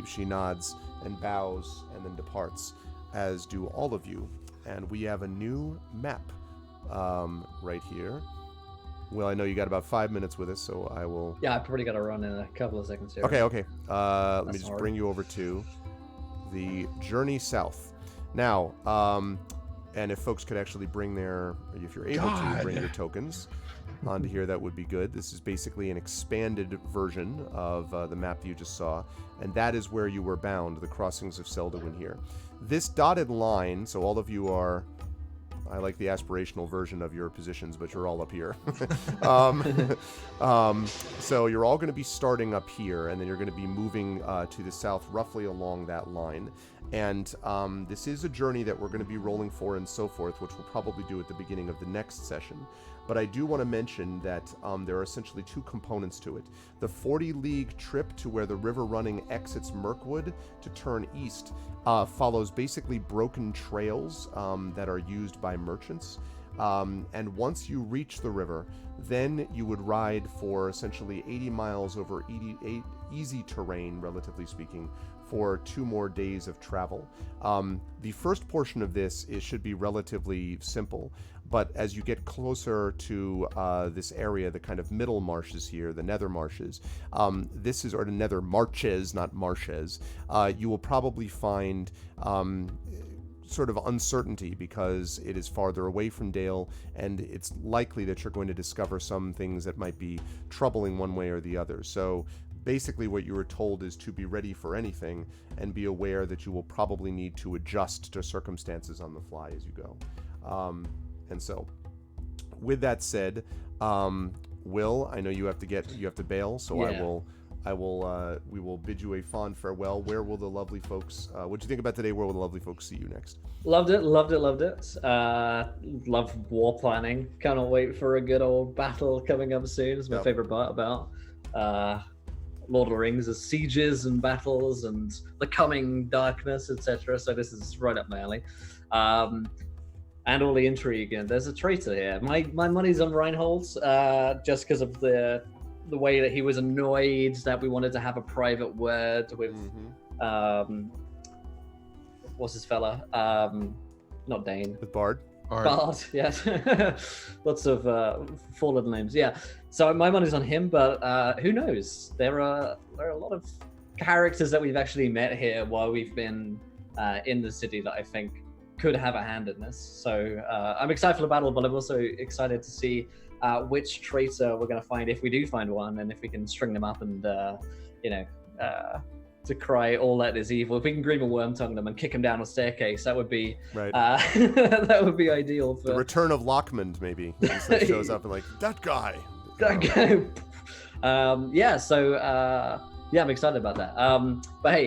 she nods and bows and then departs, as do all of you. And we have a new map right here. Well, I know you got about 5 minutes with us, so I will... Yeah, I probably got to run in a couple of seconds here. Okay. Let me just bring you over to the Journey South. Now, and if folks could actually bring if you're able to, bring your tokens onto here, that would be good. This is basically an expanded version of the map that you just saw, and that is where you were bound, the crossings of Seldowin here. This dotted line, so all of you are... I like the aspirational version of your positions, but you're all up here. So you're all going to be starting up here, and then you're going to be moving to the south roughly along that line. And this is a journey that we're going to be rolling for and so forth, which we'll probably do at the beginning of the next session. But I do want to mention that there are essentially two components to it. The 40-league trip to where the river running exits Mirkwood to turn east follows basically broken trails that are used by merchants. And once you reach the river, then you would ride for essentially 80 miles over easy terrain, relatively speaking, for 2 more days of travel. The first portion of this should be relatively simple, but as you get closer to this area, the kind of middle marshes here, the nether marshes, or the nether marches, not marshes, you will probably find sort of uncertainty because it is farther away from Dale, and it's likely that you're going to discover some things that might be troubling one way or the other. So basically what you were told is to be ready for anything and be aware that you will probably need to adjust to circumstances on the fly as you go. And so with that said, Will, I know you have to bail, so yeah. We will bid you a fond farewell. Where will the lovely folks, what'd you think about today? Where will the lovely folks see you next? Loved it. Love war planning. Cannot wait for a good old battle coming up soon. It's my favorite part about Lord of the Rings, is sieges and battles and the coming darkness, etc. So this is right up my alley. And all the intrigue. And there's a traitor here. My money's on Reinhold, just because of the way that he was annoyed that we wanted to have a private word with what's his fella? Not Dane. With Bard. Bard, yes. Lots of fallen names. Yeah. So my money's on him, but who knows? There are a lot of characters that we've actually met here while we've been in the city that I think could have a hand in this. So I'm excited for the battle, but I'm also excited to see which traitor we're going to find, if we do find one, and if we can string them up and decry all that is evil. If we can Green a Wormtongue them and kick them down a staircase, that would be right. That would be ideal for the return of Lockmond. Maybe he shows up and like that guy. That guy. Yeah, I'm excited about that. But hey,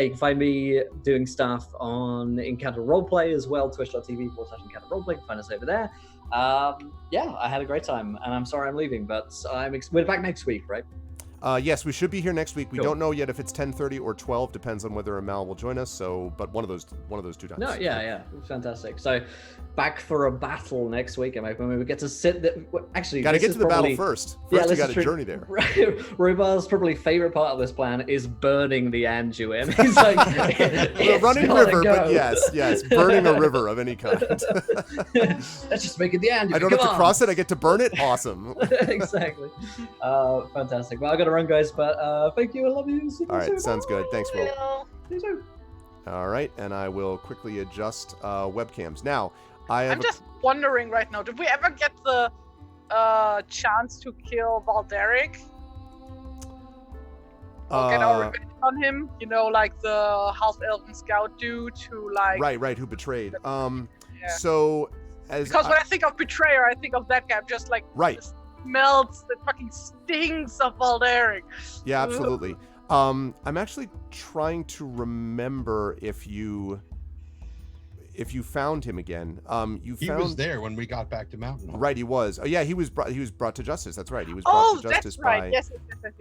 you can find me doing stuff on Encounter Roleplay as well, twitch.tv/Encounter Roleplay. You can find us over there. I had a great time, and I'm sorry I'm leaving, but we're back next week, right? Yes, we should be here next week. We Cool. don't know yet if it's 10:30 or 12, depends on whether Amal will join us. So, but one of those 2 times. No, yeah, fantastic. So, back for a battle next week. When we get to sit. Actually, got to get to the battle first. First, you got to journey there. Rubar's probably favorite part of this plan is burning the Anduin. He's like, running river, but yes, burning a river of any kind. Let's just make it the Anduin. I don't have to cross it. I get to burn it. Awesome. Exactly. Fantastic. Well, I got to run, guys, but thank you. I love you. All right, sounds good. Thanks, Will. See you soon. All right, and I will quickly adjust webcams. Now, I'm just wondering right now, did we ever get the chance to kill Valderic? Or get our revenge on him? You know, like the half-elven scout dude who like... Right, who betrayed. So, because when I think of betrayer, I think of that guy just like... Right. Smells the fucking stinks of Valderic. Yeah, absolutely. I'm actually trying to remember if you found him again. He was there when we got back to Mountain Hall. Right, he was. Oh yeah, he was brought to justice. That's right. He was brought to justice that's right. by. Yes.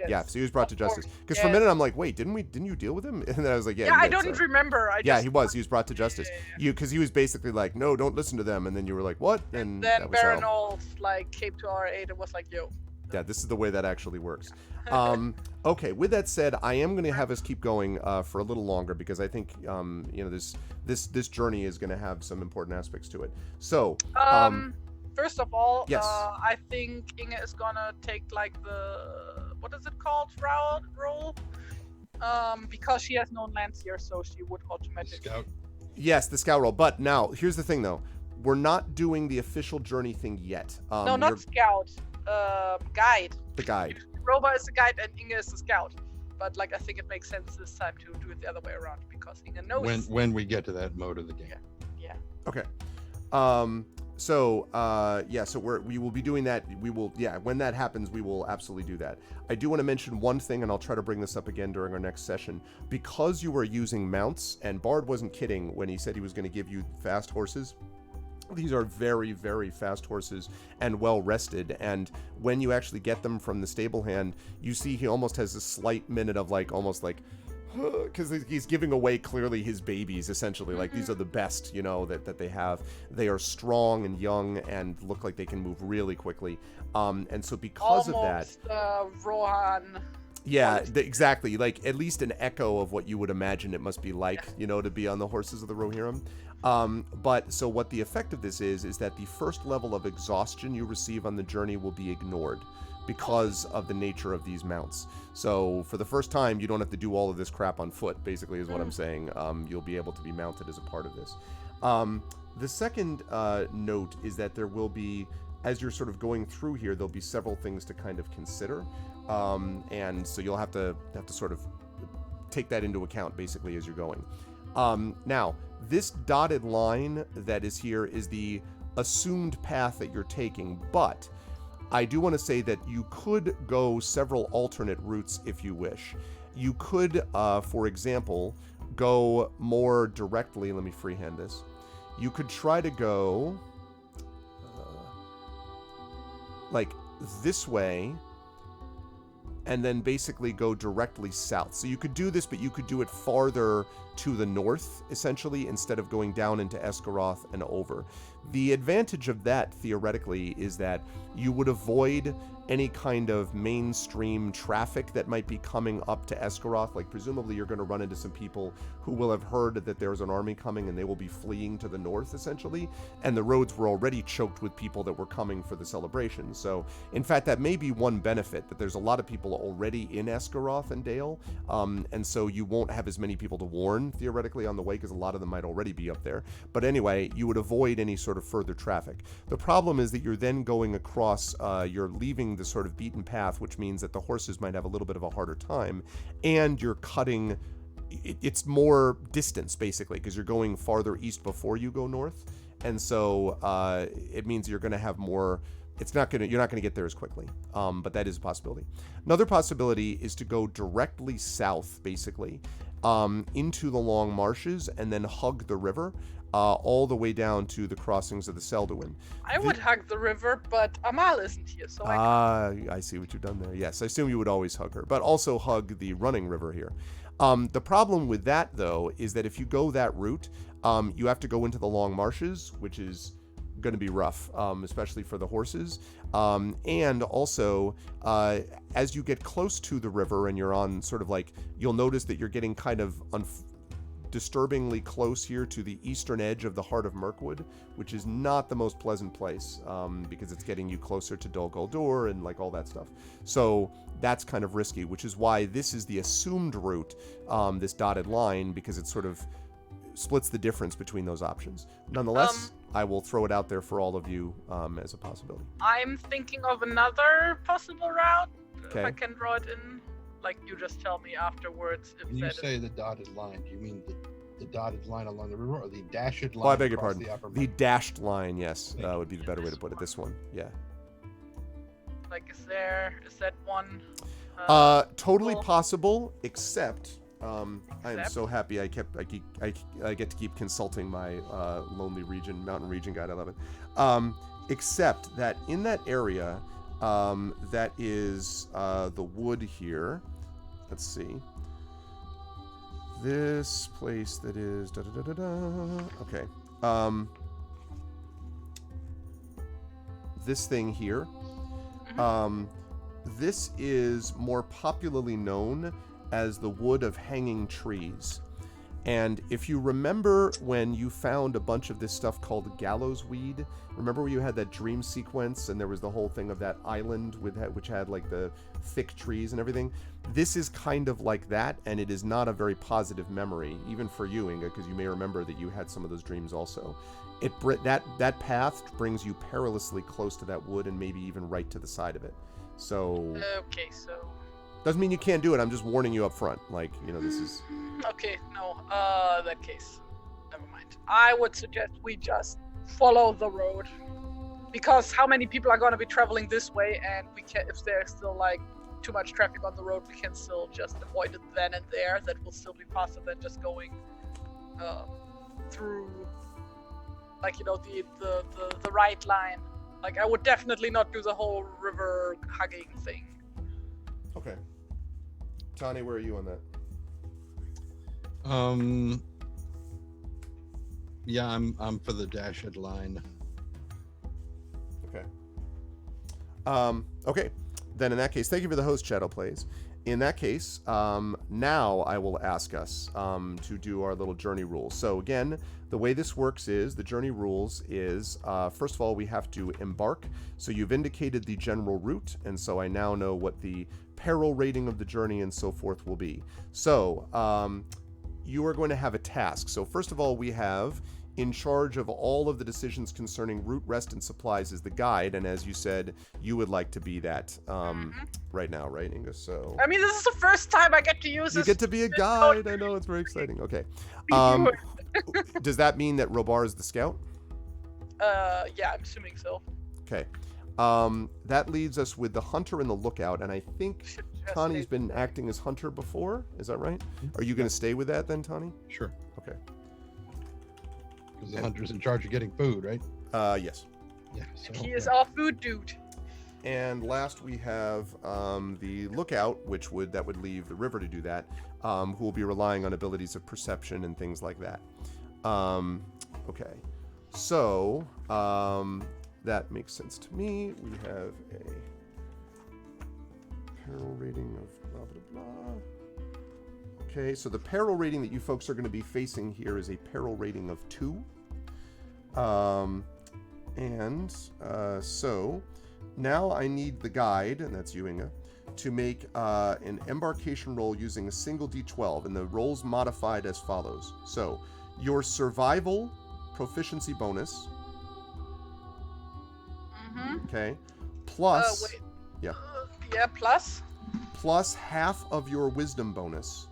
Yeah, so he was brought to justice. Because for a minute I'm like, wait, didn't you deal with him? And then I was like, I don't remember. He was brought to justice. Because he was basically like, no, don't listen to them. And then you were like, what? And then that was Baron Olf like came to our aid and was like, yo. Yeah, this is the way that actually works. Okay, with that said, I am going to have us keep going for a little longer because I think this journey is going to have some important aspects to it. So, first of all, yes. I think Inge is gonna take like the what is it called, route role, because she has no Lancier, so she would automatically. Scout. Yes, the scout role. But now, here's the thing, though. We're not doing the official journey thing yet. No, not scout. Guide. The guide. Roba is the guide and Inge is the scout. But like, I think it makes sense this time to do it the other way around because Inge knows. When we get to that mode of the game. Yeah. Okay. So we will be doing that. When that happens, we will absolutely do that. I do want to mention one thing, and I'll try to bring this up again during our next session. Because you are using mounts, and Bard wasn't kidding when he said he was going to give you fast horses. These are very, very fast horses and well rested. And when you actually get them from the stable hand, you see he almost has a slight minute of because he's giving away clearly his babies, essentially. Like, these are the best, that they have. They are strong and young and look like they can move really quickly. And so because almost, of that... Rohan. Yeah, exactly. Like, at least an echo of what you would imagine it must be like, to be on the horses of the Rohirrim. But so what the effect of this is that the first level of exhaustion you receive on the journey will be ignored because of the nature of these mounts. So for the first time, you don't have to do all of this crap on foot, basically, is what I'm saying. You'll be able to be mounted as a part of this. The second note is that there will be, as you're sort of going through here, there'll be several things to kind of consider. And so you'll have to sort of take that into account, basically, as you're going. Now, this dotted line that is here is the assumed path that you're taking, but I do want to say that you could go several alternate routes if you wish. You could, for example, go more directly. Let me freehand this. You could try to go like this way and then basically go directly south. So you could do this, but you could do it farther to the north, essentially, instead of going down into Esgaroth and over. The advantage of that, theoretically, is that you would avoid any kind of mainstream traffic that might be coming up to Esgaroth. Like, presumably you're going to run into some people who will have heard that there's an army coming and they will be fleeing to the north, essentially. And the roads were already choked with people that were coming for the celebration. So, in fact, that may be one benefit, that there's a lot of people already in Esgaroth and Dale. And so you won't have as many people to warn, theoretically, on the way, because a lot of them might already be up there. But anyway, you would avoid any sort of further traffic. The problem is that you're then going across, you're leaving the sort of beaten path, which means that the horses might have a little bit of a harder time, and you're cutting it's more distance basically because you're going farther east before you go north, and so it means you're going to have more. You're not going to get there as quickly, but that is a possibility. Another possibility is to go directly south, basically, into the long marshes and then hug the river all the way down to the crossings of the Selduin. I would hug the river, but Amal isn't here, so I see what you've done there. Yes, I assume you would always hug her, but also hug the running river here. The problem with that, though, is that if you go that route, you have to go into the long marshes, which is going to be rough, especially for the horses. And also, as you get close to the river and you're on sort of like, you'll notice that you're getting kind of disturbingly close here to the eastern edge of the heart of Mirkwood, which is not the most pleasant place because it's getting you closer to Dol Guldur and like all that stuff. So that's kind of risky, which is why this is the assumed route, this dotted line, because it sort of splits the difference between those options. Nonetheless, I will throw it out there for all of you as a possibility. I'm thinking of another possible route. Okay. If I can draw it in, like you just tell me afterwards. If When you that say the dotted line, do you mean the dotted line along the river or the dashed line? Oh, I beg your across pardon. The, upper The dashed line, yes, would be the better way to This put it. This one, yeah. Like, is that one? Totally cool. possible, except I am Except? so happy I get to keep consulting my Lonely Region, Mountain Region guide. I love it. Except that in that area, that is the wood here. Let's see. This place that is okay. This thing here. This is more popularly known as the Wood of Hanging Trees. And if you remember when you found a bunch of this stuff called gallows weed, remember where you had that dream sequence and there was the whole thing of that island which had like the thick trees and everything? This is kind of like that, and it is not a very positive memory, even for you, Inga, because you may remember that you had some of those dreams also. That path brings you perilously close to that wood and maybe even right to the side of it. So... Okay, so... Doesn't mean you can't do it. I'm just warning you up front. Like, this is... Okay, no. That case. Never mind. I would suggest we just follow the road. Because how many people are going to be traveling this way, and we can, if there's still, like, too much traffic on the road, we can still just avoid it then and there. That will still be faster than just going through, like, the right line. Like, I would definitely not do the whole river hugging thing. Okay. Tani, where are you on that? Yeah, I'm for the dashed line. Okay. Okay. Then in that case, thank you for the host, Shadow Plays. In that case, now I will ask us to do our little journey rules. So again, the way this works is, the journey rules is, first of all, we have to embark. So you've indicated the general route, and so I now know what the peril rating of the journey and so forth will be. So you are going to have a task. So first of all, we have in charge of all of the decisions concerning route, rest, and supplies is the guide, and as you said, you would like to be that right now, right, Inga? So I mean, this is the first time I get to use you this. get to be a guide. I know, it's very exciting. Okay. Does that mean that Robar is the scout? Yeah, I'm assuming so. Okay. That leaves us with the hunter and the lookout, and I think Tani's been acting as hunter before. Is that right? Are you going to stay with that then, Tani? Sure. Okay. Because the hunter's in charge of getting food, right? Yes. Yeah. And So, he is our food dude. And last we have the lookout, that would leave the river to do that, who will be relying on abilities of perception and things like that. Okay. So that makes sense to me. We have a peril rating of blah, blah, blah. Okay, so the peril rating that you folks are going to be facing here is a peril rating of 2. So now I need the guide, and that's you, Inga, to make an embarkation roll using a single d12, and the roll's modified as follows. So your survival proficiency bonus, okay, plus, Wait. yeah, Yeah, plus. plus half of your wisdom bonus.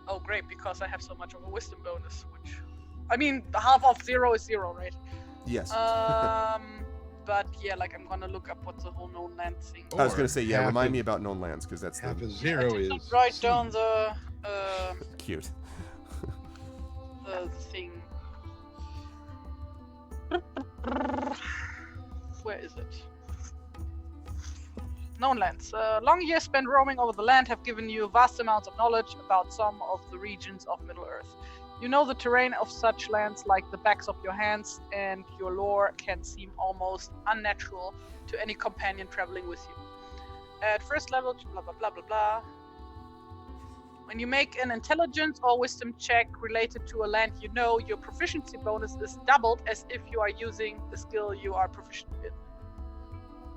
Oh, great, because I have so much of a wisdom bonus, which... I mean, half of 0 is 0, right? Yes. But yeah, like I'm gonna look up what's the whole known land thing. I was gonna say, yeah, half remind of- me about known lands, because that's Half the of 0 I did is. not write C. down the cute. the thing. Where is it? Known lands. Long years spent roaming over the land have given you vast amounts of knowledge about some of the regions of Middle-earth. You know the terrain of such lands like the backs of your hands, and your lore can seem almost unnatural to any companion traveling with you. At first level, blah blah blah blah blah. When you make an intelligence or wisdom check related to a land you know, your proficiency bonus is doubled as if you are using the skill you are proficient in.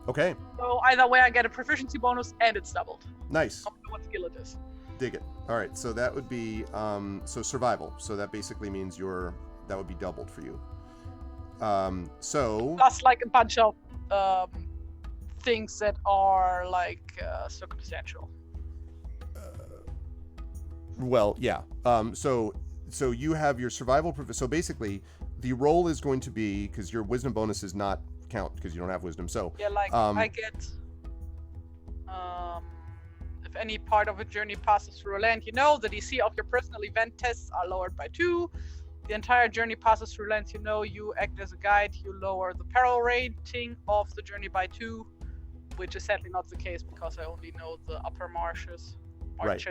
Okay, So either way, I get a proficiency bonus and it's doubled. nice. No matter what skill it is. Dig it. All right, so that would be so survival. So that basically means that would be doubled for you. So Plus, like a bunch of things that are like circumstantial. well, yeah. So you have your survival. So basically, the roll is going to be, because your wisdom bonus is not count because you don't have wisdom. So Yeah, like I get if any part of a journey passes through a land, you know the DC of your personal event tests are lowered by 2. The entire journey passes through lands you know, you act as a guide, you lower the peril rating of the journey by 2, which is sadly not the case because I only know the upper marshes. Right.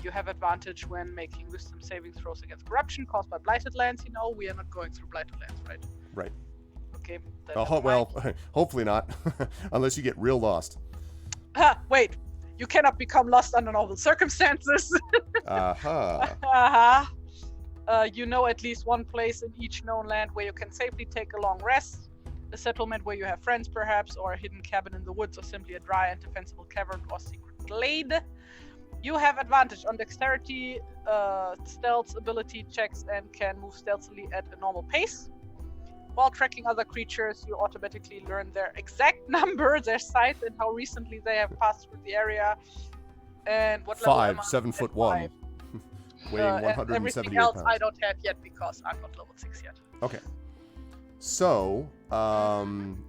You have advantage when making wisdom saving throws against corruption caused by blighted lands. You know, we are not going through blighted lands, right? Right. Okay. then Oh, never well, mind. hopefully not, unless you get real lost. Wait, you cannot become lost under normal circumstances. Aha. You know at least one place in each known land where you can safely take a long rest. A settlement where you have friends, perhaps, or a hidden cabin in the woods, or simply a dry and defensible cavern or secret glade. You have advantage on dexterity, stealth, ability checks, and can move stealthily at a normal pace. While tracking other creatures, you automatically learn their exact number, their size, and how recently they have passed through the area. And what level am I? 7'1", At 5. weighing And 178 everything else pounds. I don't have yet because I'm not level 6 yet. Okay. So,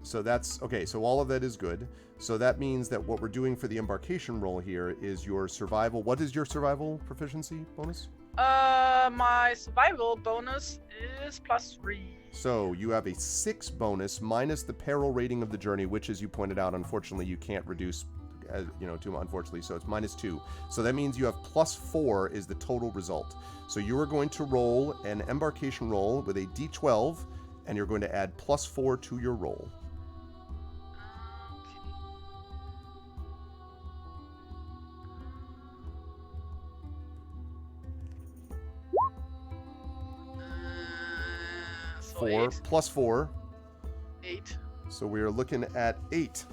so that's okay. So all of that is good. So that means that what we're doing for the embarkation roll here is your survival. What is your survival proficiency bonus? My survival bonus is +3. So you have a 6 bonus minus the peril rating of the journey, which, as you pointed out, unfortunately you can't reduce, to unfortunately. So it's -2. So that means you have +4 is the total result. So you are going to roll an embarkation roll with a D12, and you're going to add +4 to your roll. So 4 8. plus 4. 8. So we are looking at 8.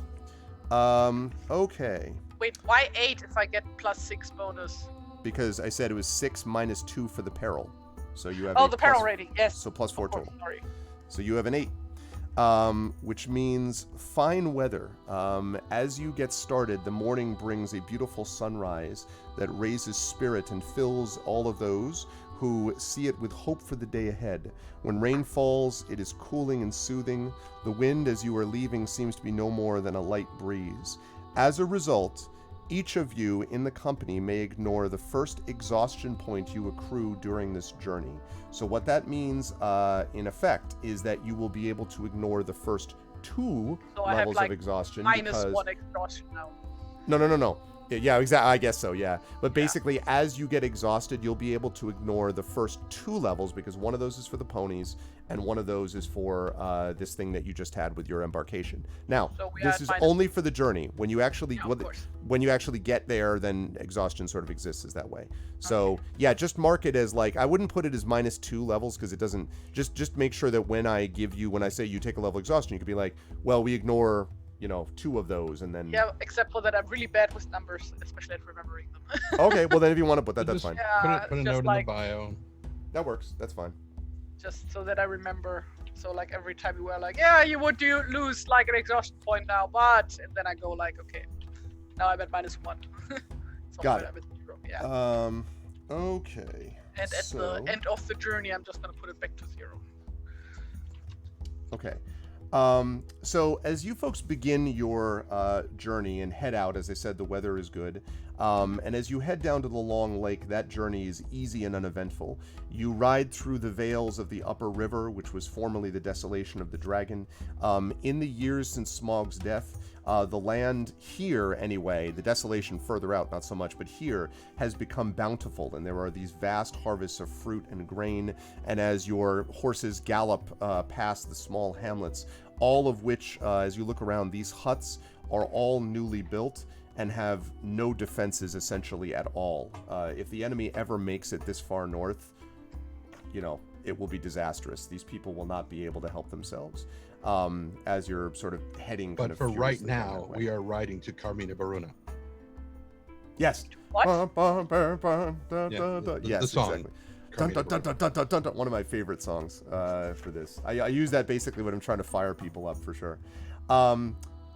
Okay. Wait, why 8 if I get +6 bonus? Because I said it was 6 minus 2 for the peril. So you have Oh, a the peril plus- rating, yes. So +4 Of course, total. sorry. So you have an 8. Which means fine weather. As you get started, the morning brings a beautiful sunrise that raises spirit and fills all of those who see it with hope for the day ahead. When rain falls, it is cooling and soothing. The wind as you are leaving seems to be no more than a light breeze. As a result, each of you in the company may ignore the first exhaustion point you accrue during this journey. So what that means, in effect, is that you will be able to ignore the first 2 So I have, levels like, of exhaustion. -1 exhaustion now. No. Yeah, exactly. I guess so, yeah. But basically, as you get exhausted, you'll be able to ignore the first 2 levels, because one of those is for the ponies, and one of those is for this thing that you just had with your embarkation. Now, So we this are is minus- only for the journey. When you actually Yeah, of course. when you actually get there, then exhaustion sort of exists as that way. So yeah, just mark it as like, I wouldn't put it as -2 levels, because it doesn't. Just make sure that when I say you take a level of exhaustion, you could be like, well, we ignore 2 of those, and then Yeah, except for that I'm really bad with numbers, especially at remembering them. okay, well then if you want to put that, that's Just fine. Yeah, Put a just note like- in the bio. That works. That's fine. Just so that I remember. So like every time you were like, yeah, you would lose like an exhaustion point now, but, and then I go like, okay, now I'm at -1. So Got I'm it. at 0. Yeah. Okay. And at the end of the journey, I'm just going to put it back to 0. Okay. So as you folks begin your journey and head out, as I said, the weather is good. And as you head down to the long lake, that journey is easy and uneventful. You ride through the vales of the upper river, which was formerly the desolation of the dragon. In the years since Smog's death, the land here, anyway, the desolation further out, not so much, but here has become bountiful, and there are these vast harvests of fruit and grain. And as your horses gallop past the small hamlets, all of which, as you look around, these huts are all newly built and have no defenses essentially at all. If the enemy ever makes it this far north, it will be disastrous. These people will not be able to help themselves. As you're sort of heading. But for right now, we are riding to Carmina Baruna. Yes. What? Yes, the song. exactly. Dun, dun, dun, dun, dun, dun, dun, dun. One of my favorite songs for this. I use that basically when I'm trying to fire people up, for sure.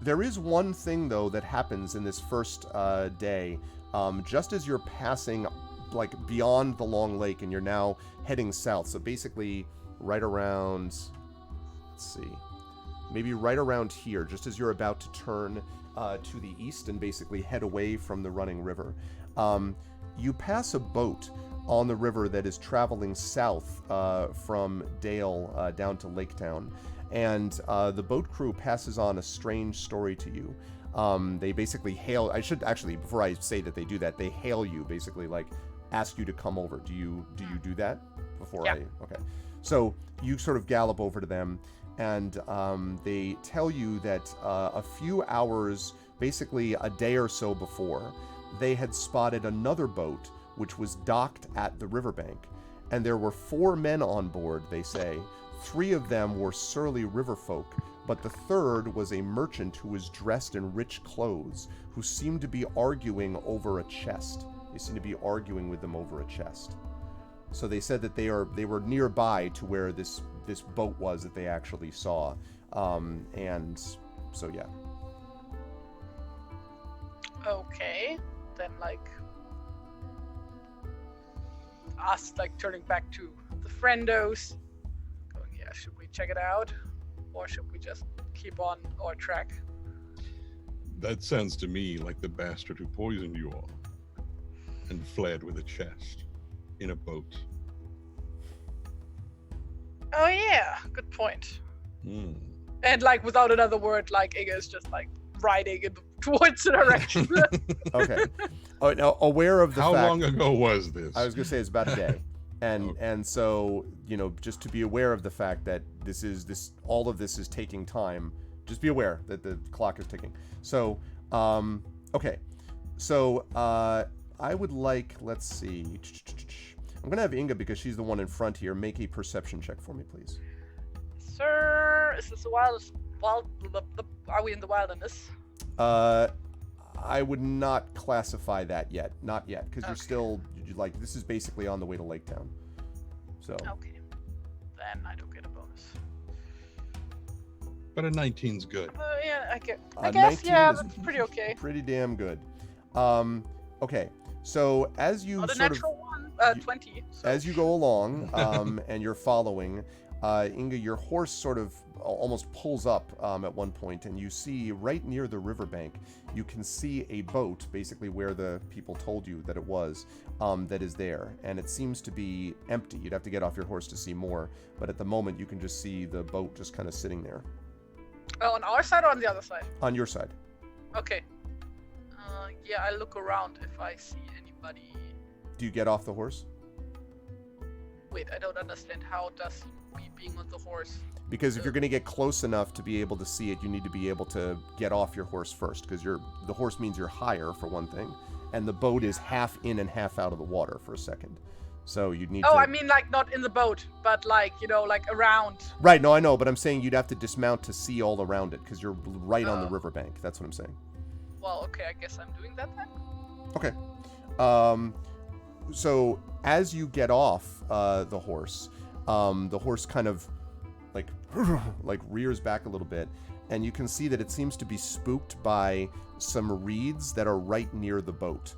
There is one thing, though, that happens in this first day. Just as you're passing, like, beyond the long lake and you're now heading south. So basically right around, let's see, maybe right around here, just as you're about to turn to the east and basically head away from the running river. You pass a boat on the river that is traveling south from Dale down to Lake Town. And the boat crew passes on a strange story to you. They basically hail, I should actually, before I say that they do that, they hail you, basically, like, ask you to come over. Do you do that before Yeah. Okay. So you sort of gallop over to them, and they tell you that a few hours, basically a day or so before, they had spotted another boat which was docked at the riverbank. And there were 4 men on board, they say. 3 of them were surly river folk, but the third was a merchant who was dressed in rich clothes, who seemed to be arguing over a chest. They seemed to be arguing with them over a chest. So they said that they were nearby to where this boat was that they actually saw. And so, yeah. Okay, then us turning back to the friendos, going, yeah, should we check it out, or should we just keep on our track? That sounds to me like the bastard who poisoned you all and fled with a chest in a boat. Oh yeah, good point. Hmm. And without another word, Inga is just riding towards the direction. Okay. Oh, now, aware of the How fact, long ago was this? I was going to say it's about a day. And Okay. and so, just to be aware of the fact that all of this is taking time, just be aware that the clock is ticking. So, okay. So, I would like, let's see. I'm going to have Inga, because she's the one in front here, make a perception check for me, please. Sir, is this are we in the wilderness? I would not classify that yet. Not yet, because you're Okay. still, this is basically on the way to Lake Town. So. Okay. Then I don't get a bonus. But a 19's good. Yeah, I guess, 19 yeah, is that's pretty okay. Pretty damn good. Okay, so as you Not a sort of, natural one, 20. So. as you go along, and you're following, Inga, your horse sort of almost pulls up at one point, and you see right near the riverbank, you can see a boat, basically where the people told you that it was, that is there, and it seems to be empty. You'd have to get off your horse to see more, but at the moment you can just see the boat just kind of sitting there. Oh, on our side or on the other side? On your side. Okay. Yeah, I look around if I see anybody. Do you get off the horse? Wait, I don't understand. How does me being on the horse? Because if you're going to get close enough to be able to see it, you need to be able to get off your horse first, because the horse means you're higher, for one thing, and the boat is half in and half out of the water for a second. So you'd need to... Oh, I mean not in the boat, but around. Right, no, I know, but I'm saying you'd have to dismount to see all around it, because you're right on the riverbank. That's what I'm saying. Well, okay, I guess I'm doing that then. Okay. So as you get off the horse kind of rears back a little bit, and you can see that it seems to be spooked by some reeds that are right near the boat.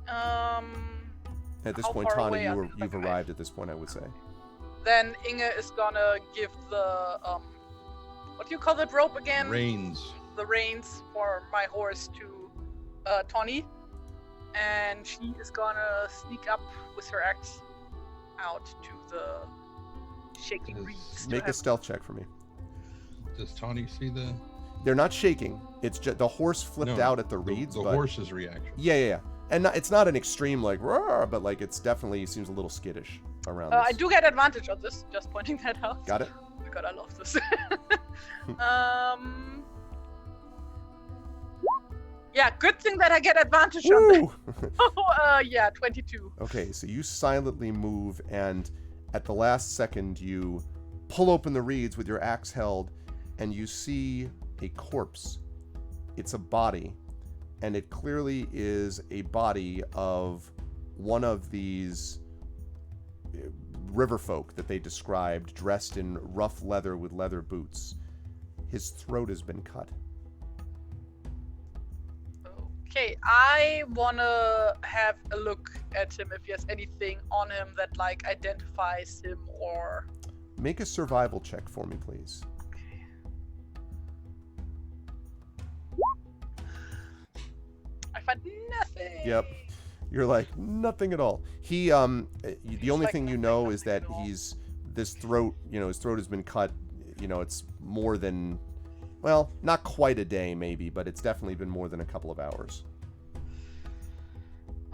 At this How point, far Tani, away you've arrived at this point, I would say. Then Inge is gonna give the what do you call that rope again? Reins. The reins for my horse to Tawny, and she is gonna sneak up with her axe out to the shaking reeds. Make a stealth check for me. Does Tawny see the? They're not shaking. It's just the horse flipped out at the reeds. The but... horse's reaction. Yeah. And it's not an extreme like roar, but like it's definitely seems a little skittish around. I do get advantage on this. Just pointing that out. Got it. Oh my god, I love this. Yeah, good thing that I get advantage on that. Oh, yeah, 22. Okay, so you silently move, and at the last second, you pull open the reeds with your axe held, and you see a corpse. It's a body, and it clearly is a body of one of these river folk that they described, dressed in rough leather with leather boots. His throat has been cut. Okay, I wanna have a look at him if he has anything on him that like identifies him or. Make a survival check for me, please. Okay. I find nothing. Yep. You're like, nothing at all. He, the only like thing you nothing, know is that nothing at all. he's, this throat, his throat has been cut, it's more than, well, not quite a day maybe, but it's definitely been more than a couple of hours.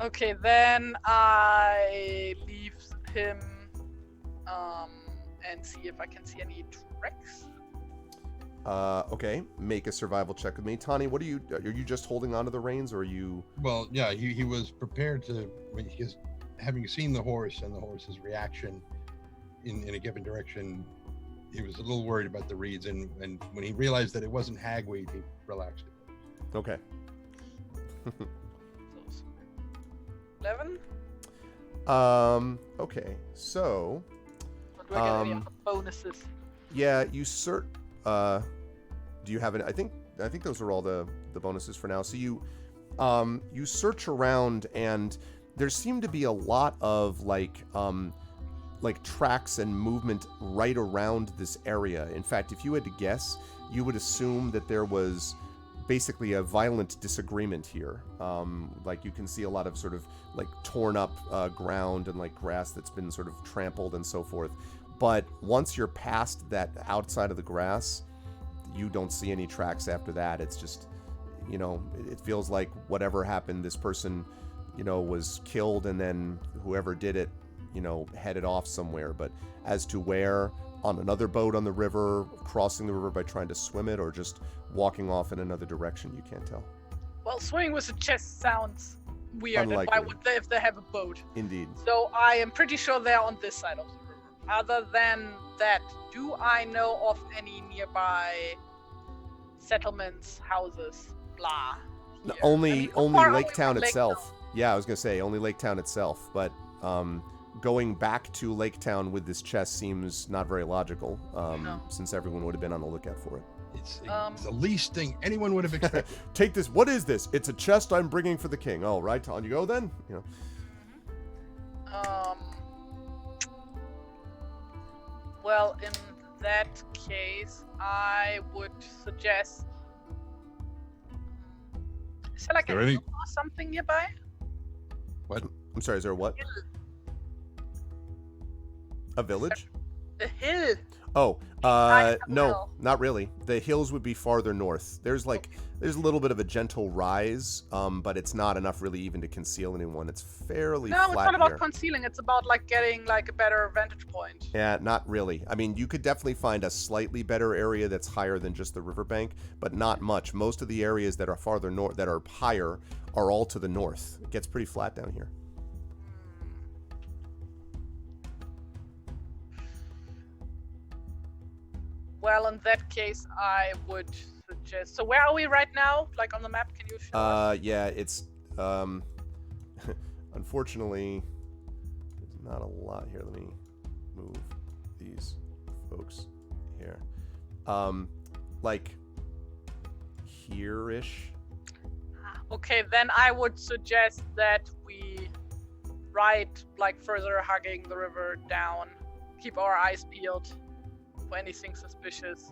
Okay, then I leave him and see if I can see any tracks. Okay, make a survival check with me. Tani, are you just holding onto the reins, or are you... Well, yeah, he was prepared to, because having seen the horse and the horse's reaction in a given direction, he was a little worried about the reeds, and when he realized that it wasn't hagweed, he relaxed it. Okay. 11? Okay, so... Or do I get any other bonuses? Yeah, you do you have any? I think those are all the bonuses for now. So you search around, and there seem to be a lot of like tracks and movement right around this area. In fact, if you had to guess, you would assume that there was basically a violent disagreement here. Like you can see a lot of sort of like torn up ground and like grass that's been sort of trampled and so forth. But once you're past that outside of the grass, you don't see any tracks after that. It's just, it feels like whatever happened, this person, was killed, and then whoever did it, headed off somewhere. But as to where, on another boat on the river, crossing the river by trying to swim it, or just walking off in another direction, you can't tell. Well, swimming with a chest sounds weird, Unlikely. and why would they if they have a boat? Indeed. So I am pretty sure they're on this side of the river. Other than that, do I know of any nearby settlements, houses, blah? No, here? only I mean, how far are we Lake Town from Lake itself. Yeah, I was gonna say only Lake Town itself, but going back to Lake Town with this chest seems not very logical, No. since everyone would have been on the lookout for it. It's the least thing anyone would have expected. Take this. What is this? It's a chest I'm bringing for the king. Oh, right, on you go then. Well, in that case, I would suggest. Is there like There a any- hill or something nearby? What? I'm sorry. Is there a what? A village? A hill. Oh, Behind the no, hill. not really. The hills would be farther north. There's a little bit of a gentle rise, but it's not enough really even to conceal anyone. It's fairly No, flat it's not about here. concealing. It's about like getting like a better vantage point. Yeah, not really. I mean, you could definitely find a slightly better area that's higher than just the riverbank, but not much. Most of the areas that are farther north, that are higher, are all to the north. It gets pretty flat down here. Well, in that case, I would suggest. So where are we right now? Like on the map? Can you show us? Yeah, it's unfortunately there's not a lot here. Let me move these folks here. Like here-ish. Okay, then I would suggest that we ride like further hugging the river down, keep our eyes peeled for anything suspicious.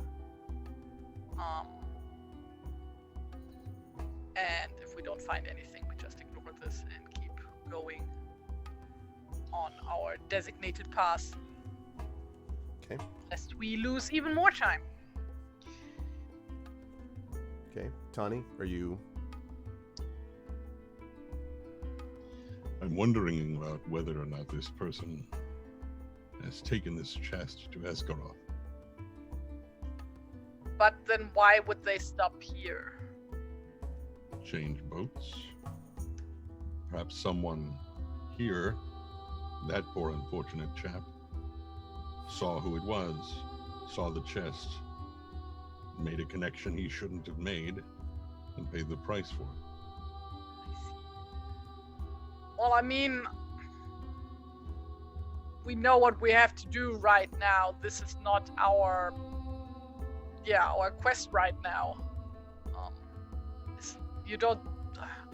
And if we don't find anything, we just ignore this and keep going on our designated path. Okay. Lest we lose even more time. Okay. Tani, are you... I'm wondering about whether or not this person has taken this chest to Esgaroth. But then why would they stop here? Change boats. Perhaps someone here, that poor unfortunate chap, saw who it was, saw the chest, made a connection he shouldn't have made, and paid the price for it. Well, I mean, we know what we have to do right now. This is not our quest right now.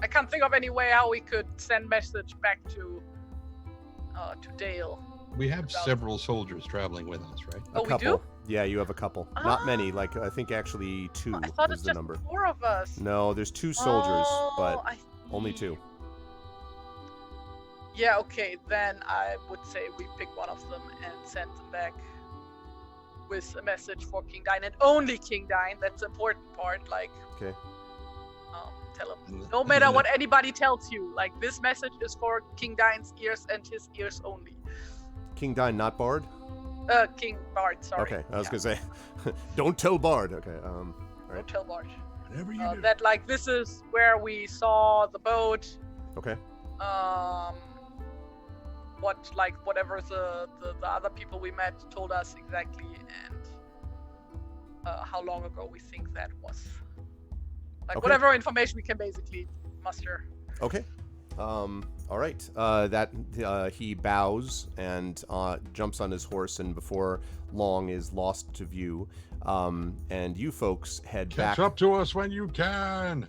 I can't think of any way how we could send message back to Dale. We have several soldiers traveling with us, right? Oh, we do? Yeah, you have a couple. Not many. Like, I think actually 2 I thought is it's the just number. 4 of us. No, there's 2 soldiers, but I only see. 2. Yeah, okay, then I would say we pick one of them and send them back with a message for King Dine, and only King Dine. That's the important part. Like, Okay. Tell him, no matter what anybody tells you, like, this message is for King Dine's ears and his ears only. King Dine, not Bard? King Bard, sorry. Okay, I was gonna say, don't tell Bard. Okay, all right. Don't tell Bard. Whatever you do. That, like, this is where we saw the boat. Okay. Whatever the other people we met told us exactly, and how long ago we think that was. Like, Okay. whatever information we can basically muster. Okay. All right. He bows and jumps on his horse, and before long is lost to view. And you folks head back. Catch up to us when you can.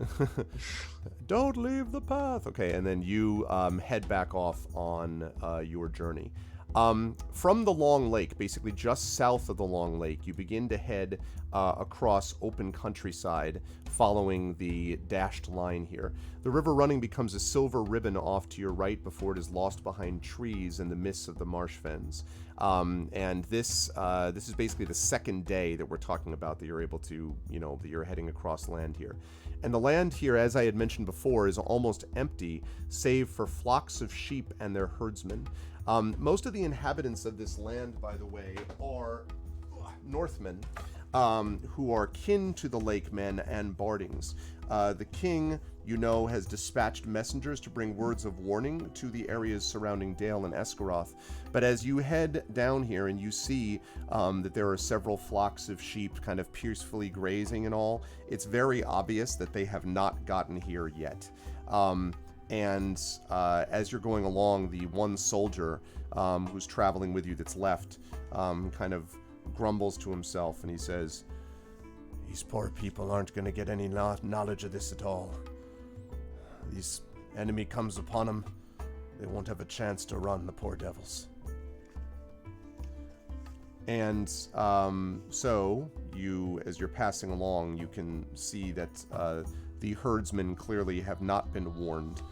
Don't leave the path. Okay, and then you head back off on your journey. From the Long Lake, basically just south of the Long Lake, you begin to head across open countryside, following the dashed line here. The river running becomes a silver ribbon off to your right before it is lost behind trees in the mists of the marsh fens. And this is basically the second day that we're talking about that you're able to, that you're heading across land here. And the land here, as I had mentioned before, is almost empty, save for flocks of sheep and their herdsmen. Most of the inhabitants of this land, by the way, are Northmen, who are kin to the Lake Men and Bardings. The king, has dispatched messengers to bring words of warning to the areas surrounding Dale and Esgaroth. But as you head down here and you see that there are several flocks of sheep kind of peacefully grazing and all, it's very obvious that they have not gotten here yet. And as you're going along, the one soldier who's traveling with you that's left kind of grumbles to himself, and he says, "These poor people aren't going to get any knowledge of this at all. This enemy comes upon them, they won't have a chance to run, the poor devils." And so you, as you're passing along, you can see that the herdsmen clearly have not been warned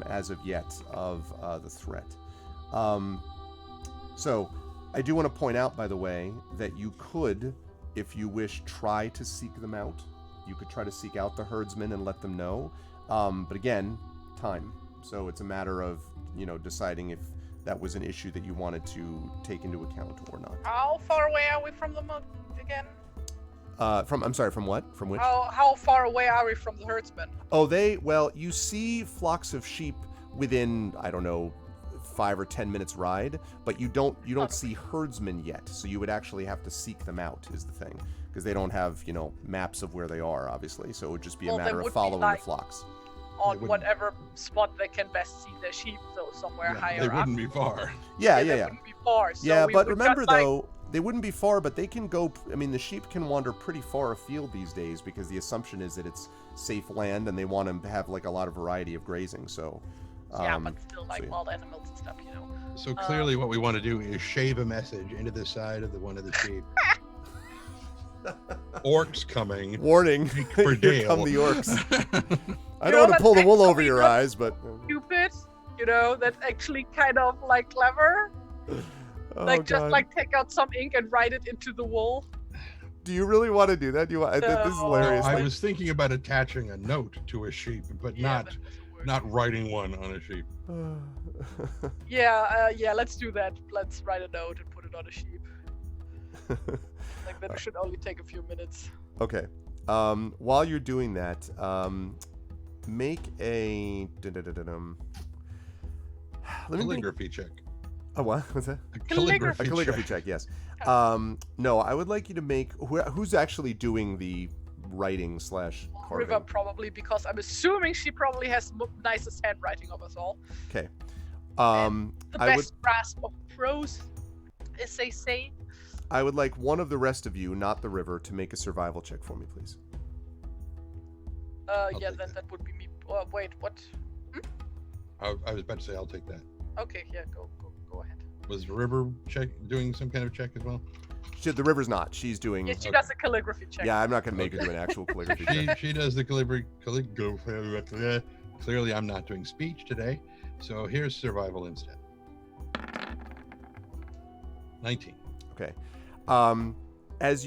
as of yet of the threat. So I do want to point out, by the way, that you could, if you wish, try to seek them out. You could try to seek out the herdsmen and let them know. But again, time. So it's a matter of, deciding if that was an issue that you wanted to take into account or not. How far away are we from them again? From what? From which? How far away are we from the herdsmen? Oh, you see flocks of sheep within, 5 or 10 minutes ride, but you don't see herdsmen yet. So you would actually have to seek them out, is the thing, because they don't have, maps of where they are, obviously. So it would just be a matter of following the flocks. On whatever spot they can best see their sheep, though, somewhere higher They up. wouldn't be far. Yeah. Wouldn't be far, so yeah, we but would remember, just, though, they wouldn't be far, but they can go, the sheep can wander pretty far afield these days, because the assumption is that it's safe land and they want them to have, a lot of variety of grazing. So, Yeah, but still, like so yeah. wild animals and stuff, you know. So clearly, what we want to do is shave a message into the side of one of the sheep. Orcs coming. Warning! For Here Dale. come the orcs. I You don't know, want to that's pull the wool over actually your not eyes, but Stupid, you know, that's actually kind of like clever. oh, Like just God. like take out some ink and write it into the wool. Do you really want to do that? Do you want? This is hilarious. I was thinking about attaching a note to a sheep, but Yeah, not writing one on a sheep. yeah, let's do that. Let's write a note and put it on a sheep. Like that should only take a few minutes. Okay. While you're doing that, make a Calligraphy check. Oh, what? What's that? A Calligraphy A calligraphy check. Yes. No, I would like you to make who's actually doing the writing / carving. River probably, because I'm assuming she probably has nicest handwriting of us all. Okay. The I best grasp of prose, as they say. I would like one of the rest of you, not the river, to make a survival check for me, please. Yeah, that would be me. Wait, what? I was about to say I'll take that. Okay, yeah, go ahead. Was River doing some kind of check as well? The river's not. She's doing. Yeah, she does a calligraphy check. Yeah, I'm not going to make her do an actual calligraphy check. She does the calligraphy. Clearly, I'm not doing speech today, so here's survival instead. 19. Okay. As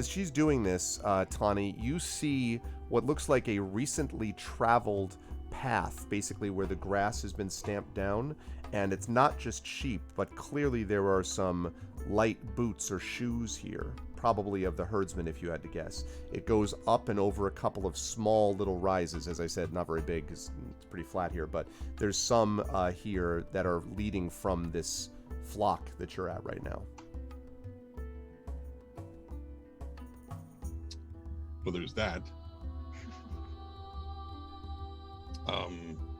she's doing this, Tawny, you see what looks like a recently traveled path, basically where the grass has been stamped down, and it's not just sheep, but clearly there are some light boots or shoes here, probably of the herdsman if you had to guess. It goes up and over a couple of small little rises, as I said, not very big because it's pretty flat here, but there's some here that are leading from this flock that you're at right now. Well, there's that.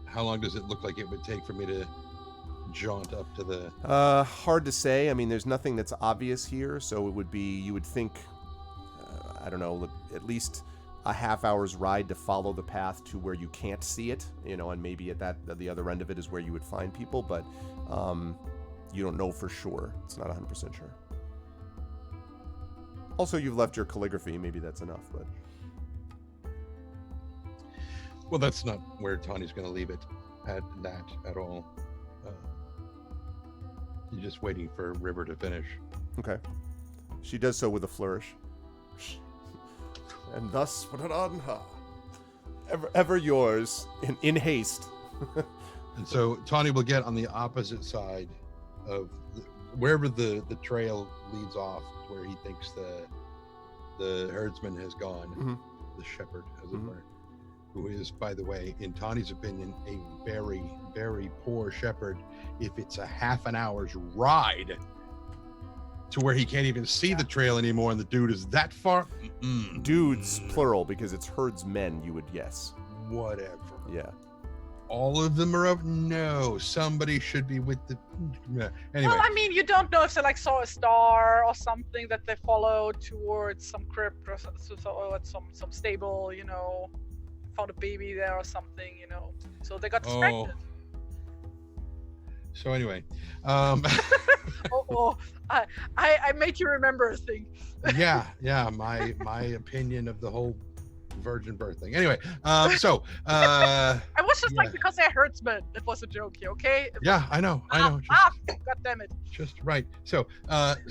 How long does it look like it would take for me to jaunt up to the... Hard to say. I mean, there's nothing that's obvious here, so it would be, you would think, I don't know, at least a half hour's ride to follow the path to where you can't see it, and maybe at the other end of it is where you would find people, but you don't know for sure. It's not 100% sure. Also, you've left your calligraphy. Maybe that's enough, but... Well, that's not where Tawny's going to leave it at all. You're just waiting for River to finish. Okay. She does so with a flourish. And thus put it on her. Ever yours, in haste. And so Tawny will get on the opposite side of wherever the trail leads off, where he thinks the herdsman has gone, Mm-hmm. the shepherd, as it were, who is, by the way, in Tawny's opinion, a very, very poor shepherd if it's a half an hour's ride to where he can't even see the trail anymore and the dude is that far. Dudes, plural, because it's herdsmen, you would guess. Whatever. Yeah. All of them are up? No, somebody should be with the... Anyway. Well, I mean, you don't know if they saw a star or something that they followed towards some crypt or some stable, found a baby there or something, so they got distracted. So anyway, I made you remember a thing. yeah, my opinion of the whole virgin birth thing. Anyway, I was just because they're herdsmen. It was a joke here, okay? I know. God damn it. Just right. So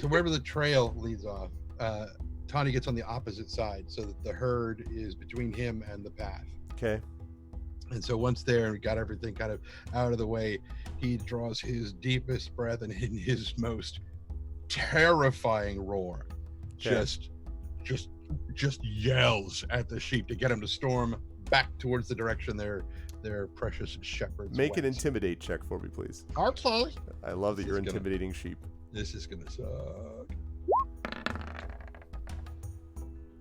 wherever the trail leads off, Tawny gets on the opposite side so that the herd is between him and the path. Okay. And so once there and got everything kind of out of the way, he draws his deepest breath and in his most terrifying roar, Okay. just yells at the sheep to get them to storm back towards the direction their precious shepherds Make an went. intimidate check for me, please. Okay. I love that you're intimidating sheep. This is gonna suck.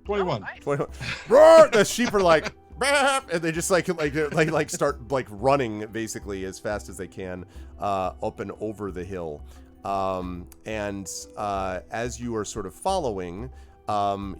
21. Oh, nice. 21. Roar! The sheep are like, "Bap!" And they just like start running basically as fast as they can up and over the hill. And as you are sort of following,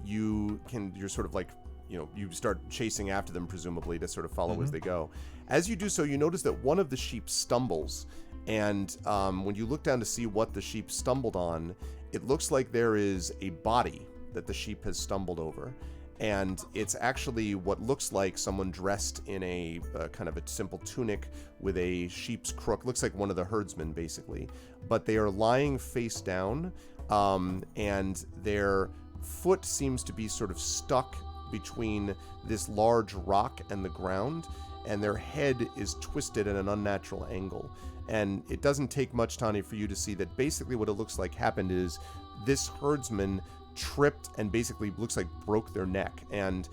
you're sort of like you start chasing after them, presumably to sort of follow as they go. As you do so, you notice that one of the sheep stumbles, and when you look down to see what the sheep stumbled on, it looks like there is a body that the sheep has stumbled over. And it's actually what looks like someone dressed in a kind of a simple tunic with a sheep's crook. Looks like one of the herdsmen, basically. But they are lying face down, and their foot seems to be sort of stuck between this large rock and the ground, and their head is twisted at an unnatural angle. And it doesn't take much, Tani, for you to see that basically what it looks like happened is this herdsman tripped and basically looks like broke their neck. And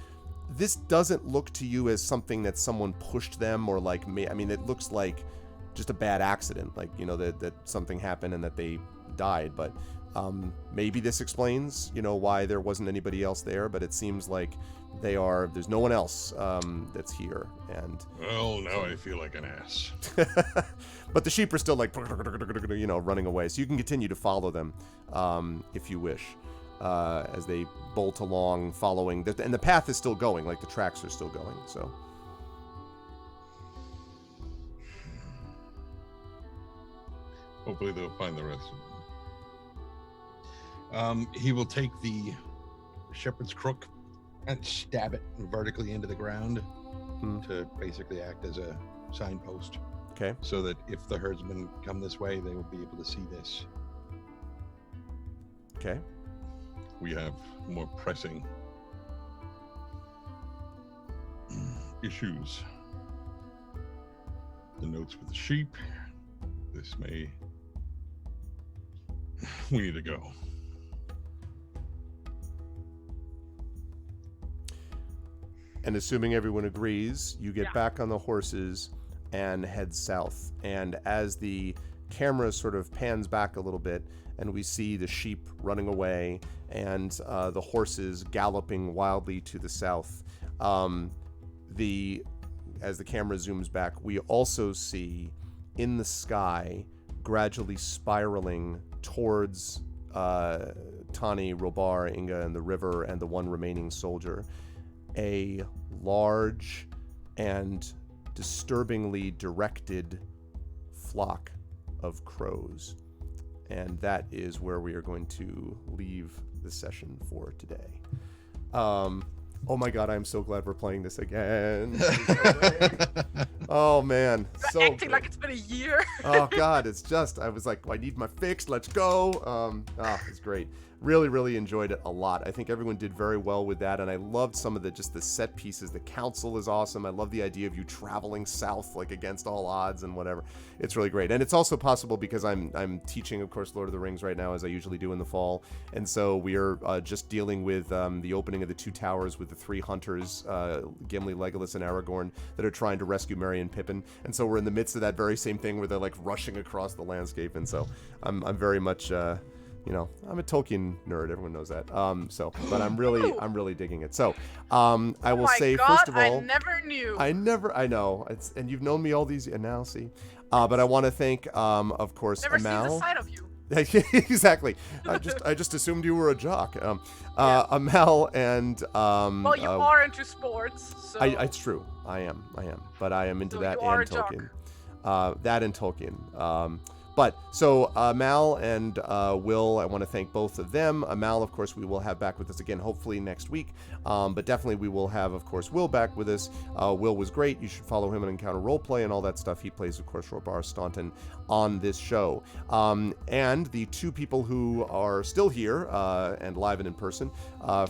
this doesn't look to you as something that someone pushed them or like me. I mean, it looks like just a bad accident, like, that something happened and that they died. But maybe this explains, why there wasn't anybody else there, but it seems like there's no one else that's here. And well, now I feel like an ass. But the sheep are still like, running away. So you can continue to follow them if you wish. As they bolt along, following, and the path is still going, like the tracks are still going. So, hopefully they'll find the rest of them. He will take the shepherd's crook and stab it vertically into the ground to basically act as a signpost. Okay. So that if the herdsmen come this way, they will be able to see this. Okay. We have more pressing issues. The notes with the sheep. This may... We need to go. And assuming everyone agrees, you get back on the horses and head south. And as the camera sort of pans back a little bit, and we see the sheep running away and the horses galloping wildly to the south. As the camera zooms back, we also see in the sky, gradually spiraling towards Tani, Robar, Inga, and the river, and the one remaining soldier, a large and disturbingly directed flock of crows. And that is where we are going to leave the session for today. Oh my God, I'm so glad we're playing this again. Oh man, so acting good. Like it's been a year. Oh God, it's just, I was like, I need my fix, let's go. It's great. Really, really enjoyed it a lot. I think everyone did very well with that, and I loved some of the set pieces. The council is awesome. I love the idea of you traveling south, like against all odds and whatever. It's really great, and it's also possible because I'm teaching, of course, Lord of the Rings right now, as I usually do in the fall, and so we are just dealing with the opening of the Two Towers with the three hunters, Gimli, Legolas, and Aragorn, that are trying to rescue Merry and Pippin, and so we're in the midst of that very same thing where they're like rushing across the landscape, and so I'm very much. I'm a Tolkien nerd. Everyone knows that. But I'm really digging it. So, I will say, God, first of all, I never knew. I know. And you've known me all these, and now see. But I want to thank, of course, never Amal. Seen the side of you. Exactly. I just assumed you were a jock. Amal and well, you are into sports. So. It's true. I am. But I am into that and Tolkien. That and Tolkien. But so Mal and Will, I want to thank both of them. Mal, of course, we will have back with us again, hopefully next week. But definitely we will have, of course, Will back with us. Will was great. You should follow him on Encounter Roleplay and all that stuff. He plays, of course, Robar Staunton on this show. And the two people who are still here and live and in person.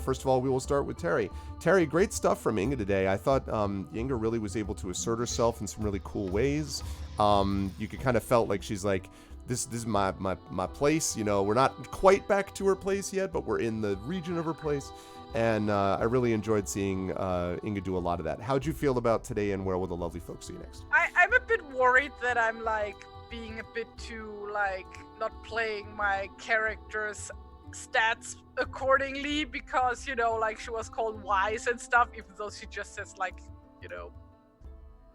First of all, we will start with Terry. Terry, great stuff from Inga today. I thought Inga really was able to assert herself in some really cool ways. You could kind of felt like she's like, this is my place. We're not quite back to her place yet, but we're in the region of her place. And I really enjoyed seeing Inga do a lot of that. How'd you feel about today, and where will the lovely folks see you next? I'm a bit worried that I'm like being a bit too like not playing my character's stats accordingly, because like she was called wise and stuff, even though she just says like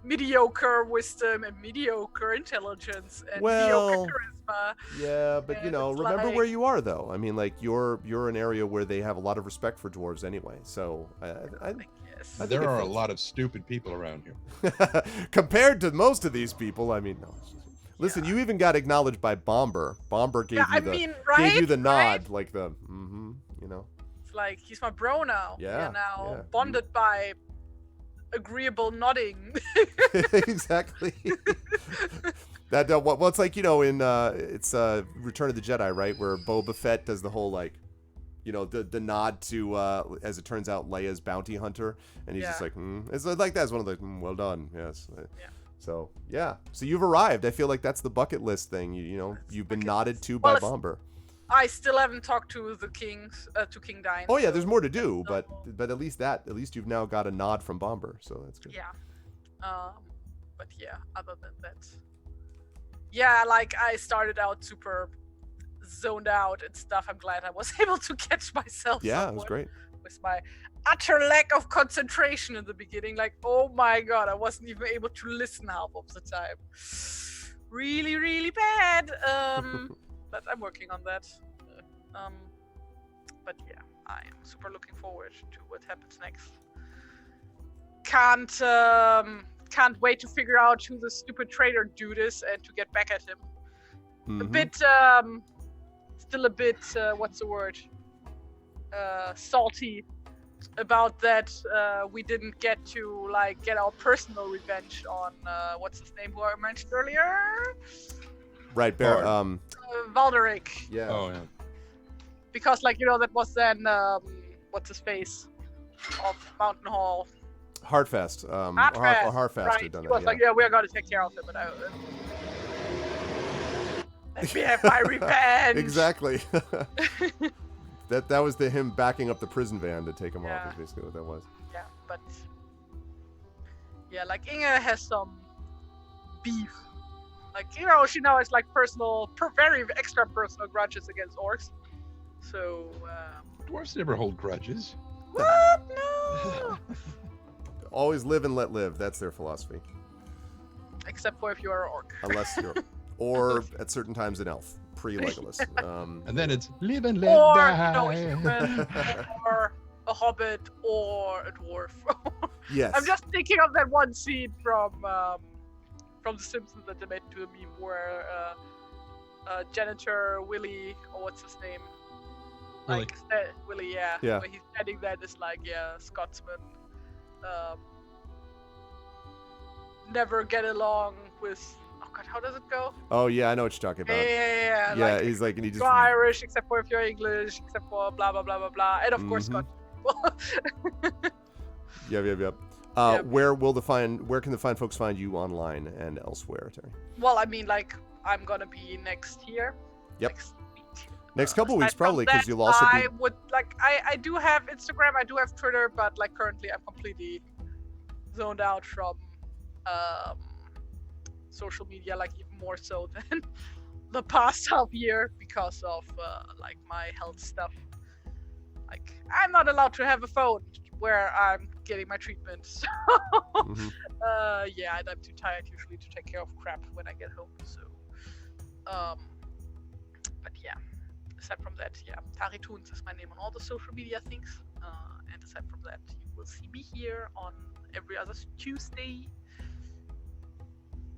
mediocre wisdom and mediocre intelligence and Well, mediocre charisma. Yeah, but And remember like, where you are though. I mean, like you're an area where they have a lot of respect for dwarves anyway. So I yes. think There it are a fits. lot of stupid people around here. Compared to most of these people, I mean, no. Listen, you even got acknowledged by Bomber. Bomber gave you gave you the nod, like the It's like he's my bro now. Yeah, We're now yeah. bonded by agreeable nodding. Exactly. That well, it's like in it's Return of the Jedi, right, where Boba Fett does the whole like, the nod to as it turns out Leia's bounty hunter, and he's just like, it's like that's one of the well done, yes. Yeah. So yeah, so you've arrived. I feel like that's the bucket list thing. You've been nodded to by Bomber. I still haven't talked to the kings, to King Dine. Oh yeah, there's more to do, but at least you've now got a nod from Bomber, so that's good. Yeah. But yeah, other than that, yeah, like I started out super zoned out and stuff. I'm glad I was able to catch myself. Yeah, it was great. With my utter lack of concentration in the beginning, like, oh my god, I wasn't even able to listen half of the time. Really, really bad. But I'm working on that. But yeah, I am super looking forward to what happens next. Can't wait to figure out who the stupid traitor dude is and to get back at him. Mm-hmm. A bit, still a bit, what's the word? Salty about that. We didn't get to get our personal revenge on what's his name who I mentioned earlier. Right, Bear. Valderic. Yeah. Oh yeah. Because that was then what's his face of Mountain Hall. Heartfest. Heartfest Right. had done He that. was like, yeah, we're gonna take care of him, but let me have my revenge. Exactly. That was him backing up the prison van to take him off. Is basically what that was. Yeah, but yeah, Inge has some beef. She now has personal, very extra personal grudges against orcs. So Dwarves never hold grudges. what? No. Always live and let live. That's their philosophy. Except for if you are an orc. Unless you're, or at certain times an elf, pre-Legolas. And then it's live and let Or die. human, or a hobbit, or a dwarf. Yes. I'm just thinking of that one scene from The Simpsons that they made into a meme where janitor Willie, or what's his name? Willie. Willie, yeah. Yeah. Where he's standing there, this Scotsman. Never get along with. Oh God, how does it go? Oh yeah, I know what you're talking about. Yeah. Yeah, he's and he just. You're Irish, except for if you're English, except for blah blah blah blah blah, and of course Scottish people. Yep. Where can the fine folks find you online and elsewhere, Terry? Well, I mean, I'm gonna be next year. Yep. Next week. Next couple weeks, Aside from probably, because that, you'll also be. I would I do have Instagram, I do have Twitter, but currently I'm completely zoned out from social media, even more so than the past half year because of my health stuff. I'm not allowed to have a phone where I'm getting my treatment. So yeah, and I'm too tired usually to take care of crap when I get home. So but yeah, aside from that, yeah, Tari Toons is my name on all the social media things. And aside from that, you will see me here on every other Tuesday.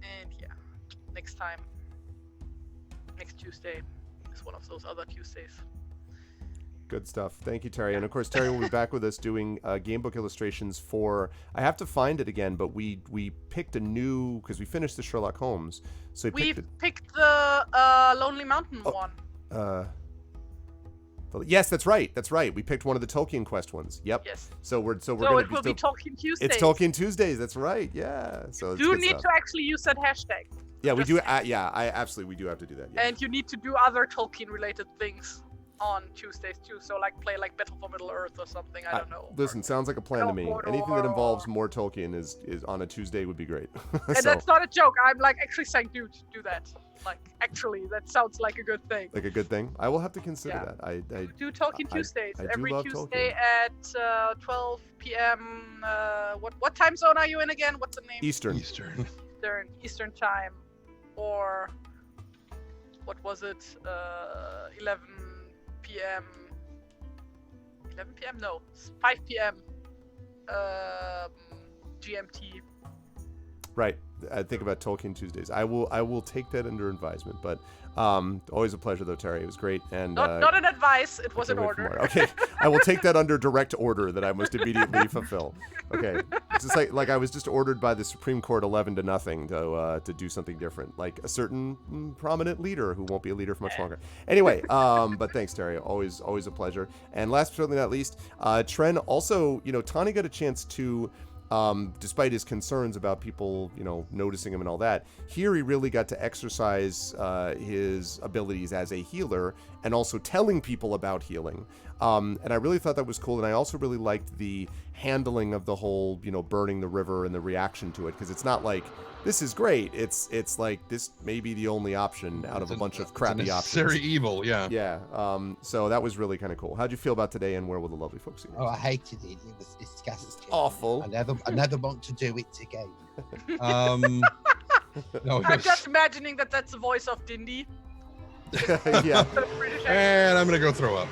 And yeah, next Tuesday is one of those other Tuesdays. Good stuff. Thank you, Terry. And of course, Terry will be back with us doing game book illustrations for. I have to find it again, but we picked a new because we finished the Sherlock Holmes. So we picked the Lonely Mountain one. Yes, that's right. That's right. We picked one of the Tolkien Quest ones. Yep. Yes. So we're So going it will be Tolkien Tuesdays. It's Tolkien Tuesdays. That's right. Yeah. So you need to actually use that hashtag. Yeah, we do. Yeah, we do have to do that. Yeah. And you need to do other Tolkien related things. on Tuesdays too. So like play like Battle for Middle Earth or something. I don't know. Listen, sounds like a plan to me. Anything that involves more Tolkien is on a Tuesday would be great. And that's not a joke. I'm like actually saying, dude, do that. Like actually, that sounds like a good thing. Like a good thing. I will have to consider that. I do Tolkien Tuesdays I every love Tuesday Tolkien. at 12 p.m. What time zone are you in again? What's the name? Eastern time, or what was it? 11 p.m. 11 p.m. No, 5 p.m. GMT. Right. I think about Tolkien Tuesdays. I will take that under advisement. But always a pleasure though, Terry. It was great. And not an advice. It was an order. Okay. I will take that under direct order that I must immediately fulfill. Okay. It's just like I was just ordered by the Supreme Court 11-0 to do something different, like a certain prominent leader who won't be a leader for much longer. Anyway, but thanks, Terry. Always a pleasure. And last but certainly not least, Tren also, Tani got a chance to. Despite his concerns about people, noticing him and all that, here he really got to exercise his abilities as a healer and also telling people about healing. And I really thought that was cool. And I also really liked the handling of the whole, burning the river and the reaction to it. Because it's not like, this is great. It's like, this may be the only option out of a bunch of crappy options. Necessary evil, yeah. Yeah. So that was really kind of cool. How'd you feel about today and where will the lovely folks see you? Oh, I hated it. It was disgusting. Awful. I never want to do it again. No, I'm just imagining that's the voice of Dindy. Yeah. And I'm gonna go throw up.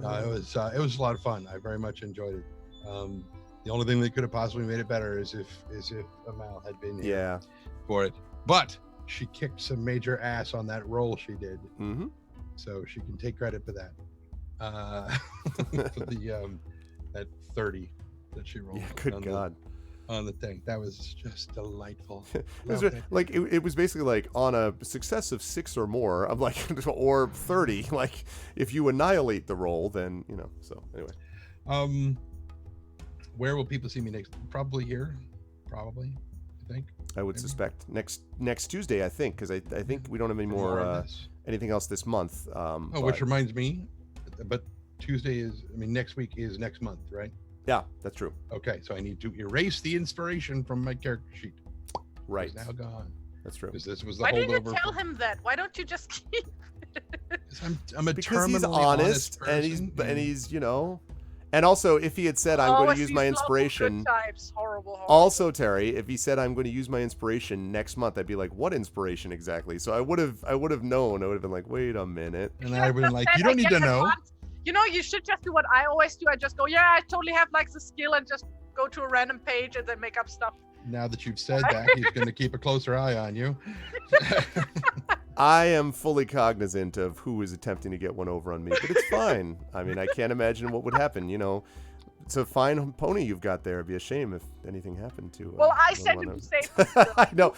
It was a lot of fun. I very much enjoyed it. The only thing that could have possibly made it better is if Amal had been here for it. But she kicked some major ass on that roll she did, so she can take credit for that. For the that 30 that she rolled. Yeah, good God. On the thing. That was just delightful. It was basically like on a success of 6 or more, I'm like, or 30, like if you annihilate the roll, then, so anyway. Where will people see me next? Probably here. Probably, I think. I would suspect next Tuesday, I think, because I think we don't have any more anything else this month. Which reminds me, but Tuesday next week is next month, right? Yeah, that's true. Okay, so I need to erase the inspiration from my character sheet. Right. It's now gone. That's true. Because this was the Why holdover. didn't you tell him that? Why don't you just keep it? I'm a because he's terminally honest person, and he's and also if he had said I'm going to use my inspiration. Horrible. Also, Terry, if he said I'm going to use my inspiration next month, I'd be like, what inspiration exactly? So I would have known. I would have been like, wait a minute. And I would have been like, you don't need to know. You should just do what I always do. I just go, yeah, I totally have like the skill, and just go to a random page and then make up stuff. Now that you've said that, he's going to keep a closer eye on you. I am fully cognizant of who is attempting to get one over on me, but it's fine. I can't imagine what would happen. It's a fine pony you've got there. It'd be a shame if anything happened to. Well, I sent him to safety. I know.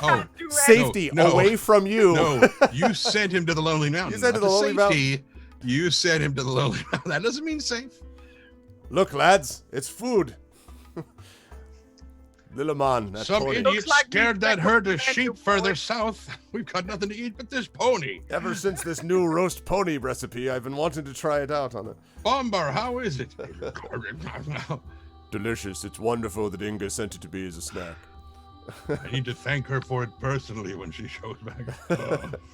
Safety away from you. No, you sent him to the Lonely Mountain. You sent him to the Lonely Mountain. You sent him to the Lonely Mountain. That doesn't mean safe. Look, lads, it's food. Little man, that some pony. idiot scared that herd of sheep further south. We've got nothing to eat but this pony. Ever since this new roast pony recipe, I've been wanting to try it out on it. Bombar, how is it? Delicious. It's wonderful that Inga sent it to me as a snack. I need to thank her for it personally when she shows back.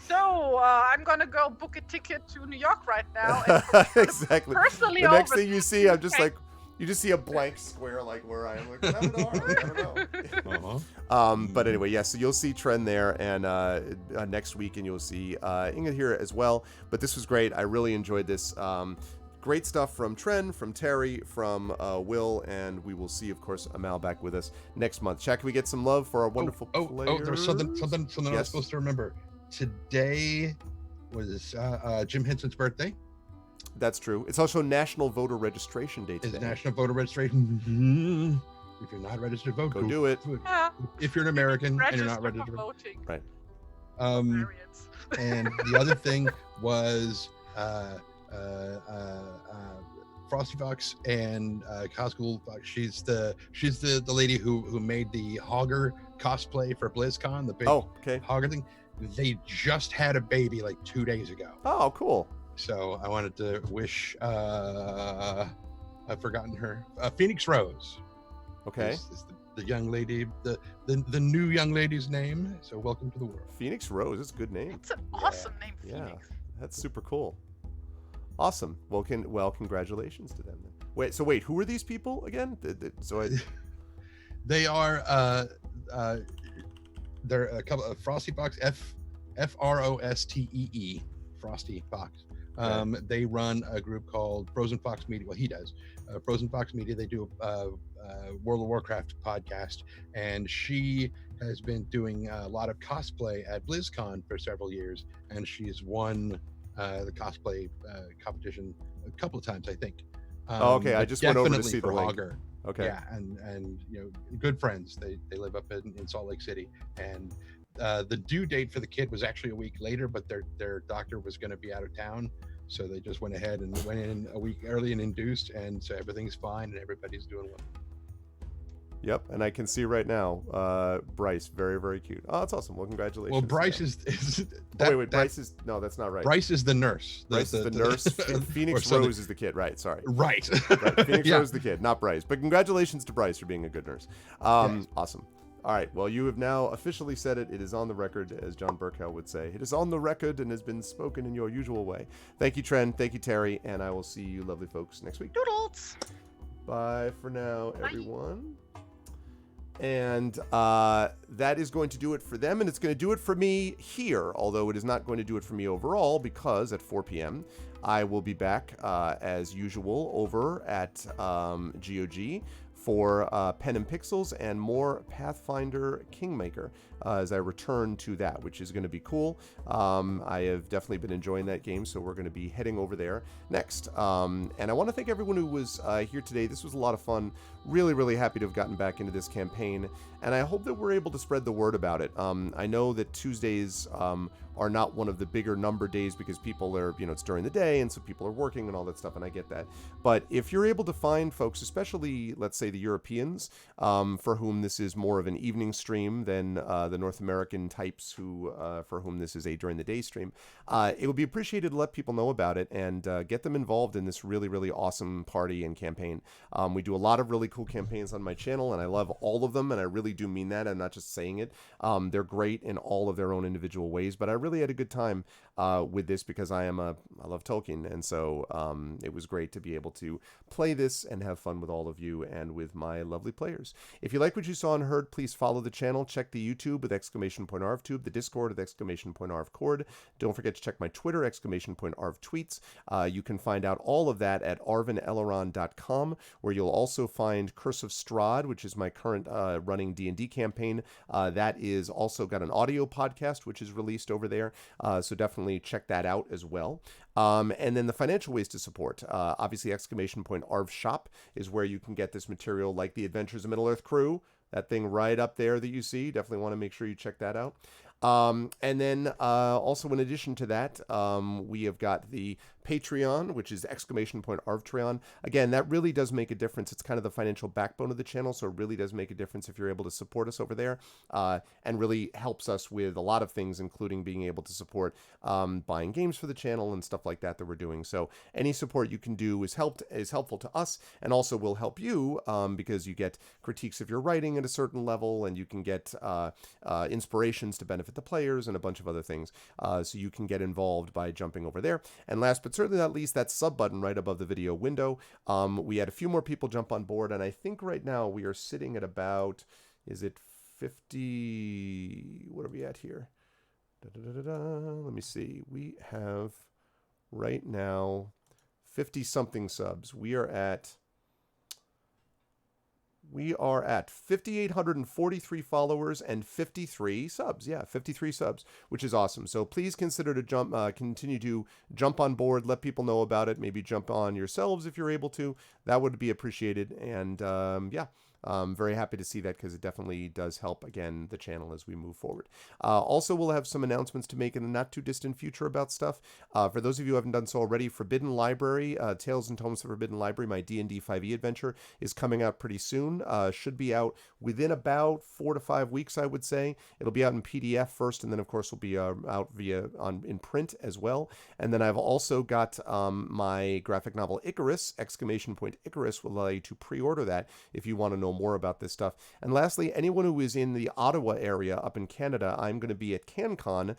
So I'm gonna go book a ticket to New York right now. And exactly. Personally, the next thing you see, I'm just like, you just see a blank square like where I am. Like, I don't know. But anyway, yeah. So you'll see Tren there, and next week, and you'll see Inga here as well. But this was great. I really enjoyed this. Great stuff from Tren, from Terry, from Will, and we will see, of course, Amal back with us next month. Shaq, can we get some love for our wonderful players? There's something I was supposed to remember. Today was Jim Henson's birthday. That's true. It's also National Voter Registration Day today. It's National Voter Registration. If you're not registered to vote, go do it. Yeah. If you're an American and you're not registered to vote. Right. And the other thing was Frosty Fox and Coscool Fox. She's the lady who made the Hogger cosplay for BlizzCon, the big Hogger thing. they just had a baby like 2 days ago. Oh, cool. So I wanted to wish, I've forgotten her, Phoenix Rose. Okay. Is the young lady, the new young lady's name. So welcome to the world. Phoenix Rose, that's a good name. It's an awesome name, Phoenix. That's super cool. Awesome. Well, congratulations to them then. Wait, who are these people again? They are they're a couple of Frosty Fox, Frostee, Frosty Fox. They run a group called Frozen Fox Media. Well, he does. Frozen Fox Media. They do a World of Warcraft podcast, and she has been doing a lot of cosplay at BlizzCon for several years, and she's won the cosplay competition a couple of times, I think. Okay, I just went over to see the link. Augur. Okay. Yeah, and you know, good friends. They live up in Salt Lake City, and the due date for the kid was actually a week later, but their doctor was going to be out of town, so they just went ahead and went in a week early and induced, and so everything's fine and everybody's doing well. Yep, and I can see right now, Bryce, very, very cute. Oh, that's awesome. Well, congratulations. Well, Bryce is wait, Bryce is, no, that's not right. Bryce is the nurse. Bryce is the nurse. Phoenix Rose is the kid, right? Sorry. Right. Phoenix Rose is the kid, not Bryce. But congratulations to Bryce for being a good nurse. Yes. Awesome. All right, well, you have now officially said it. It is on the record, as John Burkow would say. It is on the record and has been spoken in your usual way. Thank you, Tren. Thank you, Terry. And I will see you lovely folks next week. Doodles! Bye for now, everyone. And that is going to do it for them, and it's going to do it for me here, although it is not going to do it for me overall, because at 4 p.m. I will be back as usual over at GOG for Pen and Pixels and more Pathfinder Kingmaker as I return to that, which is going to be cool. I have definitely been enjoying that game, so we're going to be heading over there next. And I want to thank everyone who was here today. This was a lot of fun. Really, really happy to have gotten back into this campaign, and I hope that we're able to spread the word about it. I know that Tuesdays are not one of the bigger number days because people are, it's during the day, and so people are working and all that stuff, and I get that. But if you're able to find folks, especially, let's say, the Europeans, for whom this is more of an evening stream than the North American types who for whom this is a during the day stream, it would be appreciated to let people know about it and get them involved in this really, really awesome party and campaign. We do a lot of really cool campaigns on my channel, and I love all of them, and I really do mean that. I'm not just saying it. They're great in all of their own individual ways, but I really had a good time with this because I love Tolkien, and so it was great to be able to play this and have fun with all of you and with my lovely players. If you like what you saw and heard, please follow the channel. Check the YouTube with !ArvTube, the Discord with !ArvCord. Don't forget to check my Twitter, !ArvTweets. You can find out all of that at arvinelleron.com, where you'll also find Curse of Strahd, which is my current running D&D campaign. That is also got an audio podcast, which is released over there. So definitely check that out as well. And then the financial ways to support. Obviously, !Arv Shop is where you can get this material, like the Adventures of Middle-earth Crew. That thing right up there that you see. Definitely want to make sure you check that out. And then also in addition to that, we have got the Patreon, which is !Arvtreon. Again, that really does make a difference. It's kind of the financial backbone of the channel, so it really does make a difference if you're able to support us over there, and really helps us with a lot of things, including being able to support buying games for the channel and stuff like that we're doing. So any support you can do is helpful to us, and also will help you because you get critiques of your writing at a certain level, and you can get inspirations to benefit the players and a bunch of other things. So you can get involved by jumping over there. And last but certainly not least, that sub button right above the video window. We had a few more people jump on board, and I think right now we are sitting at about, is it 50? What are we at here? Let me see. We have right now 50 something subs. We are at 5,843 followers and 53 subs. Yeah, 53 subs, which is awesome. So please consider to continue to jump on board, let people know about it, maybe jump on yourselves if you're able to. that would be appreciated. And yeah. Very happy to see that because it definitely does help, again, the channel as we move forward. Also, we'll have some announcements to make in the not-too-distant future about stuff. For those of you who haven't done so already, Forbidden Library, Tales and Tomes of Forbidden Library, my D&D 5e adventure, is coming out pretty soon. Should be out within about 4 to 5 weeks, I would say. It'll be out in PDF first, and then, of course, will be out in print as well. And then I've also got my graphic novel Icarus, ! Icarus, will allow you to pre-order that if you want to know more about this stuff. And lastly, anyone who is in the Ottawa area up in Canada, I'm going to be at CanCon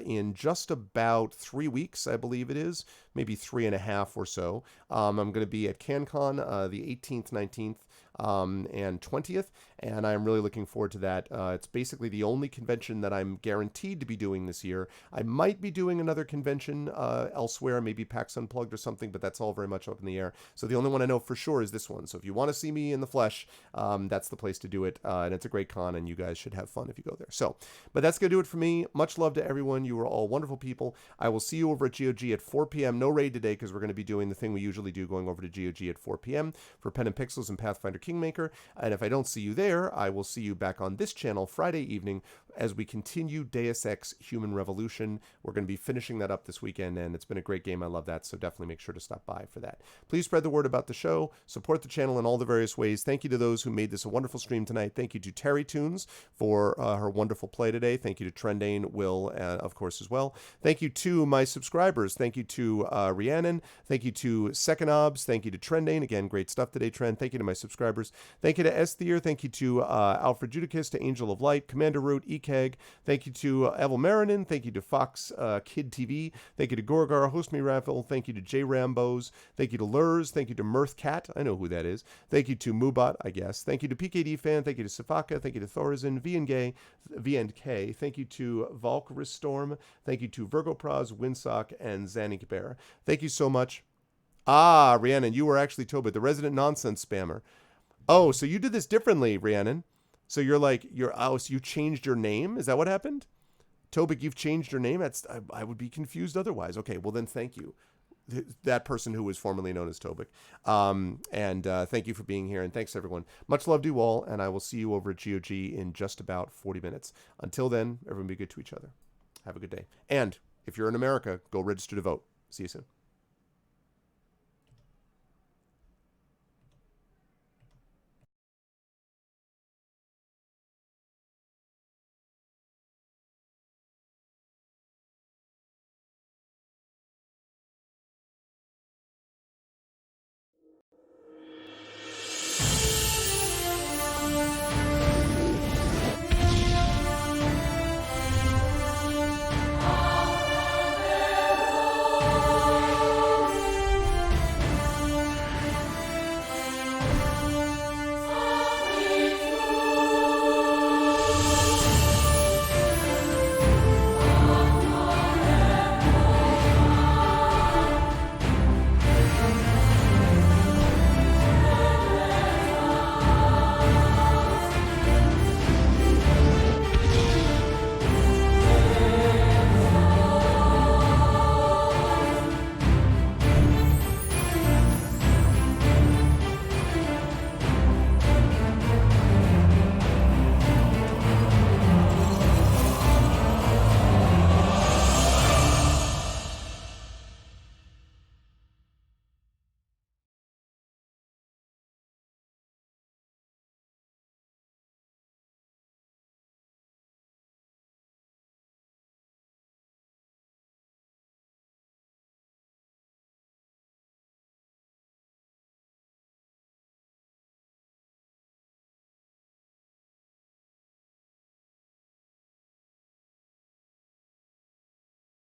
in just about 3 weeks, I believe it is, maybe 3.5 or so. I'm going to be at CanCon the 18th, 19th, and 20th, and I'm really looking forward to that. It's basically the only convention that I'm guaranteed to be doing this year. I might be doing another convention elsewhere, maybe PAX Unplugged or something, but that's all very much up in the air. So the only one I know for sure is this one. So if you want to see me in the flesh, that's the place to do it, and it's a great con, and you guys should have fun if you go there. So, but that's going to do it for me. Much love to everyone. You are all wonderful people. I will see you over at GOG at 4 p.m. No raid today because we're going to be doing the thing we usually do, going over to GOG at 4 p.m. for Pen and Pixels and Pathfinder Kingmaker. And if I don't see you there, I will see you back on this channel Friday evening as we continue Deus Ex Human Revolution. We're going to be finishing that up this weekend, and it's been a great game. I love that, so definitely make sure to stop by for that. Please spread the word about the show. Support the channel in all the various ways. Thank you to those who made this a wonderful stream tonight. Thank you to Terry Tunes for her wonderful play today. Thank you to Trendane, Will, of course, as well. Thank you to my subscribers. Thank you to Rhiannon. Thank you to Second Obs. Thank you to Trendane. Again, great stuff today, Trend. Thank you to my subscribers. Thank you to Esthier. Thank you to Alfred Judicus, to Angel of Light, Commander Root, EKEG. Thank you to Evel Marinin. Thank you to Fox Kid TV. Thank you to Gorgar, Host Me Raffle. Thank you to J Rambos. Thank you to Lurs. Thank you to Mirth Cat. I know who that is. Thank you to Mubot, I guess. Thank you to PKD Fan. Thank you to Safaka. Thank you to Thorazin, V and K. Thank you to Valkyris Storm. Thank you to Virgo Praz, Winsock, and Zanik Bear. Thank you so much. Ah, Rhiannon, you were actually Tobit, the resident nonsense spammer. Oh, so you did this differently, Rhiannon. So so you changed your name? Is that what happened? Tobik, you've changed your name? I would be confused otherwise. Okay, well then thank you. That person who was formerly known as Tobik. And thank you for being here, and thanks everyone. Much love to you all, and I will see you over at GOG in just about 40 minutes. Until then, everyone be good to each other. Have a good day. And if you're in America, go register to vote. See you soon.